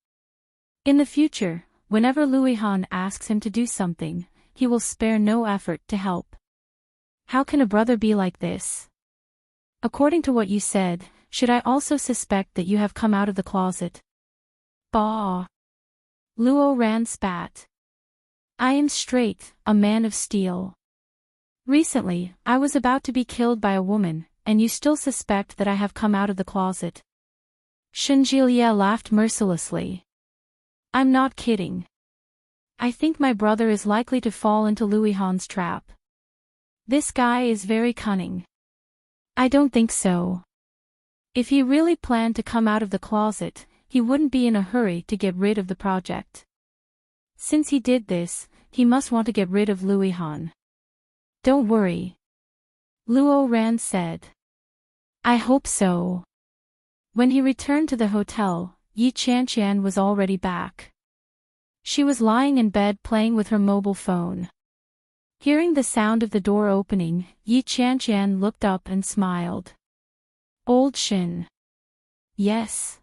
S1: In the future, whenever Louis Han asks him to do something, he will spare no effort to help. How can a brother be like this? According to what you said, should I also suspect that you have come out of the closet? Bah! Luo Ran spat. I am straight, a man of steel. Recently, I was about to be killed by a woman, and you still suspect that I have come out of the closet. Shenjilia laughed mercilessly. I'm not kidding. I think my brother is likely to fall into Louis Han's trap. This guy is very cunning. I don't think so. If he really planned to come out of the closet, he wouldn't be in a hurry to get rid of the project. Since he did this, he must want to get rid of Louis Han. Don't worry. Luo Ran said. I hope so. When he returned to the hotel, Yi Qianqian was already back. She was lying in bed playing with her mobile phone. Hearing the sound of the door opening, Yi Qianqian looked up and smiled. Old Shin. Yes.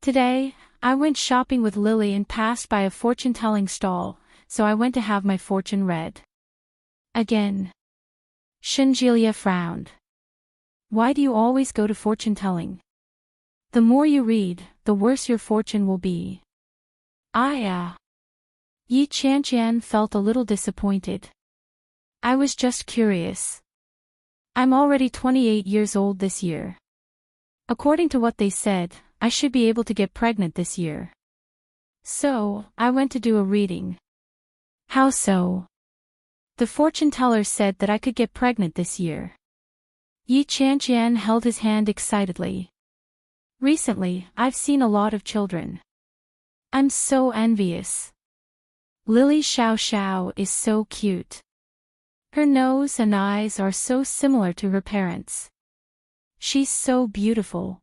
S1: Today, I went shopping with Lily and passed by a fortune-telling stall, so I went to have my fortune read. Again. Shinjilia frowned. Why do you always go to fortune-telling? The more you read, the worse your fortune will be. Yi Qianqian felt a little disappointed. I was just curious. I'm already 28 years old this year. According to what they said, I should be able to get pregnant this year. So, I went to do a reading. How so? The fortune teller said that I could get pregnant this year. Yi Qianqian held his hand excitedly. Recently, I've seen a lot of children. I'm so envious. Lily Xiao Xiao is so cute. Her nose and eyes are so similar to her parents. She's so beautiful.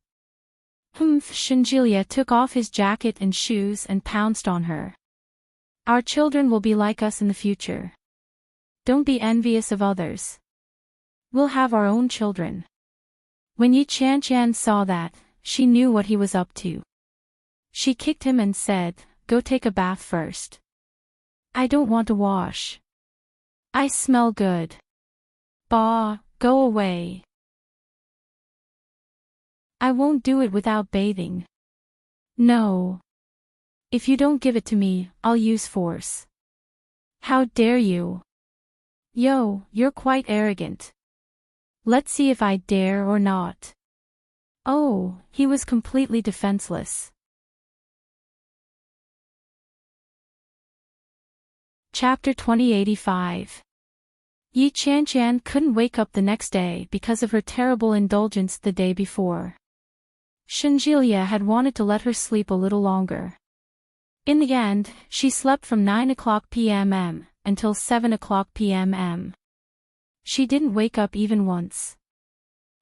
S1: Shinjilia took off his jacket and shoes and pounced on her. Our children will be like us in the future. Don't be envious of others. We'll have our own children. When Yi Qianqian saw that, she knew what he was up to. She kicked him and said, "Go take a bath first." I don't want to wash. I smell good. Bah, go away. I won't do it without bathing. No. If you don't give it to me, I'll use force. How dare you? Yo, you're quite arrogant. Let's see if I dare or not. Oh, he was completely defenseless. Chapter 2085. Yi Qianqian couldn't wake up the next day because of her terrible indulgence the day before. Shinjilia had wanted to let her sleep a little longer. In the end, she slept from 9 p.m. until 7 p.m. She didn't wake up even once.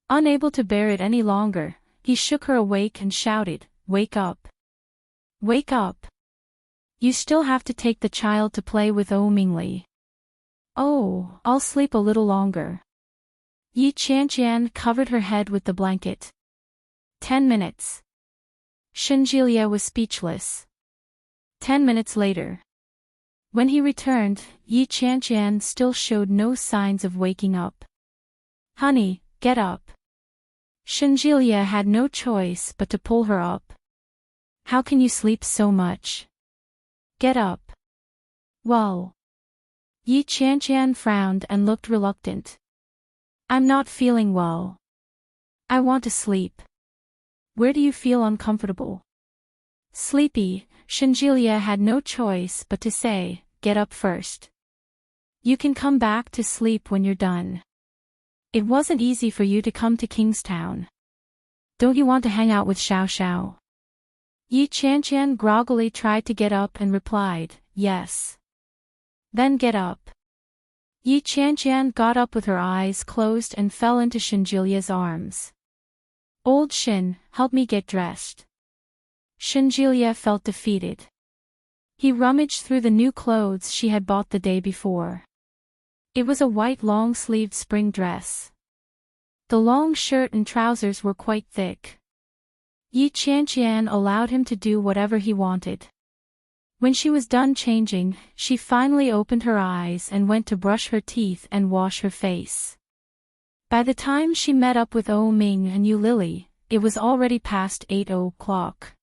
S1: Unable to bear it any longer, he shook her awake and shouted, "Wake up! Wake up! You still have to take the child to play with Mingli." "Oh, I'll sleep a little longer." Yi Qianqian covered her head with the blanket. 10 minutes. Shinjilia was speechless. 10 minutes later. When he returned, Yi Qianqian still showed no signs of waking up. "Honey, get up." Shinjilia had no choice but to pull her up. "How can you sleep so much? Get up." "Well." Yi Qianqian frowned and looked reluctant. "I'm not feeling well. I want to sleep." "Where do you feel uncomfortable?" Sleepy, Shinjilia had no choice but to say, "Get up first. You can come back to sleep when you're done. It wasn't easy for you to come to Kingstown. Don't you want to hang out with Xiao Xiao?" Yi Qianqian groggily tried to get up and replied, "Yes." "Then get up." Yi Qianqian got up with her eyes closed and fell into Shinjilia's arms. "Old Shin, help me get dressed." Shinjilia felt defeated. He rummaged through the new clothes she had bought the day before. It was a white long-sleeved spring dress. The long shirt and trousers were quite thick. Yi Qianqian allowed him to do whatever he wanted. When she was done changing, she finally opened her eyes and went to brush her teeth and wash her face. By the time she met up with Ming and Yu Lily, it was already past 8 o'clock.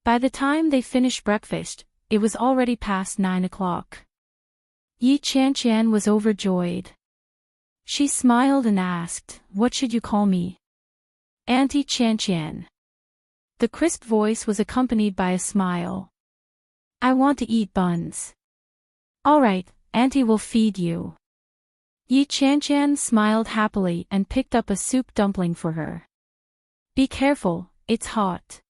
S1: By the time they finished breakfast, it was already past 9 o'clock. Yi Qianqian was overjoyed. She smiled and asked, "What should you call me?" "Auntie Qianqian." The crisp voice was accompanied by a smile. "I want to eat buns." "All right, Auntie will feed you." Yi Qianqian smiled happily and picked up a soup dumpling for her. "Be careful, it's hot."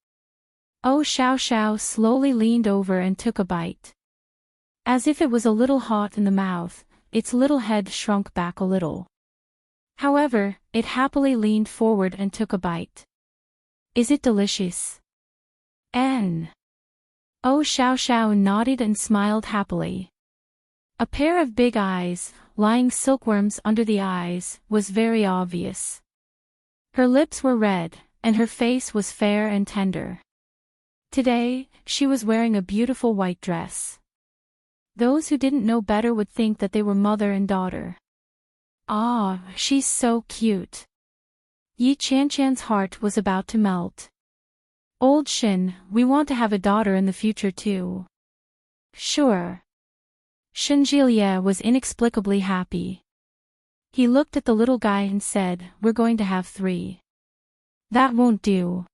S1: Xiao Xiao slowly leaned over and took a bite. As if it was a little hot in the mouth, its little head shrunk back a little. However, it happily leaned forward and took a bite. "Is it delicious?" Oh Xiao Xiao nodded and smiled happily. A pair of big eyes, lying silkworms under the eyes, was very obvious. Her lips were red, and her face was fair and tender. Today, she was wearing a beautiful white dress. Those who didn't know better would think that they were mother and daughter. Ah, she's so cute. Yi Qianqian's heart was about to melt. Old Shin, we want to have a daughter in the future too. Sure. Shin Jilie was inexplicably happy. He looked at the little guy and said, "We're going to have 3. That won't do.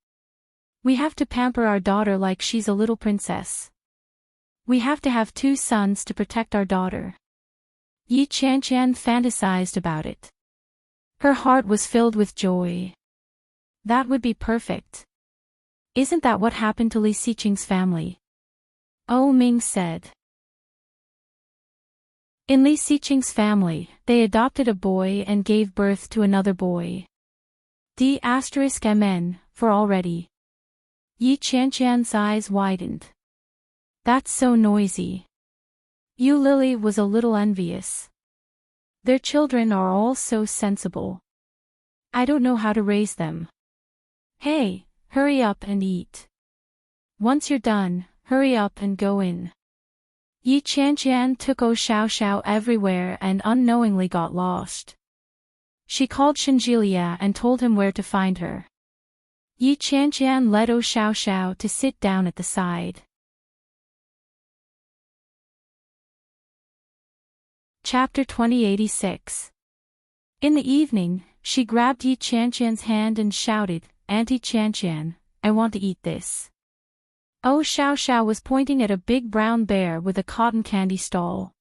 S1: We have to pamper our daughter like she's a little princess. We have to have 2 sons to protect our daughter." Yi Qianqian fantasized about it. Her heart was filled with joy. That would be perfect. Isn't that what happened to Li Xiqing's family? Oh Ming said. In Li Xiqing's family, they adopted a boy and gave birth to another boy. D*mn, for already. Yi Qianqian's eyes widened. That's so noisy. Yu Lily was a little envious. Their children are all so sensible. I don't know how to raise them. Hey, hurry up and eat. Once you're done, hurry up and go in. Yi Qianqian took Oh Xiao Xiao everywhere and unknowingly got lost. She called Shin Jilie and told him where to find her. Yi Qianqian led Oh Xiao Xiao to sit down at the side. Chapter 2086. In the evening, she grabbed Yi Qianqian's hand and shouted, "Auntie Qianqian, I want to eat this." Oh Xiao Xiao was pointing at a big brown bear with a cotton candy stall.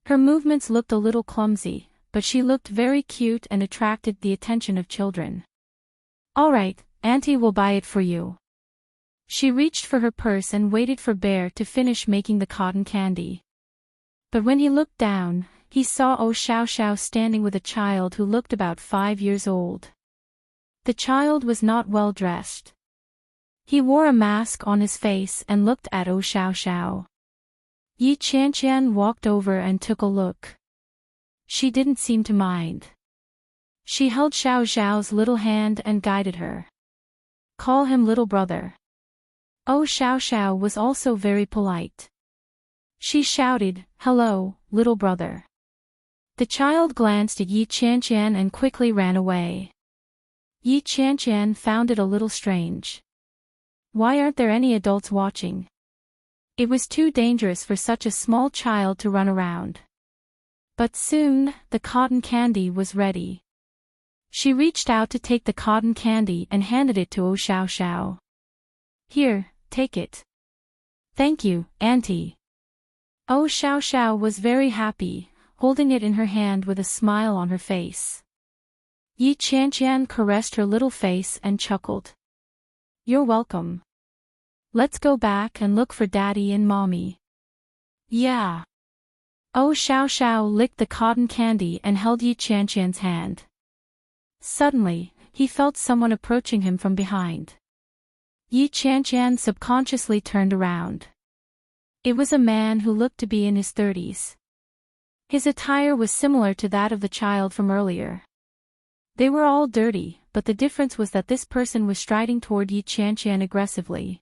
S1: Her movements looked a little clumsy, but she looked very cute and attracted the attention of children. "All right, Auntie will buy it for you." She reached for her purse and waited for Bear to finish making the cotton candy. But when he looked down, he saw Oh Xiao Xiao standing with a child who looked about 5 years old. The child was not well dressed. He wore a mask on his face and looked at Oh Xiao Xiao. Yi Qianqian walked over and took a look. She didn't seem to mind. She held Xiao Xiao's little hand and guided her. "Call him little brother." Oh Xiao Xiao was also very polite. She shouted, "Hello, little brother." The child glanced at Yi Qianqian and quickly ran away. Yi Qianqian found it a little strange. Why aren't there any adults watching? It was too dangerous for such a small child to run around. But soon, the cotton candy was ready. She reached out to take the cotton candy and handed it to Oh Xiao Xiao. "Here, take it." "Thank you, Auntie." Oh Xiao Xiao was very happy, holding it in her hand with a smile on her face. Yi Qianqian caressed her little face and chuckled. "You're welcome. Let's go back and look for Daddy and Mommy." "Yeah." Oh Xiao Xiao licked the cotton candy and held Yi Qianqian's hand. Suddenly, he felt someone approaching him from behind. Yi Qianqian subconsciously turned around. It was a man who looked to be in his 30s. His attire was similar to that of the child from earlier. They were all dirty, but the difference was that this person was striding toward Yi Qianqian aggressively.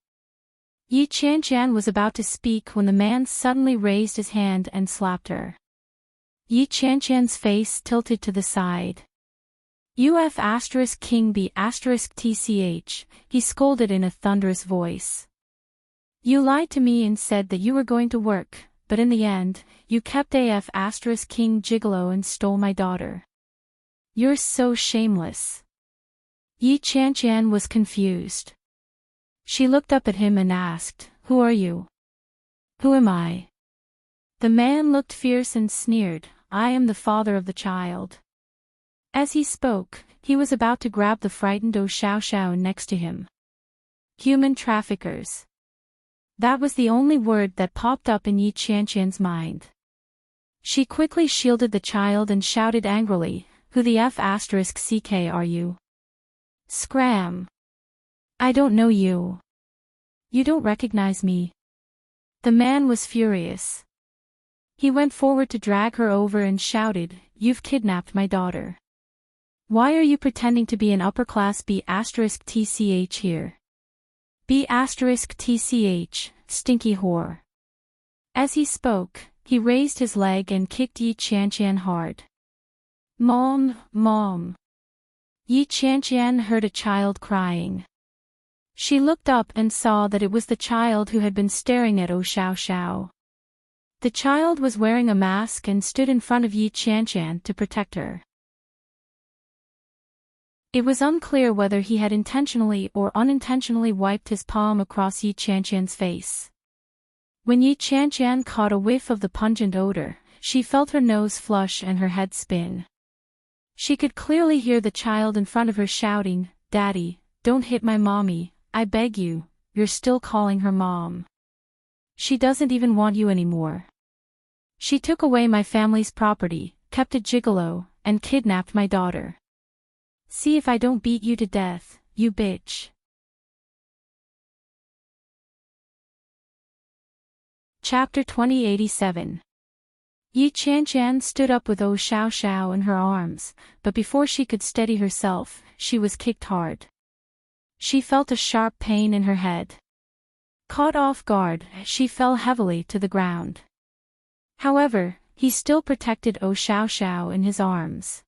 S1: Yi Qianqian was about to speak when the man suddenly raised his hand and slapped her. Yi Qianqian's face tilted to the side. King B *tch, he scolded in a thunderous voice. "You lied to me and said that you were going to work, but in the end, you kept King Gigolo and stole my daughter. You're so shameless." Yi Qianqian was confused. She looked up at him and asked, "Who are you?" "Who am I?" The man looked fierce and sneered, "I am the father of the child." As he spoke, he was about to grab the frightened Oh Xiao Xiao next to him. Human traffickers. That was the only word that popped up in Yi Qianqian's mind. She quickly shielded the child and shouted angrily, "Who the *ck are you?" "Scram! I don't know you. You don't recognize me. The man was furious. He went forward to drag her over and shouted, "You've kidnapped my daughter. Why are you pretending to be an upper-class B*TCH here? B*TCH, stinky whore." As he spoke, he raised his leg and kicked Yi Qianqian hard. "Mom, Mom." Yi Qianqian heard a child crying. She looked up and saw that it was the child who had been staring at Xiao Xiao. The child was wearing a mask and stood in front of Yi Qianqian to protect her. It was unclear whether he had intentionally or unintentionally wiped his palm across Yi Qianqian's face. When Yi Qianqian caught a whiff of the pungent odor, she felt her nose flush and her head spin. She could clearly hear the child in front of her shouting, "Daddy, don't hit my mommy, I beg you." "You're still calling her mom. She doesn't even want you anymore. She took away my family's property, kept a gigolo, and kidnapped my daughter. See if I don't beat you to death, you bitch." Chapter 2087. Yi Qianqian stood up with Xiao Xiao in her arms, but before she could steady herself, she was kicked hard. She felt a sharp pain in her head. Caught off guard, she fell heavily to the ground. However, he still protected Xiao Xiao in his arms.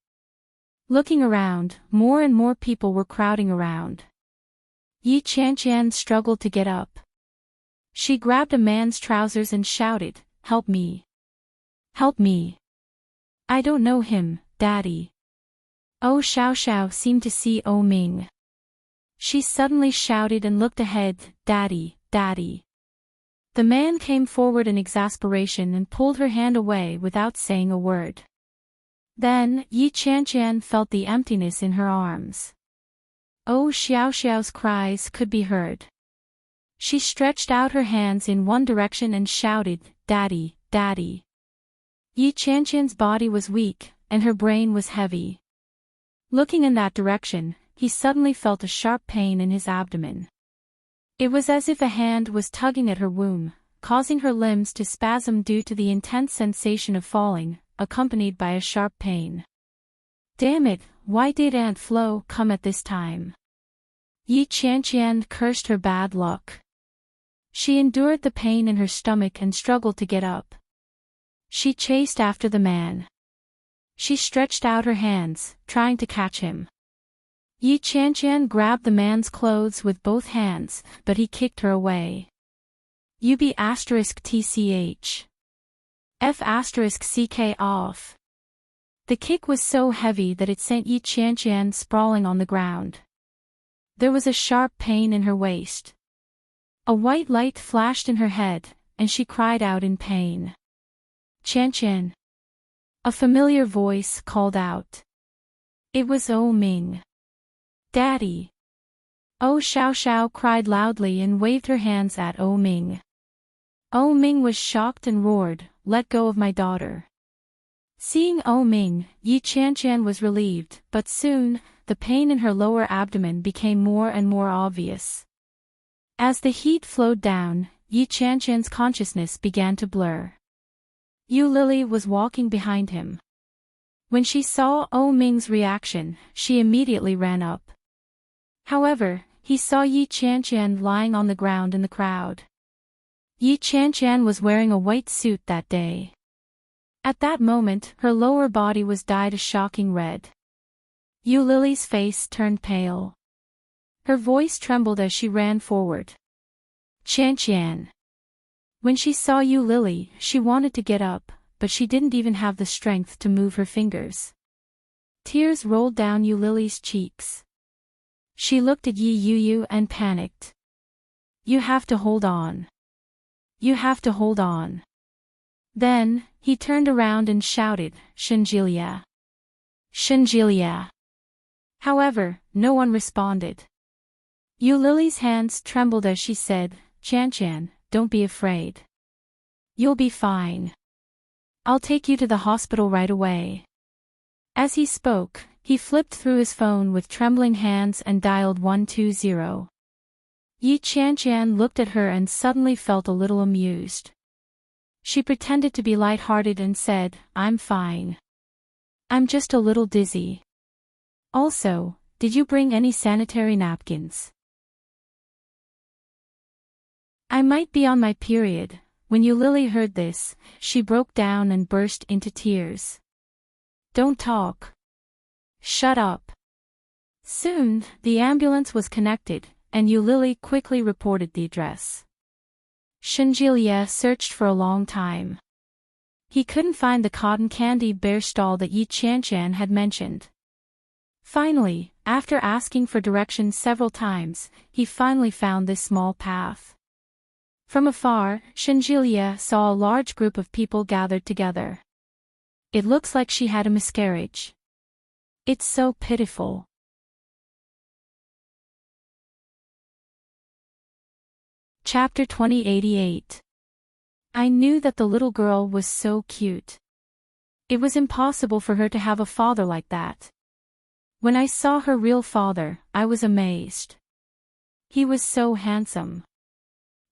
S1: Looking around, more and more people were crowding around. Yi Qianqian struggled to get up. She grabbed a man's trousers and shouted, "Help me! Help me! I don't know him, Daddy." Xiao Xiao seemed to see Ming. She suddenly shouted and looked ahead, "Daddy, Daddy." The man came forward in exasperation and pulled her hand away without saying a word. Then, Yi Qianqian felt the emptiness in her arms. Xiao Xiao's cries could be heard. She stretched out her hands in one direction and shouted, "Daddy, Daddy." Yi Qianqian's body was weak, and her brain was heavy. Looking in that direction, he suddenly felt a sharp pain in his abdomen. It was as if a hand was tugging at her womb, causing her limbs to spasm due to the intense sensation of falling, accompanied by a sharp pain. Damn it, why did Aunt Flo come at this time? Yi Qianqian cursed her bad luck. She endured the pain in her stomach and struggled to get up. She chased after the man. She stretched out her hands, trying to catch him. Yi Qianqian grabbed the man's clothes with both hands, but he kicked her away. UB*TCH. F*CK off. The kick was so heavy that it sent Yi Qianqian sprawling on the ground. There was a sharp pain in her waist. A white light flashed in her head, and she cried out in pain. "Qianqian." A familiar voice called out. It was Ming. "Daddy." Xiao Xiao cried loudly and waved her hands at Ming. Ming was shocked and roared, "Let go of my daughter." Seeing Ming, Yi Qianqian was relieved, but soon, the pain in her lower abdomen became more and more obvious. As the heat flowed down, Yi Qianqian's consciousness began to blur. Yu Lily was walking behind him. When she saw Ming's reaction, she immediately ran up. However, he saw Yi Qianqian lying on the ground in the crowd. Yi Qianqian was wearing a white suit that day. At that moment, her lower body was dyed a shocking red. Yu Lily's face turned pale. Her voice trembled as she ran forward. "Qianqian." When she saw Yu Lily, she wanted to get up, but she didn't even have the strength to move her fingers. Tears rolled down Yu Lily's cheeks. She looked at Yi Yu and panicked. "You have to hold on. You have to hold on." Then, he turned around and shouted, "Shenjilia! Shenjilia!" However, no one responded. Yu Lily's hands trembled as she said, "Qianqian, don't be afraid. You'll be fine. I'll take you to the hospital right away." As he spoke, he flipped through his phone with trembling hands and dialed 120. Yi Qianqian looked at her and suddenly felt a little amused. She pretended to be light-hearted and said, "I'm fine. I'm just a little dizzy. Also, did you bring any sanitary napkins? I might be on my period." When Eulily heard this, she broke down and burst into tears. "Don't talk. Shut up." Soon, the ambulance was connected, and Eulily quickly reported the address. Shenjilia searched for a long time. He couldn't find the cotton candy bear stall that Yi Qianshan had mentioned. Finally, after asking for directions several times, he finally found this small path. From afar, Shenjilia saw a large group of people gathered together. "It looks like she had a miscarriage. It's so pitiful." Chapter 2088. I knew that the little girl was so cute. It was impossible for her to have a father like that. When I saw her real father, I was amazed. He was so handsome.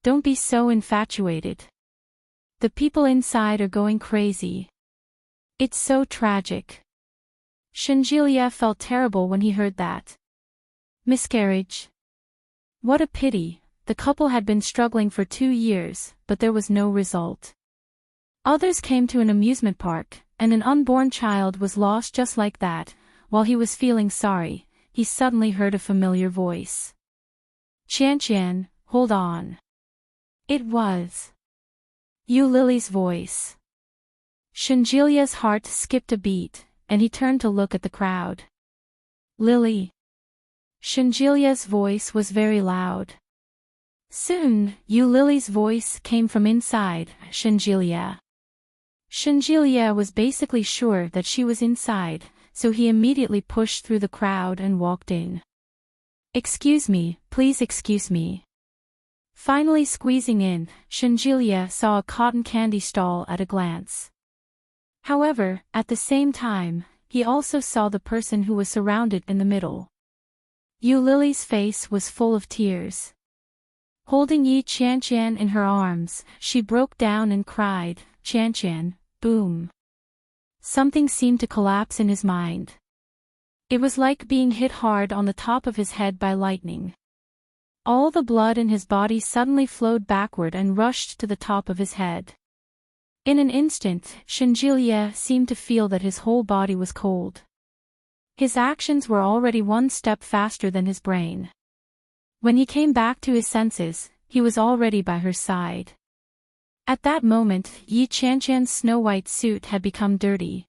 S1: Don't be so infatuated. The people inside are going crazy. It's so tragic. Shenjilia felt terrible when he heard that. Miscarriage. What a pity. The couple had been struggling for 2 years, but there was no result. Others came to an amusement park, and an unborn child was lost just like that. While he was feeling sorry, he suddenly heard a familiar voice. "Qianshan, hold on." It was Eulily's voice. Shenjilia's heart skipped a beat, and he turned to look at the crowd. "Lily." Shenjilia's voice was very loud. Soon, Eulily's voice came from inside Shenjilia. Shenjilia was basically sure that she was inside, so he immediately pushed through the crowd and walked in. "Excuse me, please excuse me." Finally squeezing in, Shenjilia saw a cotton candy stall at a glance. However, at the same time, he also saw the person who was surrounded in the middle. Eulily's face was full of tears. Holding Yi Qianshan in her arms, she broke down and cried, "Qianshan, boom." Something seemed to collapse in his mind. It was like being hit hard on the top of his head by lightning. All the blood in his body suddenly flowed backward and rushed to the top of his head. In an instant, Shenjilia seemed to feel that his whole body was cold. His actions were already one step faster than his brain. When he came back to his senses, he was already by her side. At that moment, Yi Qianshan's snow-white suit had become dirty.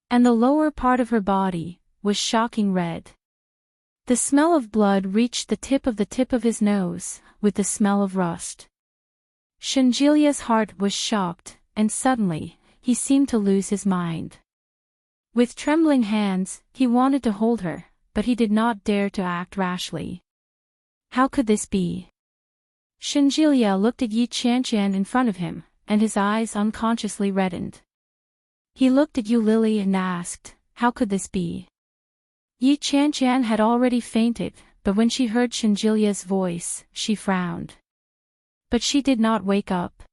S1: And the lower part of her body was shocking red. The smell of blood reached the tip of his nose, with the smell of rust. Shenjilia's heart was shocked, and suddenly, he seemed to lose his mind. With trembling hands, he wanted to hold her, but he did not dare to act rashly. How could this be? Shenjilia looked at Yi Qianshan in front of him, and his eyes unconsciously reddened. He looked at Eulily and asked, "How could this be?" Yi Qianshan had already fainted, but when she heard Shenjilia's voice, she frowned. But she did not wake up.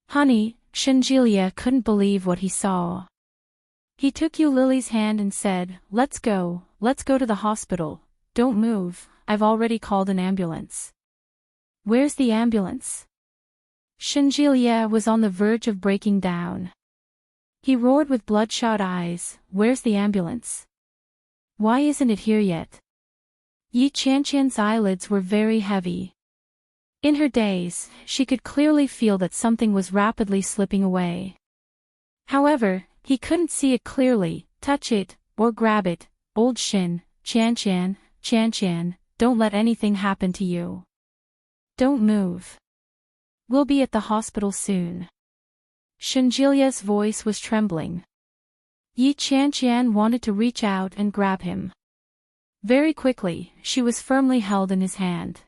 S1: "Honey," Shenjilia couldn't believe what he saw. He took Eulily's hand and said, let's go to the hospital. Don't move, I've already called an ambulance." "Where's the ambulance?" Shenjilia was on the verge of breaking down. He roared with bloodshot eyes, "Where's the ambulance? Why isn't it here yet?" Yi Qianshan's eyelids were very heavy. In her daze, she could clearly feel that something was rapidly slipping away. However, he couldn't see it clearly, touch it, or grab it. "Old Qianshan, don't let anything happen to you. Don't move. We'll be at the hospital soon." Shenjilia's voice was trembling. Yi Qianshan wanted to reach out and grab him. Very quickly, she was firmly held in his hand.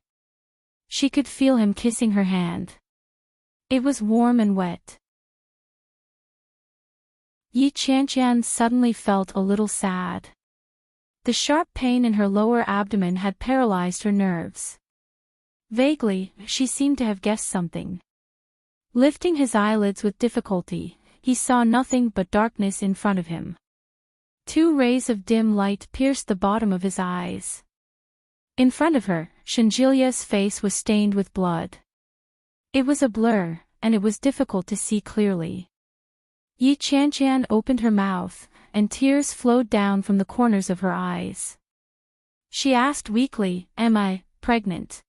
S1: She could feel him kissing her hand. It was warm and wet. Yi Qianshan suddenly felt a little sad. The sharp pain in her lower abdomen had paralyzed her nerves. Vaguely, she seemed to have guessed something. Lifting his eyelids with difficulty, he saw nothing but darkness in front of him. 2 rays of dim light pierced the bottom of his eyes. In front of her, Shanjilia's face was stained with blood. It was a blur, and it was difficult to see clearly. Yi Qianqian opened her mouth, and tears flowed down from the corners of her eyes. She asked weakly, "Am I pregnant?"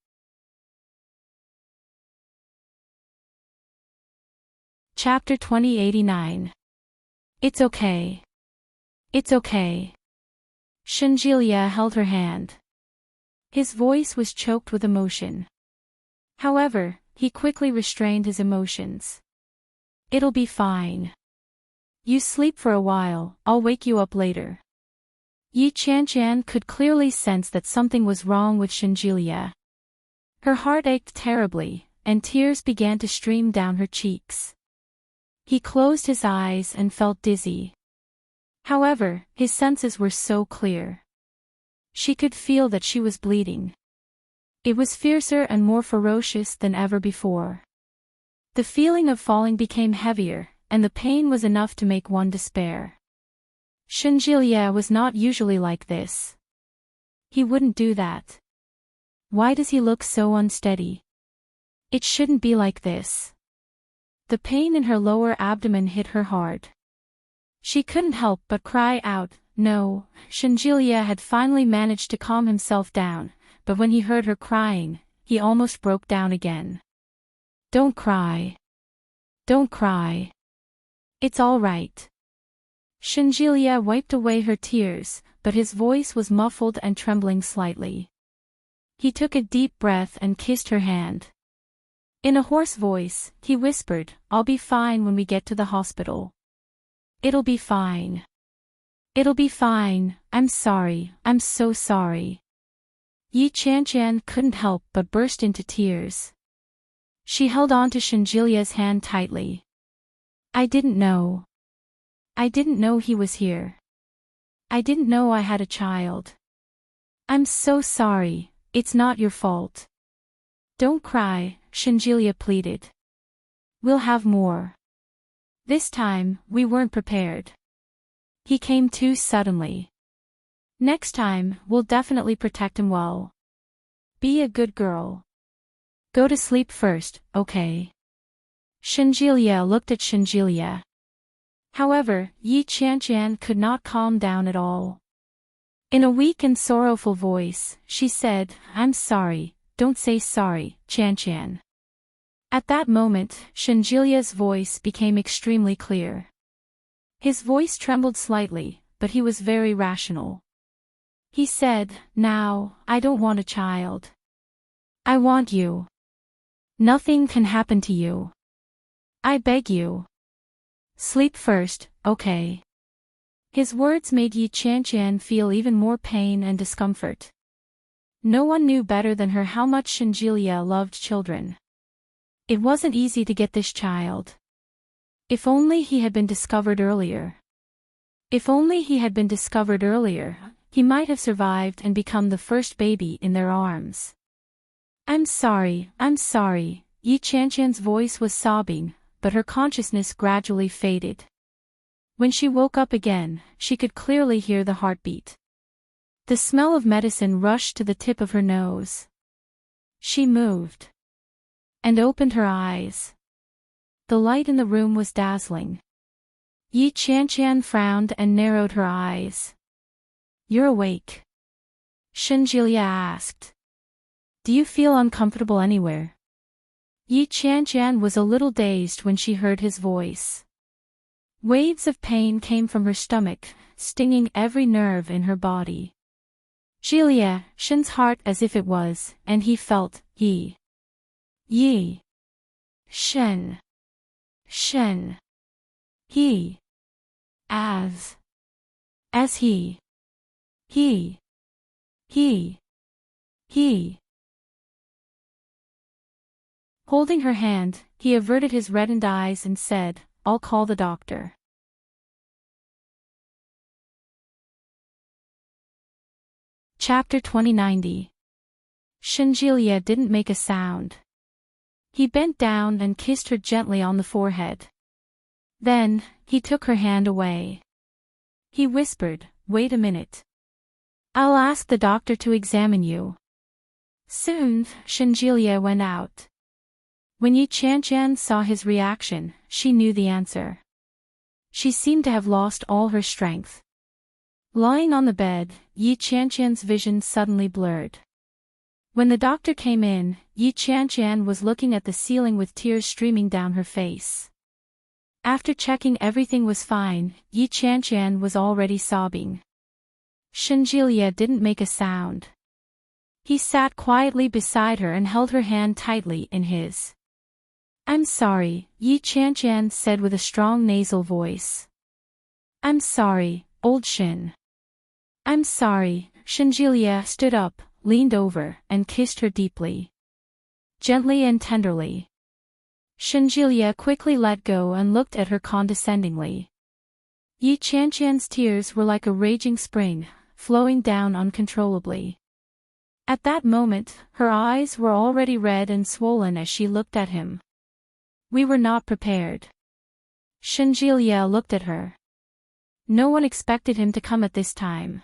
S1: Chapter 2089. It's okay. It's okay. Shanjilia held her hand. His voice was choked with emotion. However, he quickly restrained his emotions. It'll be fine. You sleep for a while, I'll wake you up later. Yi Qianqian could clearly sense that something was wrong with Shanjilia. Her heart ached terribly, and tears began to stream down her cheeks. He closed his eyes and felt dizzy. However, his senses were so clear. She could feel that she was bleeding. It was fiercer and more ferocious than ever before. The feeling of falling became heavier, and the pain was enough to make one despair. Shanjilia was not usually like this. He wouldn't do that. Why does he look so unsteady? It shouldn't be like this. The pain in her lower abdomen hit her hard. She couldn't help but cry out, no. Shanjilia had finally managed to calm himself down, but when he heard her crying, he almost broke down again. Don't cry. Don't cry. It's all right. Shanjilia wiped away her tears, but his voice was muffled and trembling slightly. He took a deep breath and kissed her hand. In a hoarse voice, he whispered, I'll be fine when we get to the hospital. It'll be fine. It'll be fine, I'm sorry, I'm so sorry. Yi Qianqian couldn't help but burst into tears. She held on to Shanjilia's hand tightly. I didn't know. I didn't know he was here. I didn't know I had a child. I'm so sorry, it's not your fault. Don't cry, Shanjilia pleaded. We'll have more. This time, we weren't prepared. He came too suddenly. Next time, we'll definitely protect him well. Be a good girl. Go to sleep first, okay? Shanjilia looked at Shanjilia. However, Yi Qianqian could not calm down at all. In a weak and sorrowful voice, she said, I'm sorry, don't say sorry, Qianqian. At that moment, Shanjilia's voice became extremely clear. His voice trembled slightly, but he was very rational. He said, now, I don't want a child. I want you. Nothing can happen to you. I beg you. Sleep first, okay? His words made Yi Qianqian feel even more pain and discomfort. No one knew better than her how much Shanjilia loved children. It wasn't easy to get this child. If only he had been discovered earlier. If only he had been discovered earlier, he might have survived and become the first baby in their arms. I'm sorry, Yi Qianqian's voice was sobbing, but her consciousness gradually faded. When she woke up again, she could clearly hear the heartbeat. The smell of medicine rushed to the tip of her nose. She moved. And opened her eyes. The light in the room was dazzling. Yi Qianqian frowned and narrowed her eyes. You're awake? Shanjilia asked. Do you feel uncomfortable anywhere? Yi Qianqian was a little dazed when she heard his voice. Waves of pain came from her stomach, stinging every nerve in her body. Jilia, Shen's heart as if it was, and he felt, Yi. Shen. He. As he. Holding her hand, he averted his reddened eyes and said, I'll call the doctor. Chapter 2090. Shanjilia didn't make a sound. He bent down and kissed her gently on the forehead. Then, he took her hand away. He whispered, "Wait a minute. I'll ask the doctor to examine you." Soon, Shinjilia went out. When Yi Qianqian saw his reaction, she knew the answer. She seemed to have lost all her strength. Lying on the bed, Yi Qianqian's vision suddenly blurred. When the doctor came in, Yi Qianqian was looking at the ceiling with tears streaming down her face. After checking everything was fine, Yi Qianqian was already sobbing. Shinjilia didn't make a sound. He sat quietly beside her and held her hand tightly in his. "I'm sorry," Yi Qianqian said with a strong nasal voice. "I'm sorry, old Shin." "I'm sorry." Shinjilia stood up, leaned over, and kissed her deeply. Gently and tenderly. Shinjilia quickly let go and looked at her condescendingly. Yi Qianqian's tears were like a raging spring, flowing down uncontrollably. At that moment, her eyes were already red and swollen as she looked at him. "We were not prepared." Shinjilia looked at her. "No one expected him to come at this time.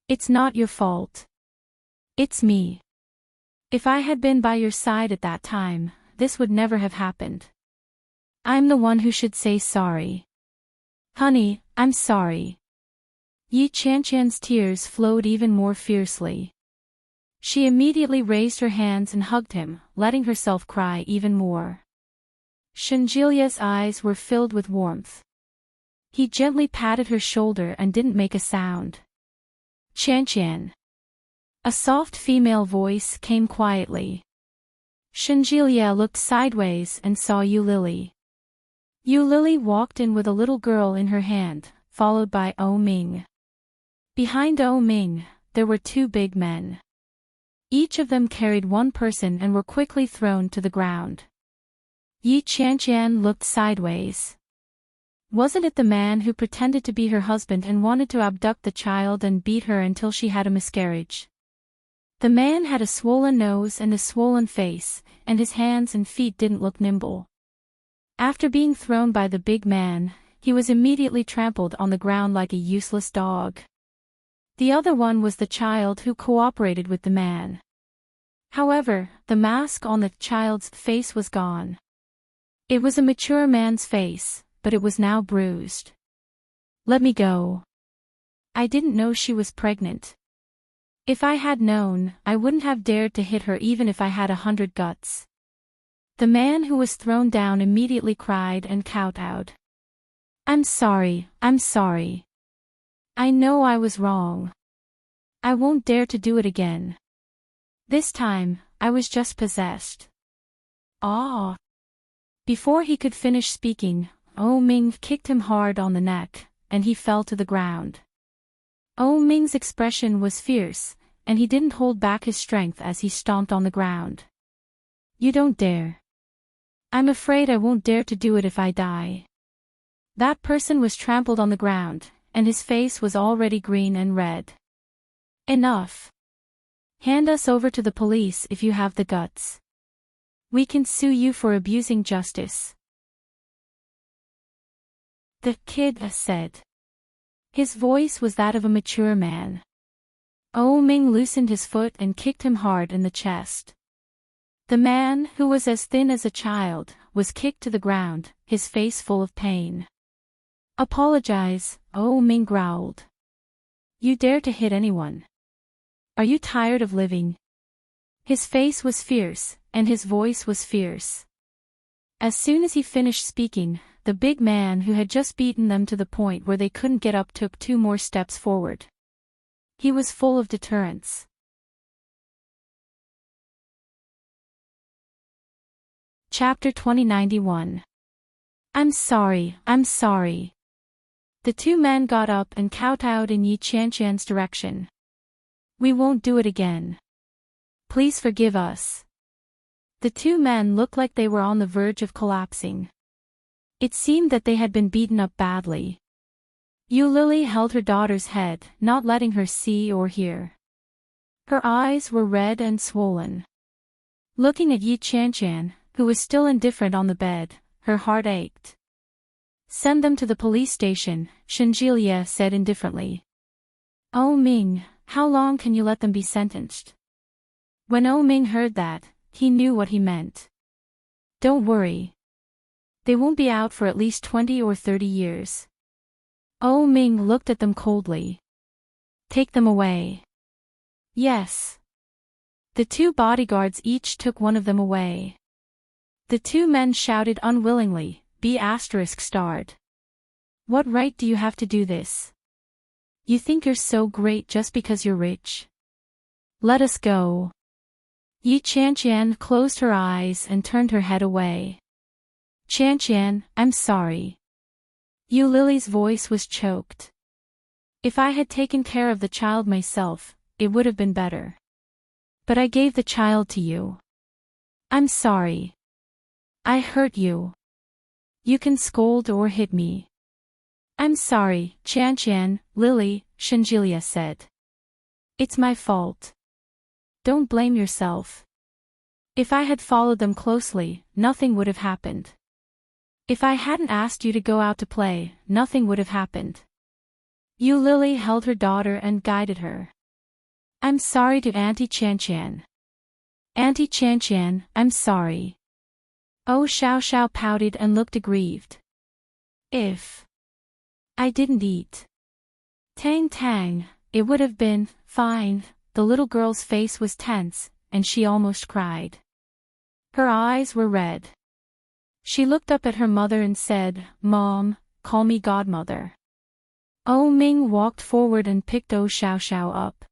S1: It's not your fault. It's me. If I had been by your side at that time, this would never have happened. I'm the one who should say sorry. Honey, I'm sorry." Yi Qianqian's tears flowed even more fiercely. She immediately raised her hands and hugged him, letting herself cry even more. Shinjilia's eyes were filled with warmth. He gently patted her shoulder and didn't make a sound. "Qianqian." A soft female voice came quietly. Shinjilia looked sideways and saw Yu Lily. Yu Lily walked in with a little girl in her hand, followed by O Ming. Behind O Ming, there were two big men. Each of them carried one person and were quickly thrown to the ground. Yi Qianqian looked sideways. Wasn't it the man who pretended to be her husband and wanted to abduct the child and beat her until she had a miscarriage? The man had a swollen nose and a swollen face, and his hands and feet didn't look nimble. After being thrown by the big man, he was immediately trampled on the ground like a useless dog. The other one was the child who cooperated with the man. However, the mask on the child's face was gone. It was a mature man's face, but it was now bruised. "Let me go. I didn't know she was pregnant. If I had known, I wouldn't have dared to hit her even if I had 100 guts." The man who was thrown down immediately cried and kowtowed. "I'm sorry, I'm sorry. I know I was wrong. I won't dare to do it again. This time, I was just possessed." "Ah!" Before he could finish speaking, O Ming kicked him hard on the neck, and he fell to the ground. O Ming's expression was fierce, and he didn't hold back his strength as he stomped on the ground. "You don't dare. I'm afraid I won't dare to do it if I die." That person was trampled on the ground, and his face was already green and red. "Enough. Hand us over to the police if you have the guts. We can sue you for abusing justice." The kid said. His voice was that of a mature man. O Ming loosened his foot and kicked him hard in the chest. The man, who was as thin as a child, was kicked to the ground, his face full of pain. "Apologize," O Ming growled. "You dare to hit anyone? Are you tired of living?" His face was fierce, and his voice was fierce. As soon as he finished speaking, the big man who had just beaten them to the point where they couldn't get up took 2 more steps forward. He was full of deterrence. Chapter 2091. I'm sorry, I'm sorry. The 2 men got up and kowtowed in Yi Qianqian's direction. "We won't do it again. Please forgive us." The 2 men looked like they were on the verge of collapsing. It seemed that they had been beaten up badly. Yu Lily held her daughter's head, not letting her see or hear. Her eyes were red and swollen. Looking at Yi Qianqian, who was still indifferent on the bed. Her heart ached. Send them to the police station, Shinjilia said indifferently. Oh Ming, how long can you let them be sentenced? When Oh Ming heard that, he knew what he meant. Don't worry. They won't be out for at least 20 or 30 years. Oh Ming looked at them coldly. Take them away. Yes. The two bodyguards each took one of them away. The two men shouted unwillingly, B****. What right do you have to do this? You think you're so great just because you're rich? Let us go. Yi Qianqian closed her eyes and turned her head away. Qianqian, I'm sorry. Yu Lily's voice was choked. If I had taken care of the child myself, it would have been better. But I gave the child to you. I'm sorry. I hurt you. You can scold or hit me. I'm sorry, Qianqian, Lily, Shinjilia said. It's my fault. Don't blame yourself. If I had followed them closely, nothing would have happened. If I hadn't asked you to go out to play, nothing would have happened. Yu Lily held her daughter and guided her. I'm sorry to Auntie Qianqian. Auntie Qianqian, I'm sorry. Oh Xiao Xiao pouted and looked aggrieved. If I didn't eat. Tang Tang, it would have been fine. The little girl's face was tense, and she almost cried. Her eyes were red. She looked up at her mother and said, Mom, call me godmother. Oh Ming walked forward and picked Oh Xiao Xiao up.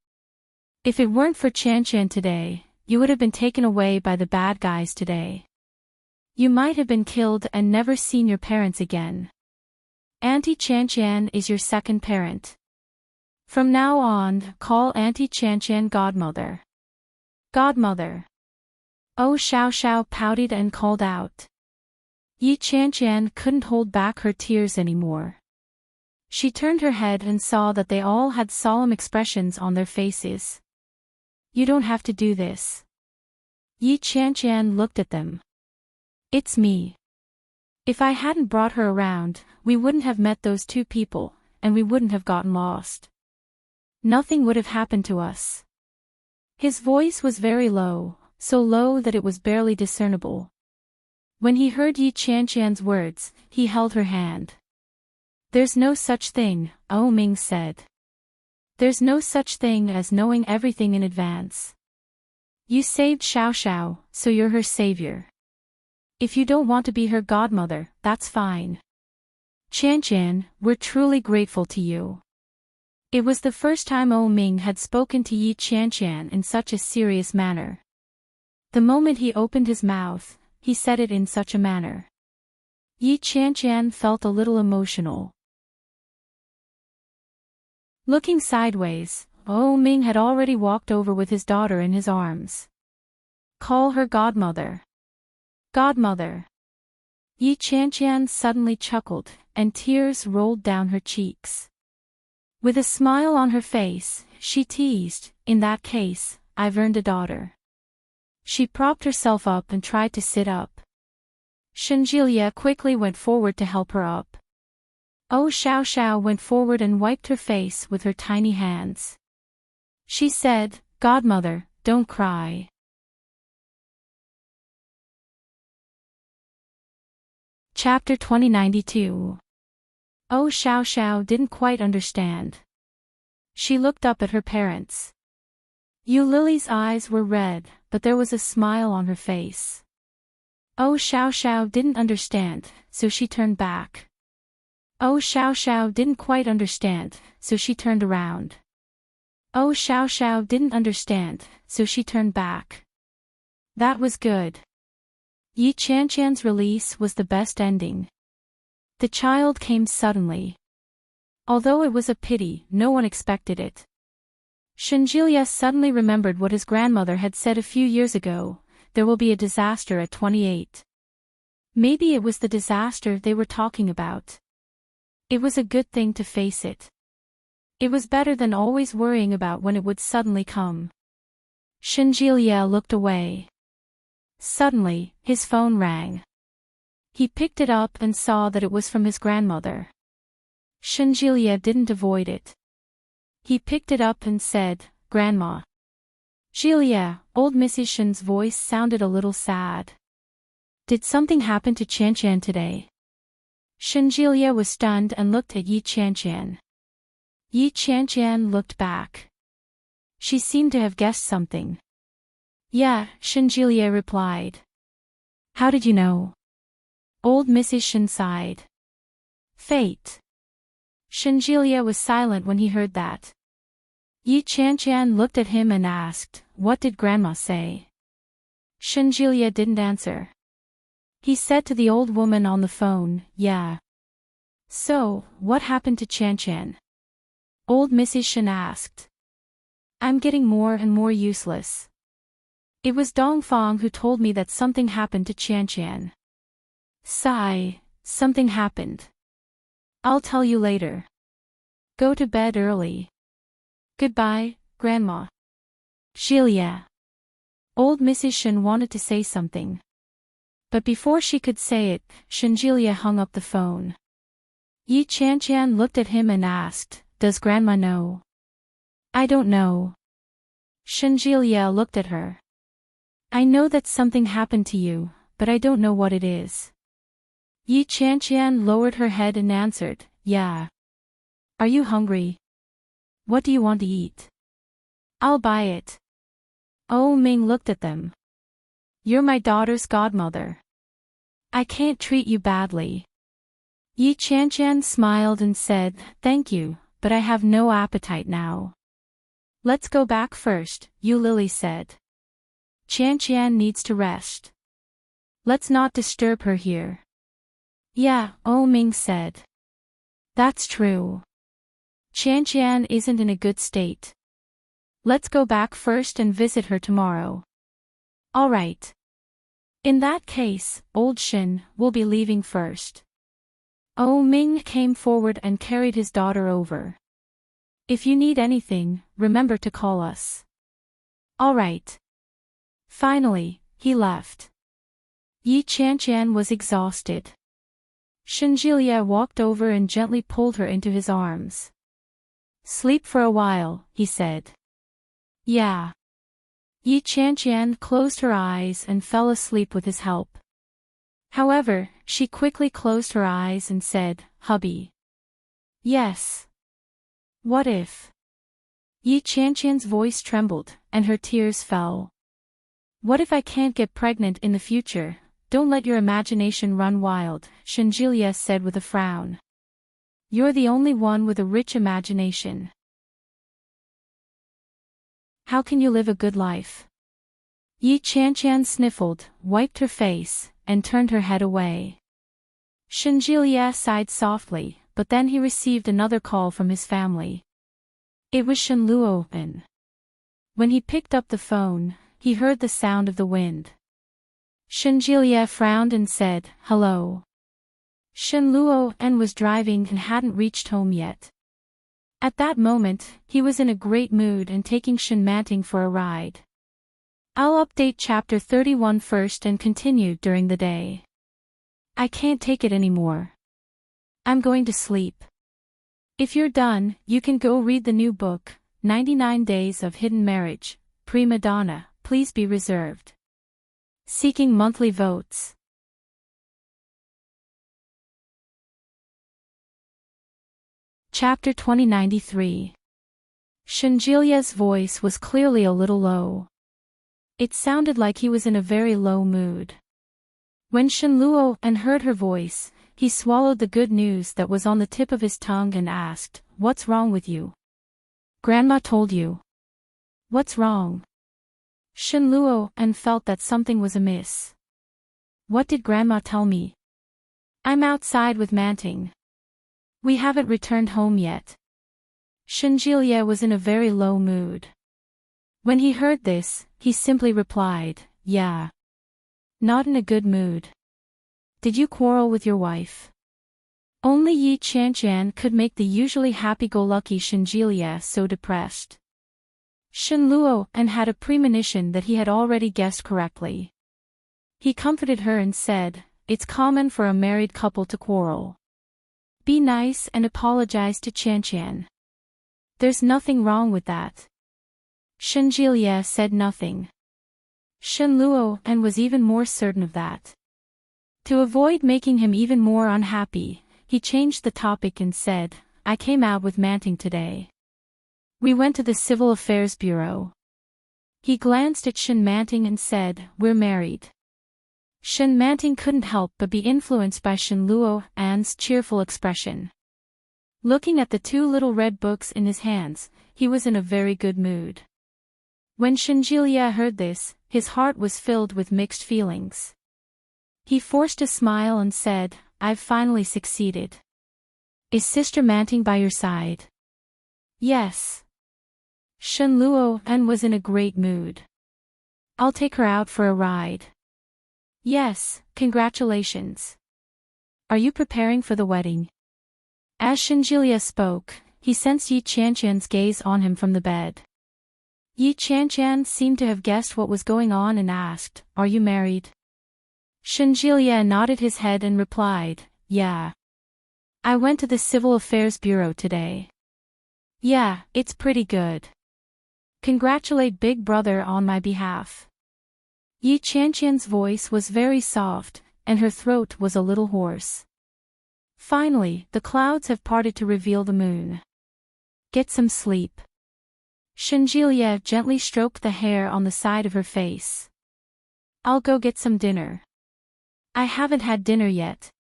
S1: If it weren't for Qianqian today, you would have been taken away by the bad guys today. You might have been killed and never seen your parents again. Auntie Qianqian is your second parent. From now on, call Auntie Qianqian godmother. Godmother. Oh Xiao Xiao pouted and called out. Yi Qianqian couldn't hold back her tears anymore. She turned her head and saw that they all had solemn expressions on their faces. You don't have to do this. Yi Qianqian looked at them. It's me. If I hadn't brought her around, we wouldn't have met those two people, and we wouldn't have gotten lost. Nothing would have happened to us. His voice was very low, so low that it was barely discernible. When he heard Yi Qianqian's words, he held her hand. There's no such thing, Oh Ming said. There's no such thing as knowing everything in advance. You saved Xiao Xiao, so you're her savior. If you don't want to be her godmother, that's fine. Qianqian, we're truly grateful to you. It was the first time Oh Ming had spoken to Yi Qianqian in such a serious manner. The moment he opened his mouth, he said it in such a manner. Yi Qianqian felt a little emotional. Looking sideways, Oh Ming had already walked over with his daughter in his arms. Call her godmother. Godmother. Yi Qianqian suddenly chuckled, and tears rolled down her cheeks. With a smile on her face, she teased, in that case, I've earned a daughter. She propped herself up and tried to sit up. Shinjilia quickly went forward to help her up. Oh Xiao Xiao went forward and wiped her face with her tiny hands. She said, Godmother, don't cry. Chapter 2092. Oh Xiao Xiao didn't quite understand. She looked up at her parents. Yu Lily's eyes were red, but there was a smile on her face. Oh Xiao Xiao didn't understand, so she turned back. Oh Xiao Xiao didn't quite understand, so she turned around. Oh Xiao Xiao didn't understand, so she turned back. That was good. Yi Qianqian's release was the best ending. The child came suddenly. Although it was a pity, no one expected it. Shinjilia suddenly remembered what his grandmother had said a few years ago, there will be a disaster at 28. Maybe it was the disaster they were talking about. It was a good thing to face it. It was better than always worrying about when it would suddenly come. Shinjilia looked away. Suddenly, his phone rang. He picked it up and saw that it was from his grandmother. Shenjilia didn't avoid it. He picked it up and said, "Grandma." "Jilia," old Mrs. Shen's voice sounded a little sad. "Did something happen to Qianqian today?" Shenjilia was stunned and looked at Yi Qianqian. Yi Qianqian looked back. She seemed to have guessed something. "Yeah," Shenjilia replied. "How did you know?" Old Mrs. Shen sighed. "Fate." Shenjilia was silent when he heard that. Yi Qianqian looked at him and asked, "What did Grandma say?" Shenjilia didn't answer. He said to the old woman on the phone, "Yeah." "So, what happened to Qianqian?" Old Mrs. Shen asked. "I'm getting more and more useless. It was Dongfang who told me that something happened to Qianqian." Sigh, something happened. I'll tell you later. Go to bed early. Goodbye, Grandma. Jilia. Old Mrs. Shen wanted to say something. But before she could say it, Shenjilia hung up the phone. Yi Qianqian looked at him and asked, "Does Grandma know?" "I don't know." Shenjilia looked at her. "I know that something happened to you, but I don't know what it is." Yi Qianqian lowered her head and answered, "Yeah." "Are you hungry? What do you want to eat?" "I'll buy it." Oh Ming looked at them. "You're my daughter's godmother. I can't treat you badly." Yi Qianqian smiled and said, "Thank you, but I have no appetite now." "Let's go back first," Yu Lily said. "Qianqian needs to rest. Let's not disturb her here." "Yeah," Oh Ming said. "That's true. Qianqian isn't in a good state. Let's go back first and visit her tomorrow." "All right. In that case, old Shin, we'll be leaving first." Oh Ming came forward and carried his daughter over. "If you need anything, remember to call us." "All right." Finally, he left. Yi Qianqian was exhausted. Shenjilia walked over and gently pulled her into his arms. "Sleep for a while," he said. "Yeah." Yi Qianqian closed her eyes and fell asleep with his help. However, she quickly closed her eyes and said, "Hubby." "Yes." "What if?" Yi Qianqian's voice trembled, and her tears fell. "What if I can't get pregnant in the future? Don't let your imagination run wild," Shenjilia said with a frown. "You're the only one with a rich imagination. How can you live a good life?" Yi Qianqian sniffled, wiped her face, and turned her head away. Shenjilia sighed softly, but then he received another call from his family. It was Shenluo. When he picked up the phone, he heard the sound of the wind. Shenjilia frowned and said, "Hello." Shenluo was driving and hadn't reached home yet. At that moment, he was in a great mood and taking Shenmanting for a ride. I'll update chapter 31 first and continue during the day. I can't take it anymore. I'm going to sleep. If you're done, you can go read the new book, 99 Days of Hidden Marriage, Prima Donna. Please be reserved. Seeking monthly votes. Chapter 2093. Shenjilia's voice was clearly a little low. It sounded like he was in a very low mood. When Shenluo heard her voice, he swallowed the good news that was on the tip of his tongue and asked, "What's wrong with you?" "Grandma told you." "What's wrong?" Shenluo felt that something was amiss. "What did Grandma tell me?" "I'm outside with Manting. We haven't returned home yet." Shenjilia was in a very low mood. When he heard this, he simply replied, "Yeah." "Not in a good mood. Did you quarrel with your wife?" Only Yi Qianqian could make the usually happy-go-lucky Shenjilia so depressed. Shenluo had a premonition that he had already guessed correctly. He comforted her and said, "It's common for a married couple to quarrel. Be nice and apologize to Qian. There's nothing wrong with that." Shenjilia said nothing. Shenluo and was even more certain of that. To avoid making him even more unhappy, he changed the topic and said, "I came out with Manting today. We went to the Civil Affairs Bureau." He glanced at Shen Manting and said, "We're married." Shen Manting couldn't help but be influenced by Shenluo An's cheerful expression. Looking at the two little red books in his hands, he was in a very good mood. When Shenjilia heard this, his heart was filled with mixed feelings. He forced a smile and said, "I've finally succeeded. Is Sister Manting by your side?" "Yes." Shenluo An was in a great mood. "I'll take her out for a ride." "Yes, congratulations. Are you preparing for the wedding?" As Shenjilia spoke, he sensed Yi Qianqian's gaze on him from the bed. Yi Qianqian seemed to have guessed what was going on and asked, "Are you married?" Shenjilia nodded his head and replied, "Yeah. I went to the Civil Affairs Bureau today." "Yeah, it's pretty good. Congratulate Big Brother on my behalf." Yi Qianqian's voice was very soft, and her throat was a little hoarse. "Finally, the clouds have parted to reveal the moon. Get some sleep." Shenjilia gently stroked the hair on the side of her face. "I'll go get some dinner." "I haven't had dinner yet."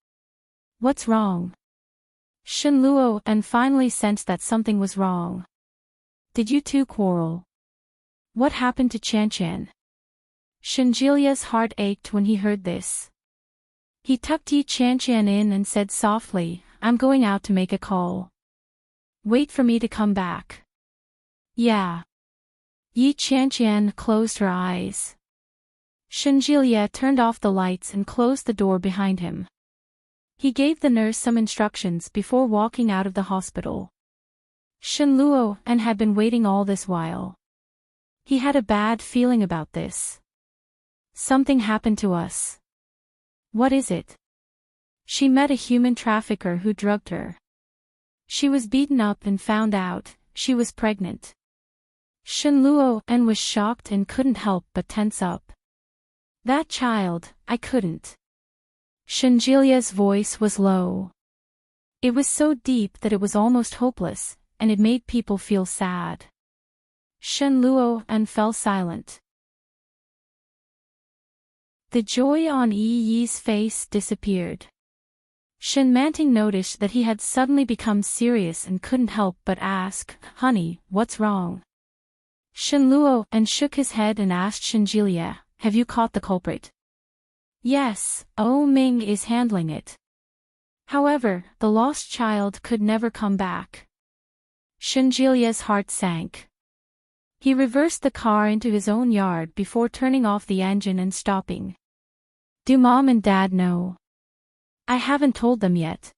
S1: "What's wrong?" Shenluo and finally sensed that something was wrong. "Did you two quarrel? What happened to Qianqian?" Shenjilia's heart ached when he heard this. He tucked Yi Qianqian in and said softly, "I'm going out to make a call. Wait for me to come back." "Yeah." Yi Qianqian closed her eyes. Shenjilia turned off the lights and closed the door behind him. He gave the nurse some instructions before walking out of the hospital. Shenluo and had been waiting all this while. He had a bad feeling about this. "Something happened to us." "What is it?" "She met a human trafficker who drugged her. She was beaten up and found out she was pregnant." Shenluo and was shocked and couldn't help but tense up. "That child, I couldn't." Shenjilia's voice was low. It was so deep that it was almost hopeless, and it made people feel sad. Shenluo and fell silent. The joy on Yi Yi's face disappeared. Shen Manting noticed that he had suddenly become serious and couldn't help but ask, "Honey, what's wrong?" Shenluo and shook his head and asked Shenjilia, "Have you caught the culprit?" "Yes, Ming is handling it. However, the lost child could never come back." Shenjilia's heart sank. He reversed the car into his own yard before turning off the engine and stopping. "Do Mom and Dad know?" "I haven't told them yet."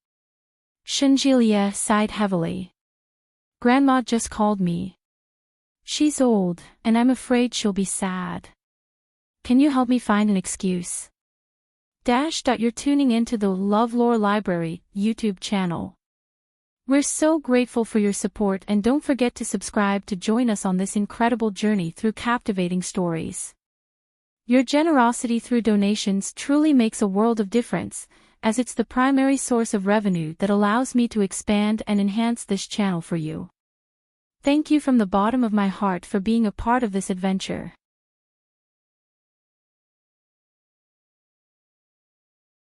S1: Shenjilia sighed heavily. "Grandma just called me. She's old, and I'm afraid she'll be sad. Can you help me find an excuse?" You're tuning into the LoveLore Library YouTube channel. We're so grateful for your support, and don't forget to subscribe to join us on this incredible journey through captivating stories. Your generosity through donations truly makes a world of difference, as it's the primary source of revenue that allows me to expand and enhance this channel for you. Thank you from the bottom of my heart for being a part of this adventure.